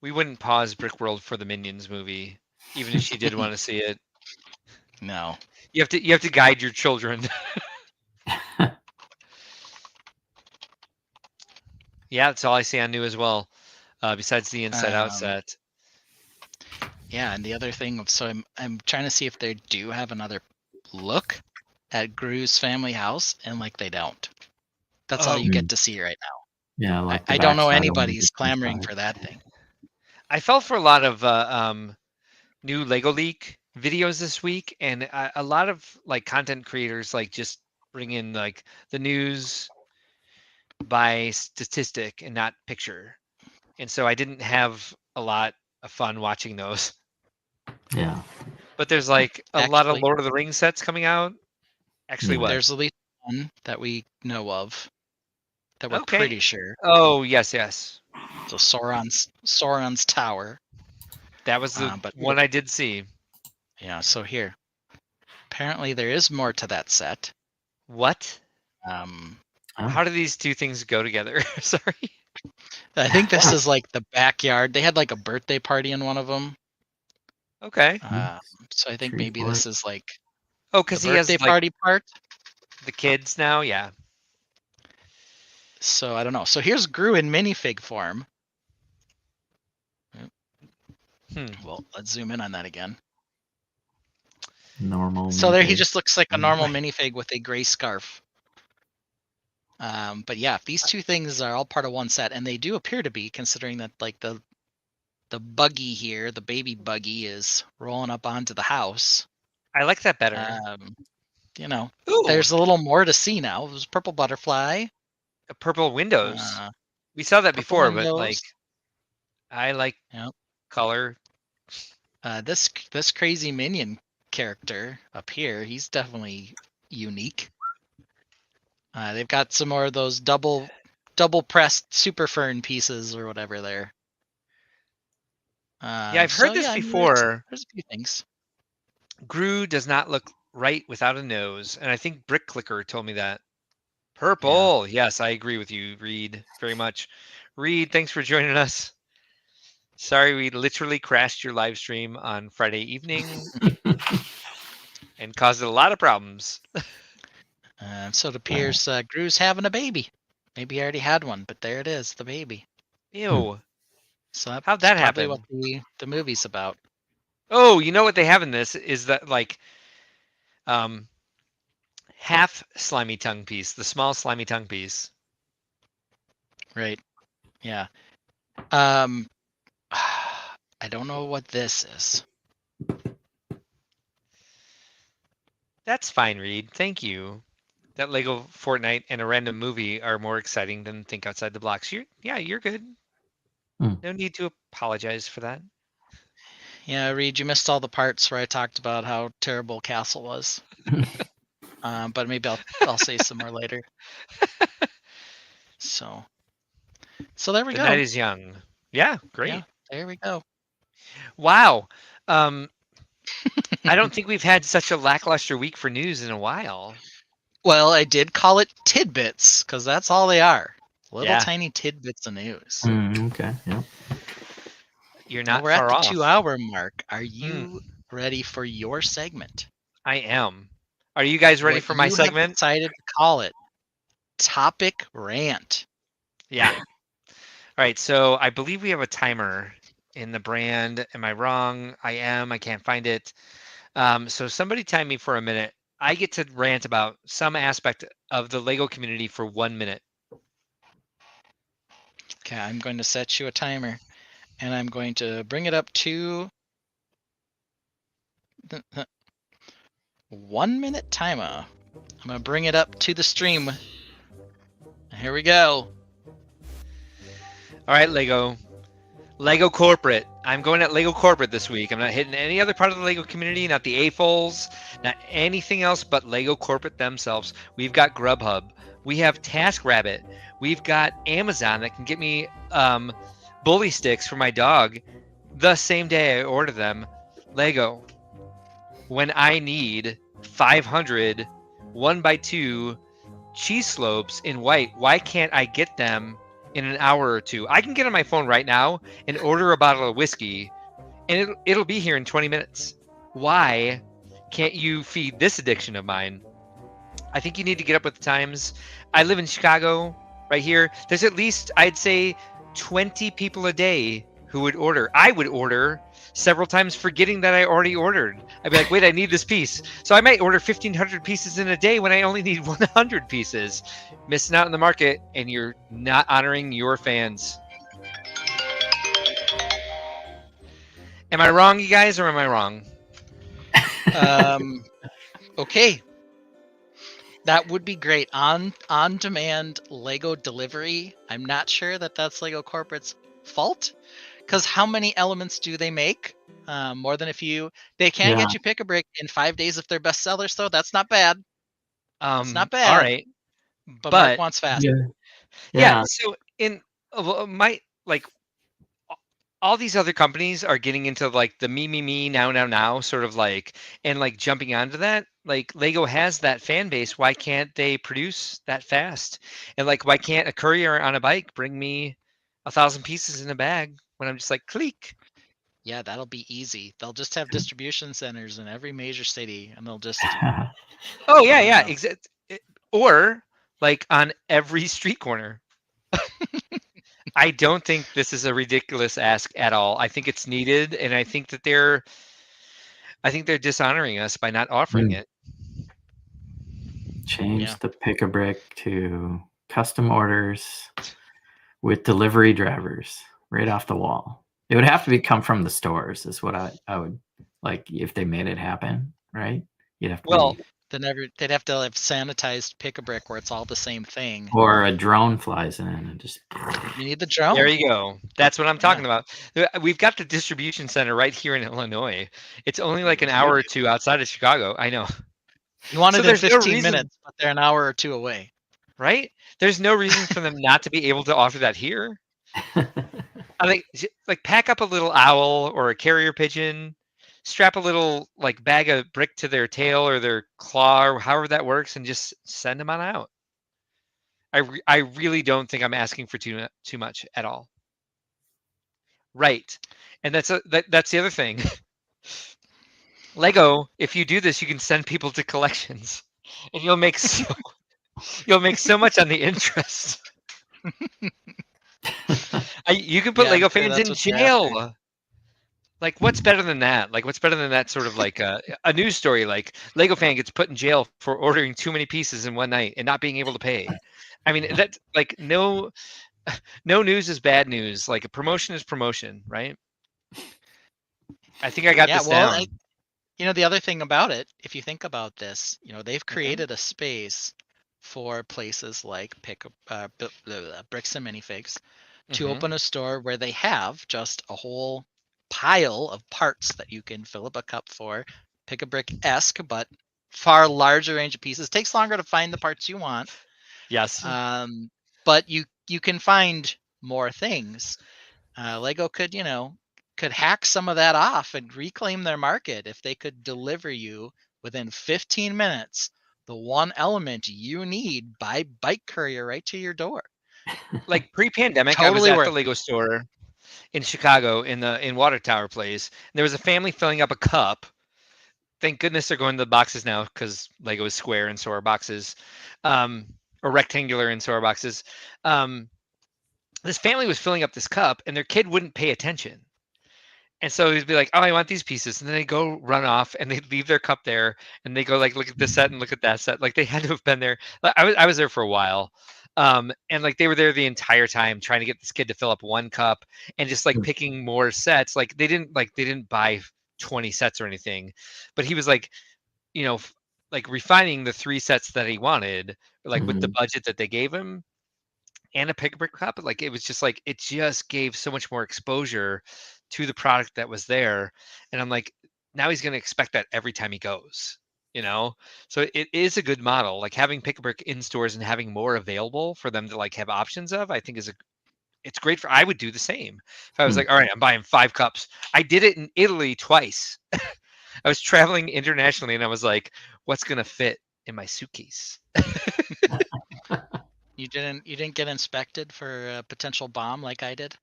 we wouldn't pause Brickworld for the Minions movie, even if she did want to see it. No. You have to guide your children. Yeah, that's all I see on new as well. Besides the Inside Out Um, set. Yeah, and the other thing, so I'm trying to see if they do have another look at Gru's family house, and like they don't. That's all you Oh. get to see right now. Yeah, like the I don't know backside of anybody's the clamoring inside. for that thing. I fell for a lot of new Lego Leak videos this week, and a lot of like content creators like just bring in like the news by statistic and not picture, and so I didn't have a lot of fun watching those. Yeah. But there's like a lot of Actually- Lord of the Rings sets coming out. Actually, Yeah. what? There's at least one that we know of that we're Okay. pretty sure. Oh yes, yes. So Sauron's Tower. That was the But- one I did see. Yeah, so here. Apparently there is more to that set. What? Um, Oh. How do these two things go together? Sorry. I think this is like the backyard. They had like a birthday party in one of them. Okay. So I think Tree maybe fort. this is like Oh, the because he has birthday like party part. the kids now. Yeah. So I don't know. So here's Gru in minifig form. Well, let's zoom in on that again. Normal. So there he movie. just looks like a normal Right. minifig with a gray scarf. But yeah, these two things are all part of one set, and they do appear to be, considering that like the buggy here, the baby buggy, is rolling up onto the house. I like that better. You know, Ooh, there's a little more to see now. It was purple butterfly. purple windows. Uh, We saw that purple before, but windows. like, I like. Yep. color. This crazy minion character up here, he's definitely unique. They've got some more of those double pressed super fern pieces or whatever there. Yeah, I've heard this I mean, before. there's a few things. Gru does not look right without a nose, and I think Brick Clicker told me that. Purple. Yes, I agree with you, Reed, very much. Reed, thanks for joining us. Sorry, we literally crashed your live stream on Friday evening and caused a lot of problems. So it appears Gru's having a baby. Maybe he already had one, but there it is, the baby. Ew. So that's How'd that probably happen? what the movie's about. Oh, you know what they have in this is that like half slimy tongue piece, the small slimy tongue piece. Right. Yeah. I don't know what this is. That's fine, Reed. Thank you. That Lego Fortnite and a random movie are more exciting than Think Outside the Box. You're good. No need to apologize for that. Yeah, Reed, you missed all the parts where I talked about how terrible Castle was. But maybe I'll say some more later. So there we go. The night is young. Yeah, great. Yeah, there we go. Wow. I don't think we've had such a lackluster week for news in a while. Well, I did call it tidbits because that's all they are. Little Yeah. tiny tidbits of news. Okay. Yeah. You're not We're at far the off. 2-hour mark. Are you ready for your segment? I am. Are you guys ready What for my you have segment? decided to call it Topic Rant. Yeah. All right. So I believe we have a timer in the brand. Am I wrong? I am. I can't find it. So somebody time me for a minute. I get to rant about some aspect of the Lego community for 1 minute. Okay, I'm going to set you a timer, and I'm going to bring it up to the 1 minute timer. I'm going to bring it up to the stream. Here we go. All right, Lego Corporate. I'm going at Lego Corporate this week. I'm not hitting any other part of the Lego community, not the AFOLs, not anything else but Lego Corporate themselves. We've got Grubhub. We have TaskRabbit. We've got Amazon that can get me bully sticks for my dog the same day I order them. Lego, when I need 500 1x2 cheese slopes in white, why can't I get them in an hour or two? I can get on my phone right now and order a bottle of whiskey, and it'll be here in 20 minutes. Why can't you feed this addiction of mine? I think you need to get up with the times. I live in Chicago, right here. There's at least, I'd say, 20 people a day who would order. I would order several times forgetting that I already ordered. I'd be like, wait, I need this piece. So I might order 1,500 pieces in a day when I only need 100 pieces. Missing out in the market, and you're not honoring your fans. Am I wrong, you guys, or am I wrong? Okay. That would be great. On-demand Lego delivery. I'm not sure that that's Lego Corporate's fault, because how many elements do they make? More than a few. They can get you Pick-a-Brick in 5 days if they're bestsellers, though. That's not bad. It's not bad. All right. But Mark wants fast. Yeah. So in my all these other companies are getting into like the me now sort of like, and like jumping onto that. Like Lego has that fan base. Why can't they produce that fast? And like, why can't a courier on a bike bring me 1,000 pieces in a bag when I'm just like click? Yeah, that'll be easy. They'll just have distribution centers in every major city, and they'll just. Oh yeah. Or like on every street corner. I don't think this is a ridiculous ask at all. I think it's needed, and I think that they're dishonoring us by not offering it. Change the Pick-a-Brick to custom orders with delivery drivers right off the wall. It would have to come from the stores, is what I would like if they made it happen, right? You'd have to. They'd have to have sanitized Pick-a-Brick where it's all the same thing. Or a drone flies in and just. You need the drone. There you go. That's what I'm Yeah. talking about. We've got the distribution center right here in Illinois. It's only like an hour or two outside of Chicago. I know, You wanted So in there's no 15 reason- minutes, but they're an hour or two away. right? There's no reason for them not to be able to offer that here. I think like pack up a little owl or a carrier pigeon, strap a little like bag of brick to their tail or their claw or however that works, and just send them on out. I really don't think I'm asking for too much at all. Right, and that's the other thing. Lego, if you do this, you can send people to collections, and you'll make so much on the interest. You can put Yeah, Lego I'm sure fans that's in what they're after. jail. Like, what's better than that? Like, what's better than that sort of like a news story? Like, Lego fan gets put in jail for ordering too many pieces in one night and not being able to pay. I mean, that's like no news is bad news. Like, a promotion is promotion, right? I think I got Yeah, this well, down. the other thing about it, if you think about this, they've created a space for places like Bricks and Minifigs to Mhm. open a store where they have just a whole pile of parts that you can fill up a cup for, Pick-a-Brick-esque, but far larger range of pieces. Takes longer to find the parts you want, Yes. but you can find more things. Lego could hack some of that off and reclaim their market if they could deliver you within 15 minutes the one element you need by bike courier right to your door. Like pre-pandemic, I was Totally at the worth it. Lego store in Chicago in Water Tower Place. And there was a family filling up a cup. Thank goodness they're going to the boxes now because Lego is square and so are boxes, or rectangular and so are boxes. This family was filling up this cup and their kid wouldn't pay attention. And so he'd be like, "Oh, I want these pieces," and then they go run off, and they leave their cup there, and they go like, "Look at this set and look at that set." Like they had to have been there. Like, I was there for a while, and like they were there the entire time trying to get this kid to fill up one cup and just like picking more sets. Like they didn't buy 20 sets or anything, but he was like, like refining the 3 sets that he wanted, like with the budget that they gave him. And a pick-a-brick cup, like it was just like it just gave so much more exposure to the product that was there, and I'm like, now he's going to expect that every time he goes, so it is a good model. Like having pick-a-brick in stores and having more available for them to like have options of, I think it's great. I would do the same if I was like, all right, I'm buying 5 cups. I did it in Italy twice. I was traveling internationally and I was like, what's going to fit in my suitcase? You didn't get inspected for a potential bomb like I did?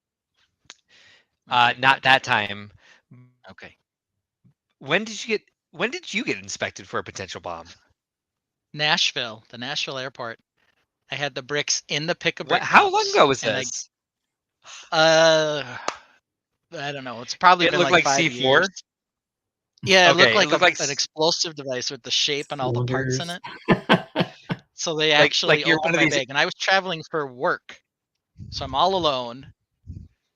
Not that time. Okay. When did you get inspected for a potential bomb? Nashville, the Nashville airport. I had the bricks in the Pick-a-Brick How long cups, ago was and this? I don't know. It's probably It been looked like like 5 C4? years. Yeah, it Okay, looked like, it looked like an explosive device with the shape and all the parts in Cylinders. it. So they actually you're opened one of my these- bag, and I was traveling for work, so I'm all alone,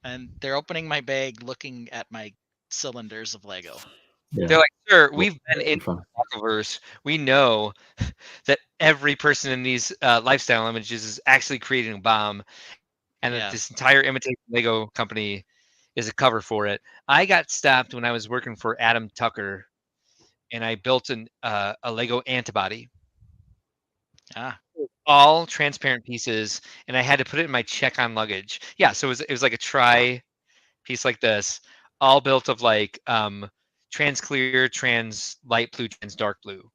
and they're opening my bag, looking at my cylinders of Lego. Yeah. They're like, sir, we've been in Fun. Metaverse. We know that every person in these lifestyle images is actually creating a bomb, and Yeah. that this entire imitation Lego company is a cover for it. I got stopped when I was working for Adam Tucker, and I built a Lego antibody. Ah, All transparent pieces, and I had to put it in my check-on luggage. Yeah, so it was like a tri piece like this, all built of like trans clear, trans light blue, trans dark blue,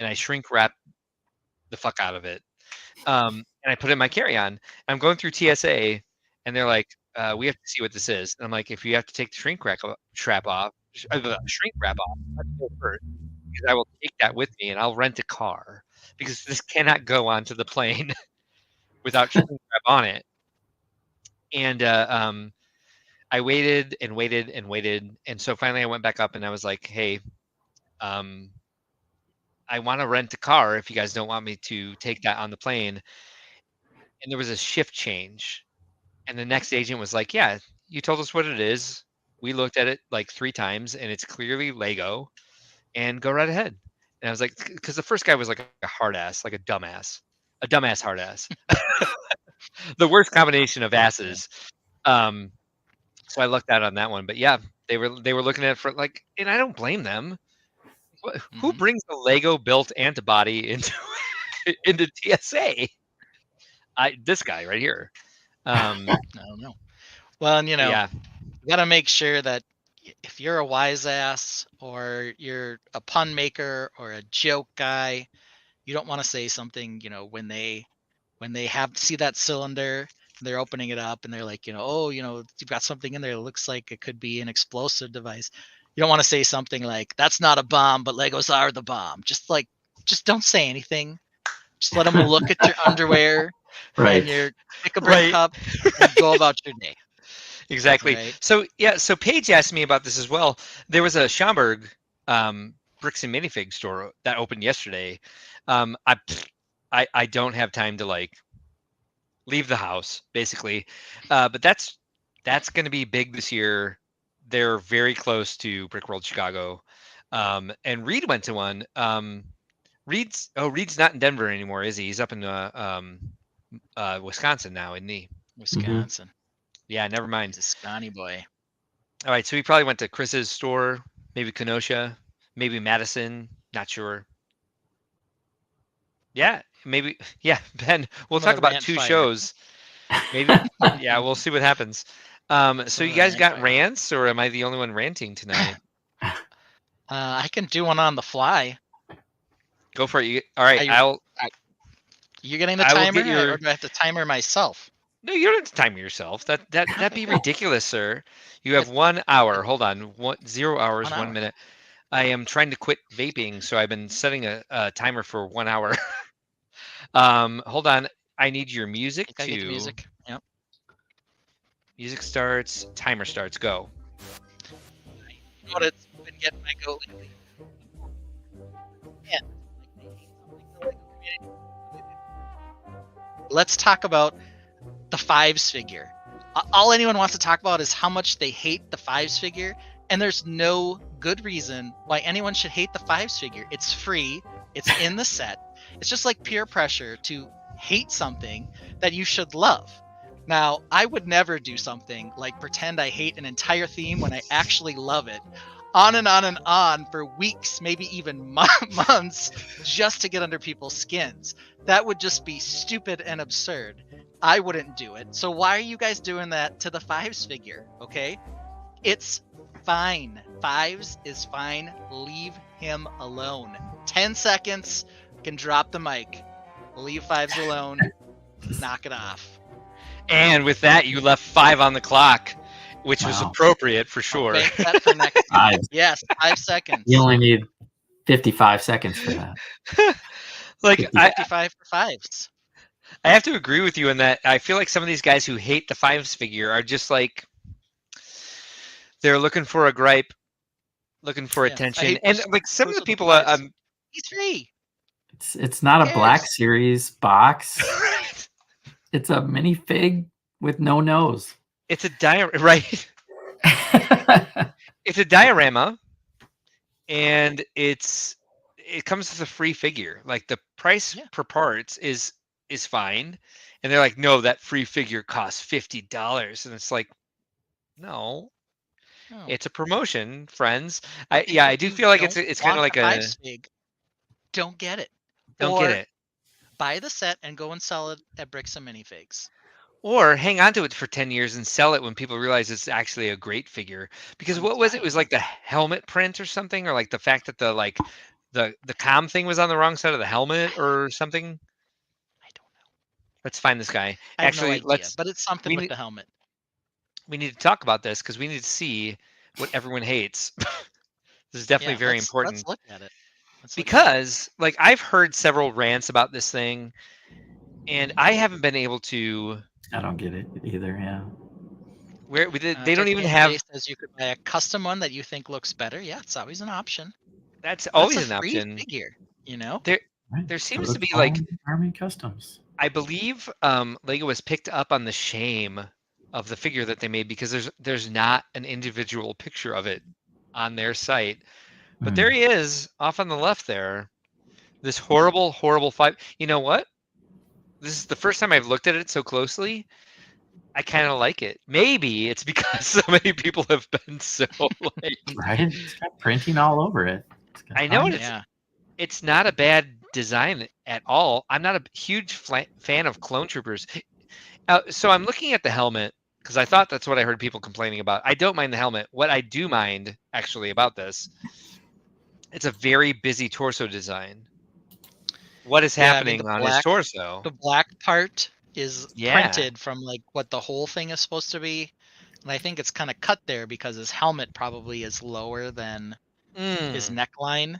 and I shrink wrap the fuck out of it. And I put it in my carry-on. I'm going through TSA, and they're like, "We have to see what this is." And I'm like, "If you have to take the shrink wrap off, shrink wrap off, let's go first, because I will take that with me, and I'll rent a car because this cannot go onto the plane without shrink wrap on it." And I waited and waited and waited, and so finally I went back up and I was like, "Hey, I want to rent a car if you guys don't want me to take that on the plane." And there was a shift change, and the next agent was like, "Yeah, you told us what it is. We looked at it like 3 times, and it's clearly Lego, and go right ahead." And I was like, because the first guy was like a hard ass, like a dumbass hard ass. The worst combination of asses. So I lucked out on that one. But yeah, they were looking at it for like, and I don't blame them. Who brings a Lego built antibody into TSA? This guy right here. I don't know. Well, and Yeah. you got to make sure that if you're a wise ass or you're a pun maker or a joke guy, you don't want to say something, when they see that cylinder, they're opening it up and they're like, oh, you've got something in there that looks like it could be an explosive device. You don't want to say something like, that's not a bomb, but Legos are the bomb. Just don't say anything. Just let them look at your underwear Right. and your pick-a-brick cup and go about your day. Exactly. Right. So Paige asked me about this as well. There was a Schaumburg bricks and minifig store that opened yesterday. I don't have time to like leave the house basically, but that's going to be big this year. They're very close to Brickworld Chicago, and Reed went to one. Reed's not in Denver anymore, is he? He's up in Wisconsin now, isn't he? Wisconsin. Yeah, never mind. He's a Scotty boy. All right, so he probably went to Chris's store, maybe Kenosha, maybe Madison, not sure. Yeah, maybe. Yeah, Ben, we'll talk about two shows. Maybe. Yeah, we'll see what happens. So you guys got rants, or am I the only one ranting tonight? I can do one on the fly. Go for it. All right, You're getting the timer, or do I have to timer myself? No, you don't have to time yourself. That'd be ridiculous, sir. You have 1 hour. Hold on. 0 hours, 1 minute. I am trying to quit vaping, so I've been setting a timer for 1 hour. Hold on. I need your music too. Get the music. Yep. Music starts. Timer starts. Go. You know what it's been getting my goat lately? Yeah. Let's talk about the fives figure. All anyone wants to talk about is how much they hate the fives figure, and there's no good reason why anyone should hate the fives figure. It's free. It's in the set. It's just like peer pressure to hate something that you should love. Now, I would never do something like pretend I hate an entire theme when I actually love it. On and on and on for weeks, maybe even months, just to get under people's skins. That would just be stupid and absurd. I wouldn't do it. So why are you guys doing that to the fives figure? Okay? It's fine. Fives is fine. Leave him alone. 10 seconds, can drop the mic. Leave fives alone. Knock it off. And with that, you left 5 on the clock, which was appropriate for sure. Bank that for next time. Yes, 5 seconds. You only need 55 seconds for that. Like 55 for fives. I have to agree with you in that I feel like some of these guys who hate the fives figure are just like they're looking for a gripe, looking for attention, and like some of the people He's free. It's not a Black Series box. It's a minifig with no nose. It's a right. It's a diorama, and it comes with a free figure. Like the price per parts is fine, and they're like, no, that free figure costs $50, and it's like, no. It's a promotion, friends. I do feel like it's kind of like a fig. Don't get it. Don't get it. Buy the set and go and sell it at Bricks and Minifigs. Or hang on to it for 10 years and sell it when people realize it's actually a great figure. Because what was it? It was like the helmet print or something, or like the fact that the comm thing was on the wrong side of the helmet or something. I don't know. Let's find this guy. I have Actually, no idea, but it's something with the helmet. We need to talk about this because we need to see what everyone hates. This is definitely very important. Let's look at it. Because like I've heard several rants about this thing, and I haven't been able to. I don't get it either. Yeah. Where they don't even have. Says you could buy a custom one that you think looks better. Yeah, it's always an option. That's always an free option. Figure, you know. There seems to be like Army Customs. I believe Lego has picked up on the shame of the figure that they made because there's not an individual picture of it on their site, But there he is, off on the left there. This horrible, horrible fight. You know what? This is the first time I've looked at it so closely. I kind of like it. Maybe it's because so many people have been so like. Right? It's got printing all over it. I know it. it's. It's not a bad design at all. I'm not a huge fan of clone troopers. So I'm looking at the helmet because I thought that's what I heard people complaining about. I don't mind the helmet. What I do mind actually about this, it's a very busy torso design. What is happening on his torso? The black part is printed from like what the whole thing is supposed to be. And I think it's kind of cut there because his helmet probably is lower than his neckline.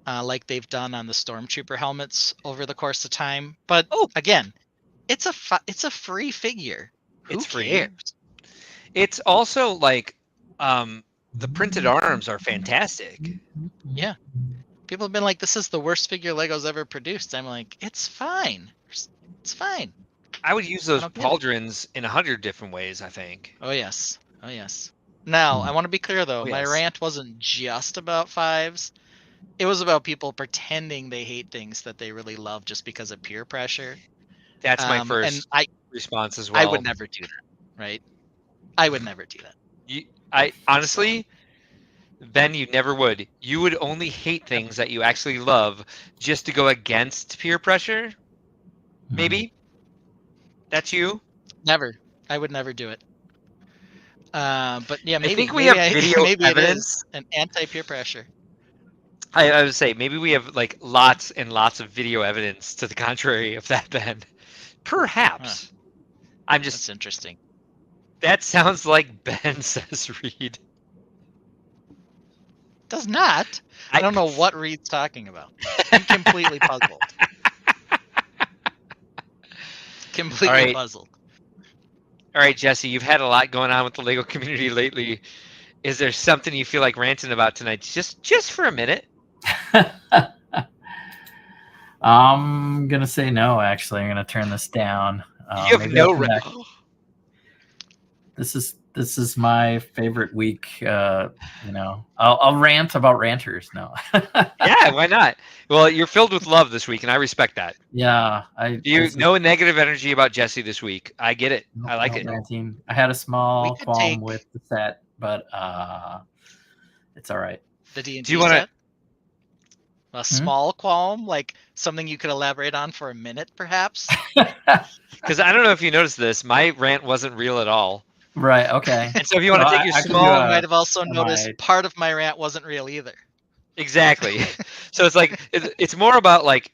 Like they've done on the Stormtrooper helmets over the course of time. But again, it's a free figure. Who cares? It's also like the printed arms are fantastic. Yeah. People have been like, this is the worst figure Lego's ever produced. I'm like, it's fine. It's fine. I would use those pauldrons in 100 different ways, I think. Oh, yes. Oh, yes. Now, I want to be clear, though. My rant wasn't just about fives. It was about people pretending they hate things that they really love just because of peer pressure. That's my first response as well. I would never do that, right? I would never do that. I honestly, Ben, you never would. You would only hate things that you actually love just to go against peer pressure. Maybe. That's you? Never. I would never do it. But yeah, maybe. I think we have video evidence. An anti-peer pressure. I would say maybe we have like lots and lots of video evidence to the contrary of that, Ben. Perhaps. That's interesting. That sounds like Ben says Reed. Does not. I don't know what Reed's talking about. I'm completely puzzled. Completely puzzled. All right, Jesse, you've had a lot going on with the Lego community lately. Is there something you feel like ranting about tonight? Just for a minute. I'm gonna say no. Actually, I'm gonna turn this down. You have no right. This is my favorite week. I'll rant about ranters. No. Yeah, why not? Well, you're filled with love this week, and I respect that. Yeah, no negative energy about Jesse this week. I get it. I like it. Ranting. I had a small qualm with the set, but it's all right. The D&D Do you want to? A small qualm, like something you could elaborate on for a minute, perhaps? Because I don't know if you noticed this, my rant wasn't real at all. Right. Okay. And so if you want to take your small, you might have also noticed part of my rant wasn't real either. Exactly. So it's like it's more about like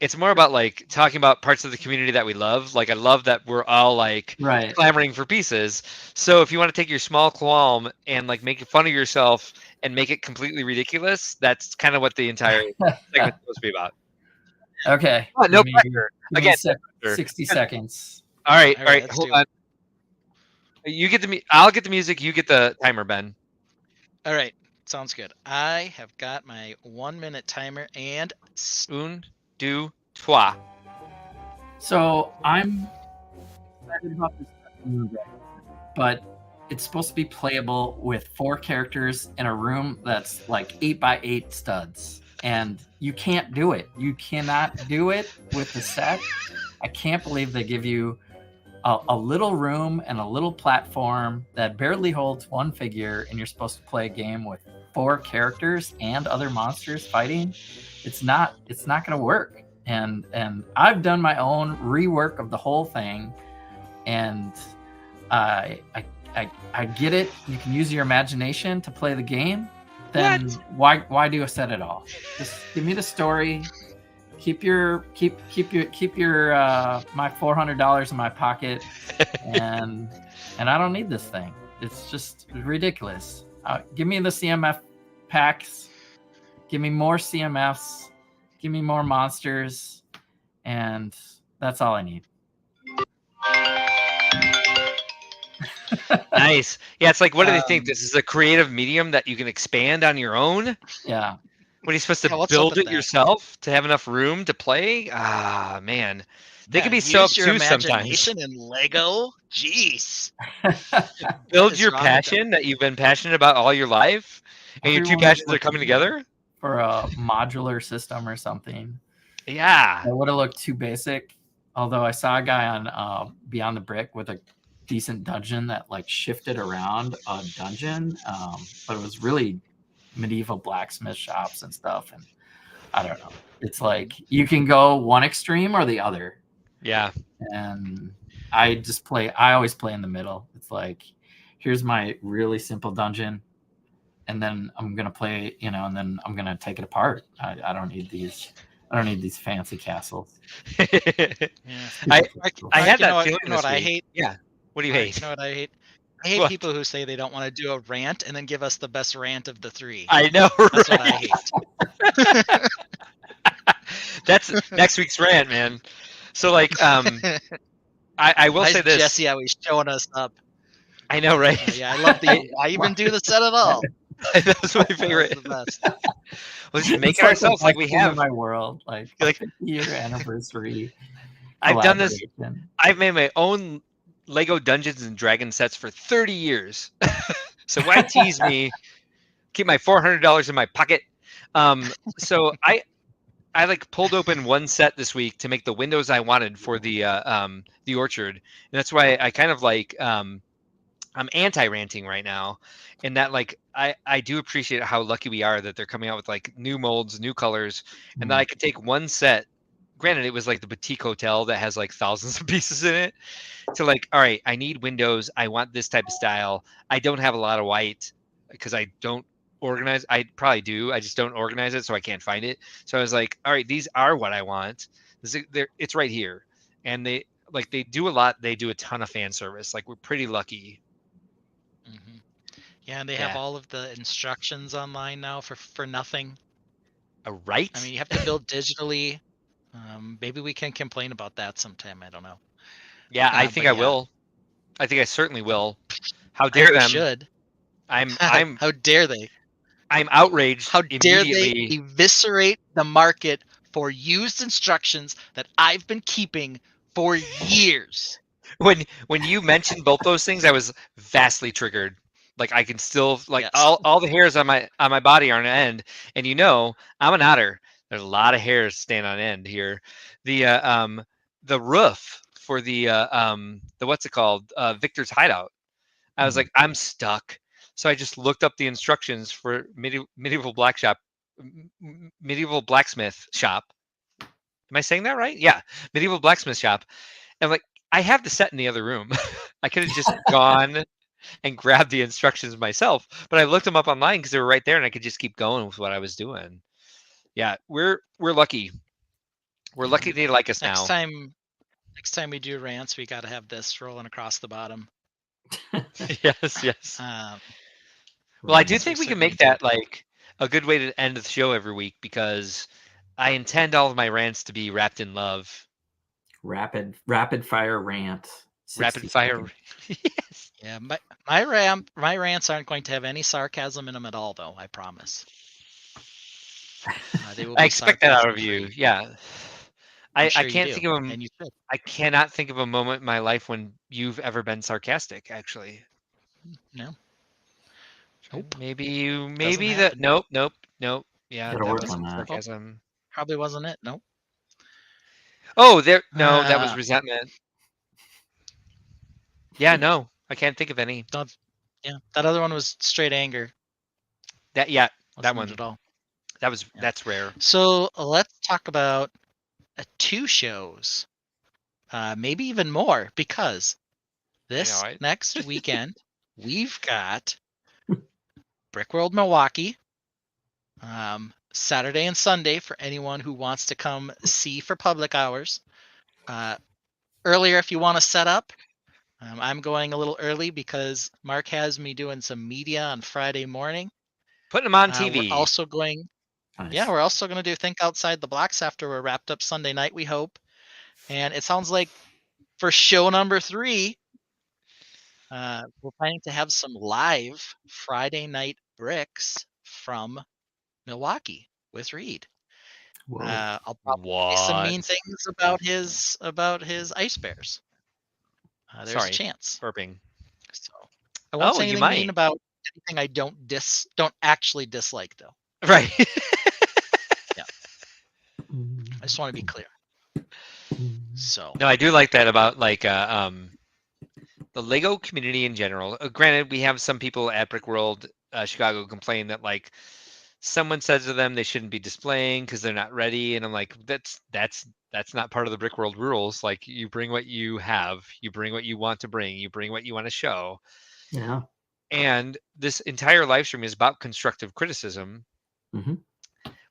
talking about parts of the community that we love. Like I love that we're all like clamoring for pieces. So if you want to take your small qualm and like make fun of yourself and make it completely ridiculous, that's kind of what the entire segment is supposed to be about. Okay. Oh, no pressure. Again, 60 seconds. All right. Hold on. You get I'll get the music. You get the timer, Ben. All right. Sounds good. I have got my 1 minute timer and un, deux, trois. So I'm excited about this, but it's supposed to be playable with 4 characters in a room that's like 8x8 studs, and you can't do it. You cannot do it with the set. I can't believe they give you a little room and a little platform that barely holds 1 figure, and you're supposed to play a game with 4 characters and other monsters fighting. It's not going to work. And I've done my own rework of the whole thing, and I get it. You can use your imagination to play the game. Then why do a set at all? Just give me the story. Keep your my $400 in my pocket, and I don't need this thing. It's just ridiculous. Give me the CMF packs. Give me more CMFs. Give me more monsters, and that's all I need. Nice. Yeah, it's like, what do they think? This is a creative medium that you can expand on your own? Yeah. What are you supposed to build it yourself to have enough room to play? Ah, man. They can be so obtuse sometimes. In Lego? Jeez. Build your passion that you've been passionate about all your life, and your 2 passions are coming together? for a modular system or something. Yeah. That would have looked too basic. Although I saw a guy on Beyond the Brick with a decent dungeon that like shifted around a dungeon, but it was really medieval blacksmith shops and stuff. And I don't know. It's like you can go one extreme or the other. Yeah. And I always play in the middle. It's like, here's my really simple dungeon, and then I'm gonna play, and then I'm gonna take it apart. I don't need these fancy castles. Yeah. I had that Mark, feeling you know this what I week. hate? Yeah. What do you Mark, hate? You know what I hate? I hate What? people who say they don't want to do a rant and then give us the best rant of the three. I know, That's what I right? hate. That's next week's rant, man. So like, I will Why say is this. Jesse always showing us up? I know, right? Yeah, I love the. Why even do the set at all? That was my That favorite. was the best. Let's just make It's it ourselves the like best we thing in have. my world, like a Like- 50-year anniversary. I've done this. collaboration. I've made my own Lego Dungeons and Dragons sets for 30 years. So why tease me? Keep my $400 in my pocket. So I like pulled open one set this week to make the windows I wanted for the orchard, and that's why I kind of like I'm anti-ranting right now, and that like I do appreciate how lucky we are that they're coming out with like new molds, new colors, and that I could take one set. Granted, it was like the boutique hotel that has like thousands of pieces in it. To like, all right, I need windows. I want this type of style. I don't have a lot of white because I don't organize. I probably do. I just don't organize it, so I can't find it. So I was like, all right, these are what I want. It's right here, and they do a lot. They do a ton of fan service. Like we're pretty lucky. Mm-hmm. Yeah, and they have Yeah. all of the instructions online now for nothing. Right? I mean, you have to build digitally. Maybe we can complain about that sometime. I don't know. Yeah, I think but I yeah. will. I think I certainly will. How dare You them? should. I'm How dare they? I'm outraged. How dare immediately. they eviscerate the market for used instructions that I've been keeping for years? When you mentioned both those things, I was vastly triggered. Like I can still like Yes. all the hairs on my body are on end, and I'm an otter. There's a lot of hairs stand on end here. The roof for the what's it called, Victor's hideout. I was like, I'm stuck. So I just looked up the instructions for medieval blacksmith shop. Am I saying that right? Yeah, medieval blacksmith shop. And like, I have the set in the other room. I could have just gone and grabbed the instructions myself, but I looked them up online because they were right there, and I could just keep going with what I was doing. Yeah, we're lucky. We're lucky they like us Next now. time we do rants, we got to have this rolling across the bottom. Yes. Um, Well, I do Yes, think we're we can make certainly that like a good way to end the show every week, because I intend all of my rants to be wrapped in love. Rapid fire rant. 60 Rapid fire. seconds. Yes. yeah, my rants aren't going to have any sarcasm in them at all, though. I promise. They will I be expect that out of sarcasm-free. you. Yeah. I'm I sure you can't do, think of and you should. I cannot think of a moment in my life when you've ever been sarcastic, actually. No. Nope. Maybe happen. nope. Yeah, Gotta that work wasn't on that. sarcasm. Probably wasn't it. Nope. Oh, that was Ah. resentment. Yeah, no, I can't think of any. Yeah, that other one was straight anger. That Wasn't one. it at all. That's rare. So let's talk about 2 shows, maybe even more, because this right? next weekend we've got Brickworld Milwaukee, Saturday and Sunday for anyone who wants to come see for public hours. Earlier if you want to set up. I'm going a little early because Mark has me doing some media on Friday morning. Putting them on TV. We're also going Nice. we're also going to do Think Outside the Blocks after we're wrapped up Sunday night, we hope. And it sounds like for show number 3, we're planning to have some live Friday night bricks from Milwaukee with Reed. Whoa. I'll probably say some mean What? things about his ice bears. There's Sorry. a chance. Burping. So I won't Oh, say you anything mean might. about anything I don't actually dislike, though. Right. I just want to be clear. So No, I do like that about like the Lego community in general. Granted, we have some people at Brickworld Chicago complain that like someone says to them they shouldn't be displaying because they're not ready, and I'm like, that's not part of the Brickworld rules. Like, you bring what you have, you bring what you want to bring, you bring what you want to show. Yeah. And this entire live stream is about constructive criticism, Mhm.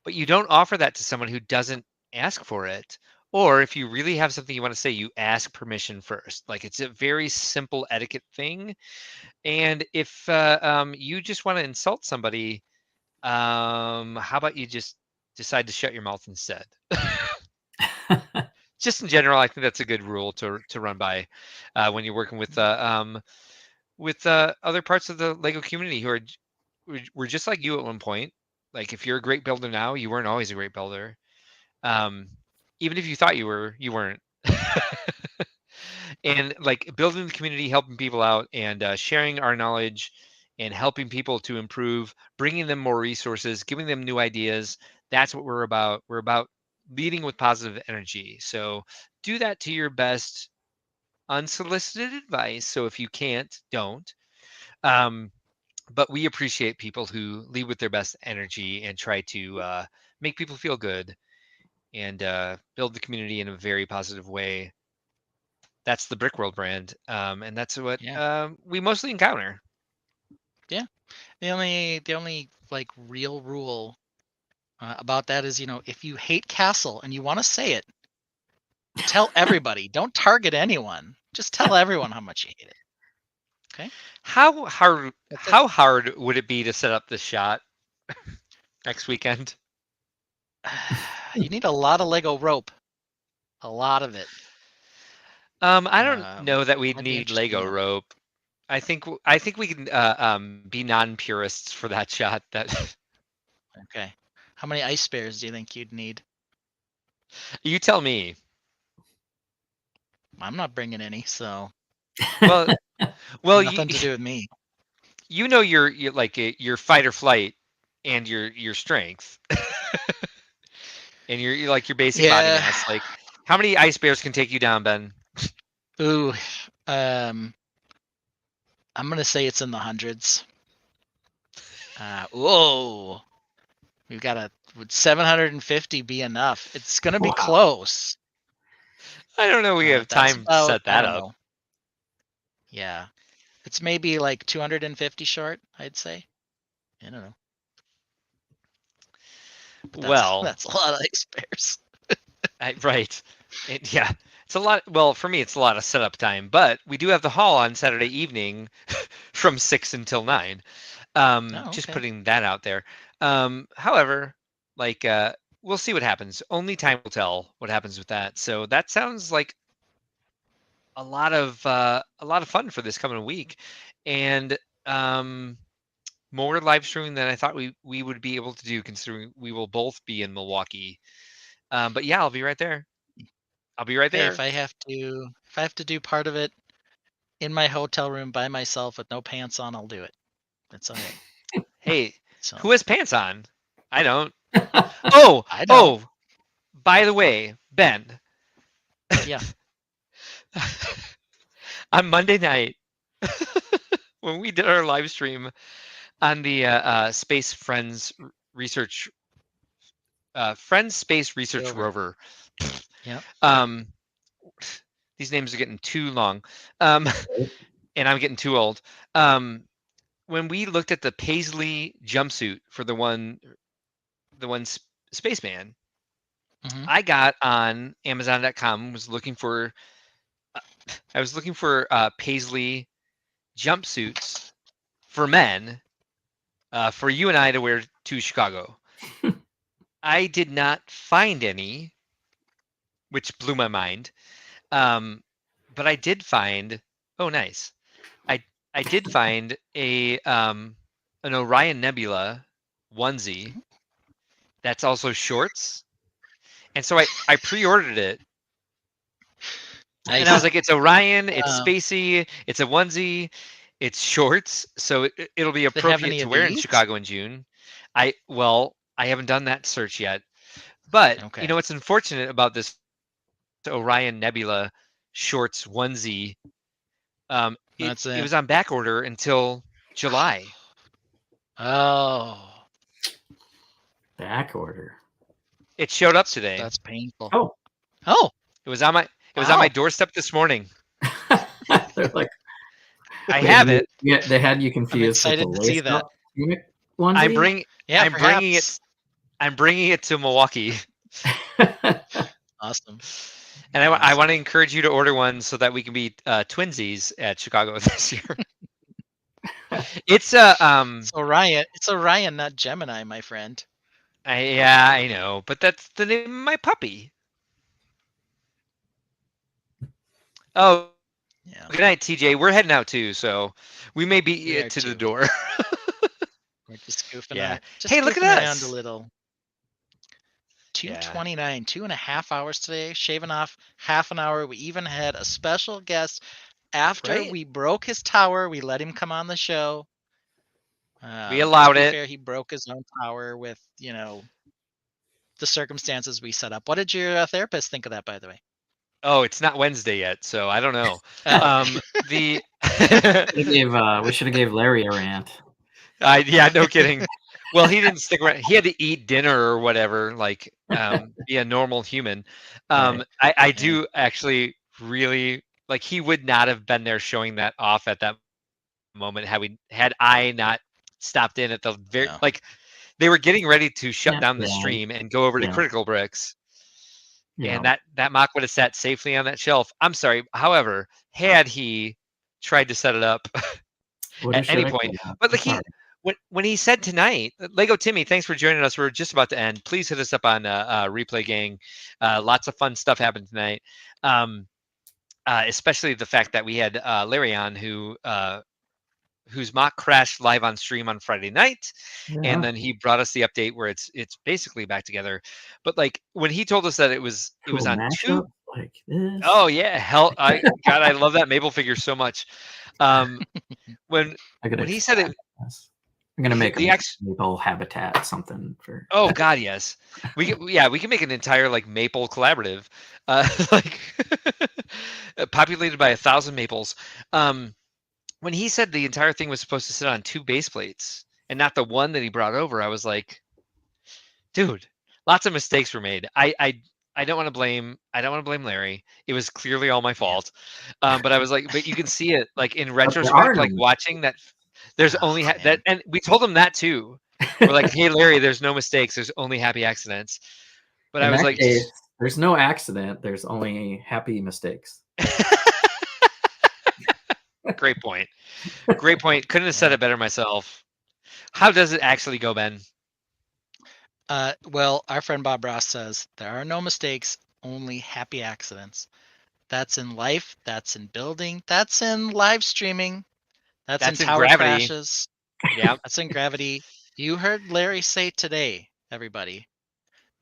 but you don't offer that to someone who doesn't ask for it. Or if you really have something you want to say, you ask permission first. Like, it's a very simple etiquette thing. And if you just want to insult somebody, how about you just decide to shut your mouth instead? Just in general, I think that's a good rule to run by when you're working with other parts of the Lego community who were just like you at one point. Like, if you're a great builder now, you weren't always a great builder. Even if you thought you were, you weren't. And like, building the community, helping people out, and sharing our knowledge, and helping people to improve, bringing them more resources, giving them new ideas. That's what we're about. We're about leading with positive energy. So do that to your best, unsolicited advice. So if you can't, don't. But we appreciate people who lead with their best energy and try to make people feel good and build the community in a very positive way. That's the Brickworld brand, and that's what we mostly encounter. yeah, the only like real rule about that is, if you hate Castle and you want to say it, tell everybody. Don't target anyone. Just tell everyone how much you hate it. Okay. How hard would it be to set up this shot next weekend? You need a lot of Lego rope. A lot of it. I don't know that we'd I'd be need interested to Lego know. rope. I think we can be non-purists for that shot. That Okay. How many ice bears do you think you'd need? you tell me. I'm not bringing any, so Well, nothing to do with me. You know your like your fight or flight and your strength, and your like your basic body mass. Like, how many ice bears can take you down, Ben? Ooh, I'm gonna say it's in the hundreds. Whoa, we've got would 750 be enough? It's gonna be close. I don't know. We have time to set that up. Know. Yeah, it's maybe like 250 short, I'd say. I don't know. That's a lot of ice bears. Right. Yeah, it's a lot. Well, for me, it's a lot of setup time. But we do have the hall on Saturday evening from 6 until 9. Just putting that out there. However, like we'll see what happens. Only time will tell what happens with that. So that sounds like a lot of fun for this coming week, and more live streaming than I thought we would be able to do, considering we will both be in Milwaukee. But yeah, I'll be right there. I'll be right there. If I have to do part of it in my hotel room by myself with no pants on, I'll do it. That's all right. Hey, who has pants on? I don't. Oh, I don't. Oh, by the way, Ben. Yeah. On Monday night, when we did our live stream on the Space Friends Research Friends Space Research Rover. Yeah. These names are getting too long, and I'm getting too old. When we looked at the Paisley jumpsuit for the one Spaceman, I got on Amazon.com. I was looking for Paisley jumpsuits for men, for you and I to wear to Chicago. I did not find any, which blew my mind. But I did find. Oh, nice. I did find an Orion Nebula onesie that's also shorts, and so I pre-ordered it. Nice. And I was like, it's Orion, it's spacey, it's a onesie, it's shorts, so it'll be appropriate to wear in Chicago in June. I haven't done that search yet. But Okay. you know what's unfortunate about this Orion Nebula shorts onesie? That's It it. was on back order until July. Oh, Back order. It showed up today. that's painful. Oh. Oh, It was on my Wow. doorstep this morning. They're like, I have it. Yeah, they had you I'm confused with the excited to see lace that. up tunic onesie. Yeah, I'm bringing perhaps. it. I'm bringing it to Milwaukee, Awesome. and I Awesome. want to encourage you to order one so that we can be twinsies at Chicago this year. It's It's Orion. It's Orion, not Gemini, my friend. I know, but that's the name of my puppy. Oh, Yeah. good night, TJ. We're heading out too, so we may be We are to the too. door. We're just goofing Yeah. around. Just Hey, look at goofing around us. a little. Yeah. 2:29, 2.5 hours today, shaving off half an hour. We even had a special guest after Right? we broke his tower. We let him come on the show. We allowed to be it. fair, he broke his own tower with, the circumstances we set up. What did your therapist think of that, by the way? Oh, it's not Wednesday yet, so I don't know. Oh. The we should have gave Larry a rant. yeah, no kidding. Well, he didn't stick around. He had to eat dinner or whatever, like be a normal human. Right. I do actually really like. He would not have been there showing that off at that moment had I not stopped in at the very No. like they were getting ready to shut Yeah, down the yeah, stream and go over to yeah. Critical Bricks. Yeah. And that mock would have sat safely on that shelf. I'm sorry. However, had he tried to set it up What at should any I point, call that? but like Sorry. when he said tonight, Lego Timmy, thanks for joining us. We're just about to end. Please hit us up on Replay Gang. Lots of fun stuff happened tonight. Especially the fact that we had Larry on whose mock crashed live on stream on Friday night, Yeah. and then he brought us the update where it's basically back together. But like when he told us that it was Cool on mashup two. like this. Oh yeah, hell, I love that Maple figure so much. When he said it, I'm gonna make the a maple habitat something for. oh god, yes, we can make an entire like maple collaborative, like populated by 1,000 maples. When he said the entire thing was supposed to sit on 2 base plates and not the one that he brought over, I was like, dude, lots of mistakes were made. I don't want to blame Larry. It was clearly all my fault. But I was like, but you can see it like in retrospect, like watching that. There's only that, and we told him that too. We're like, hey Larry, there's no mistakes. There's only happy accidents. But In I was that like, case, there's no accident. There's only happy mistakes. great point. Great point. Couldn't have said it better myself. How does it actually go, Ben? Well, our friend Bob Ross says there are no mistakes, only happy accidents. That's in life. That's in building. That's in live streaming. That's in tower gravity. crashes. Yeah. That's in gravity. You heard Larry say today, everybody,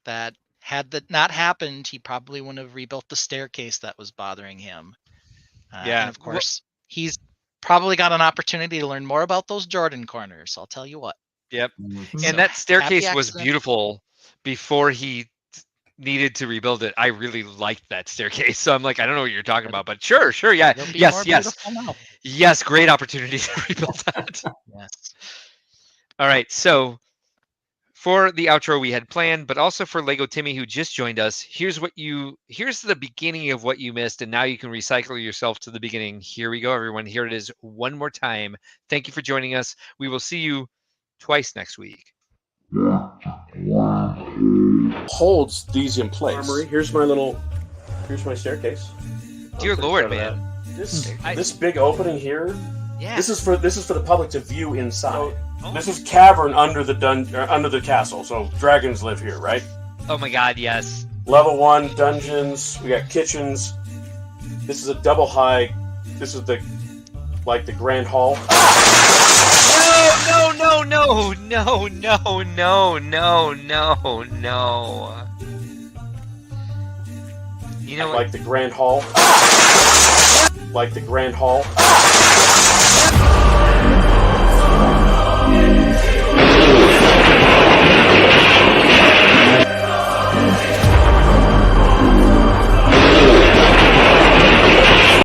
that had that not happened, he probably wouldn't have rebuilt the staircase that was bothering him. Yeah. And of course, he's probably got an opportunity to learn more about those Jordan corners. I'll tell you what. Yep. Mhm. And that staircase was accident. beautiful before he needed to rebuild it. I really liked that staircase. So I'm like, I don't know what you're talking about, but sure. Yeah. It'll be more beautiful now. Yes. Great opportunity to rebuild that. Yes. All right. So for the outro we had planned, but also for Lego Timmy who just joined us, here's the beginning of what you missed, and now you can recycle yourself to the beginning. Here we go, everyone. Here it is one more time. Thank you for joining us. We will see you twice next week. Holds these in place. Armory. Here's my staircase. Dear Lord, man. This big opening here. Yeah. This is for the public to view inside. This is cavern under the castle. So dragons live here, right? Oh my God, yes. Level 1 dungeons. We got kitchens. This is a double high. This is the grand hall. No. You know what? Like the grand hall.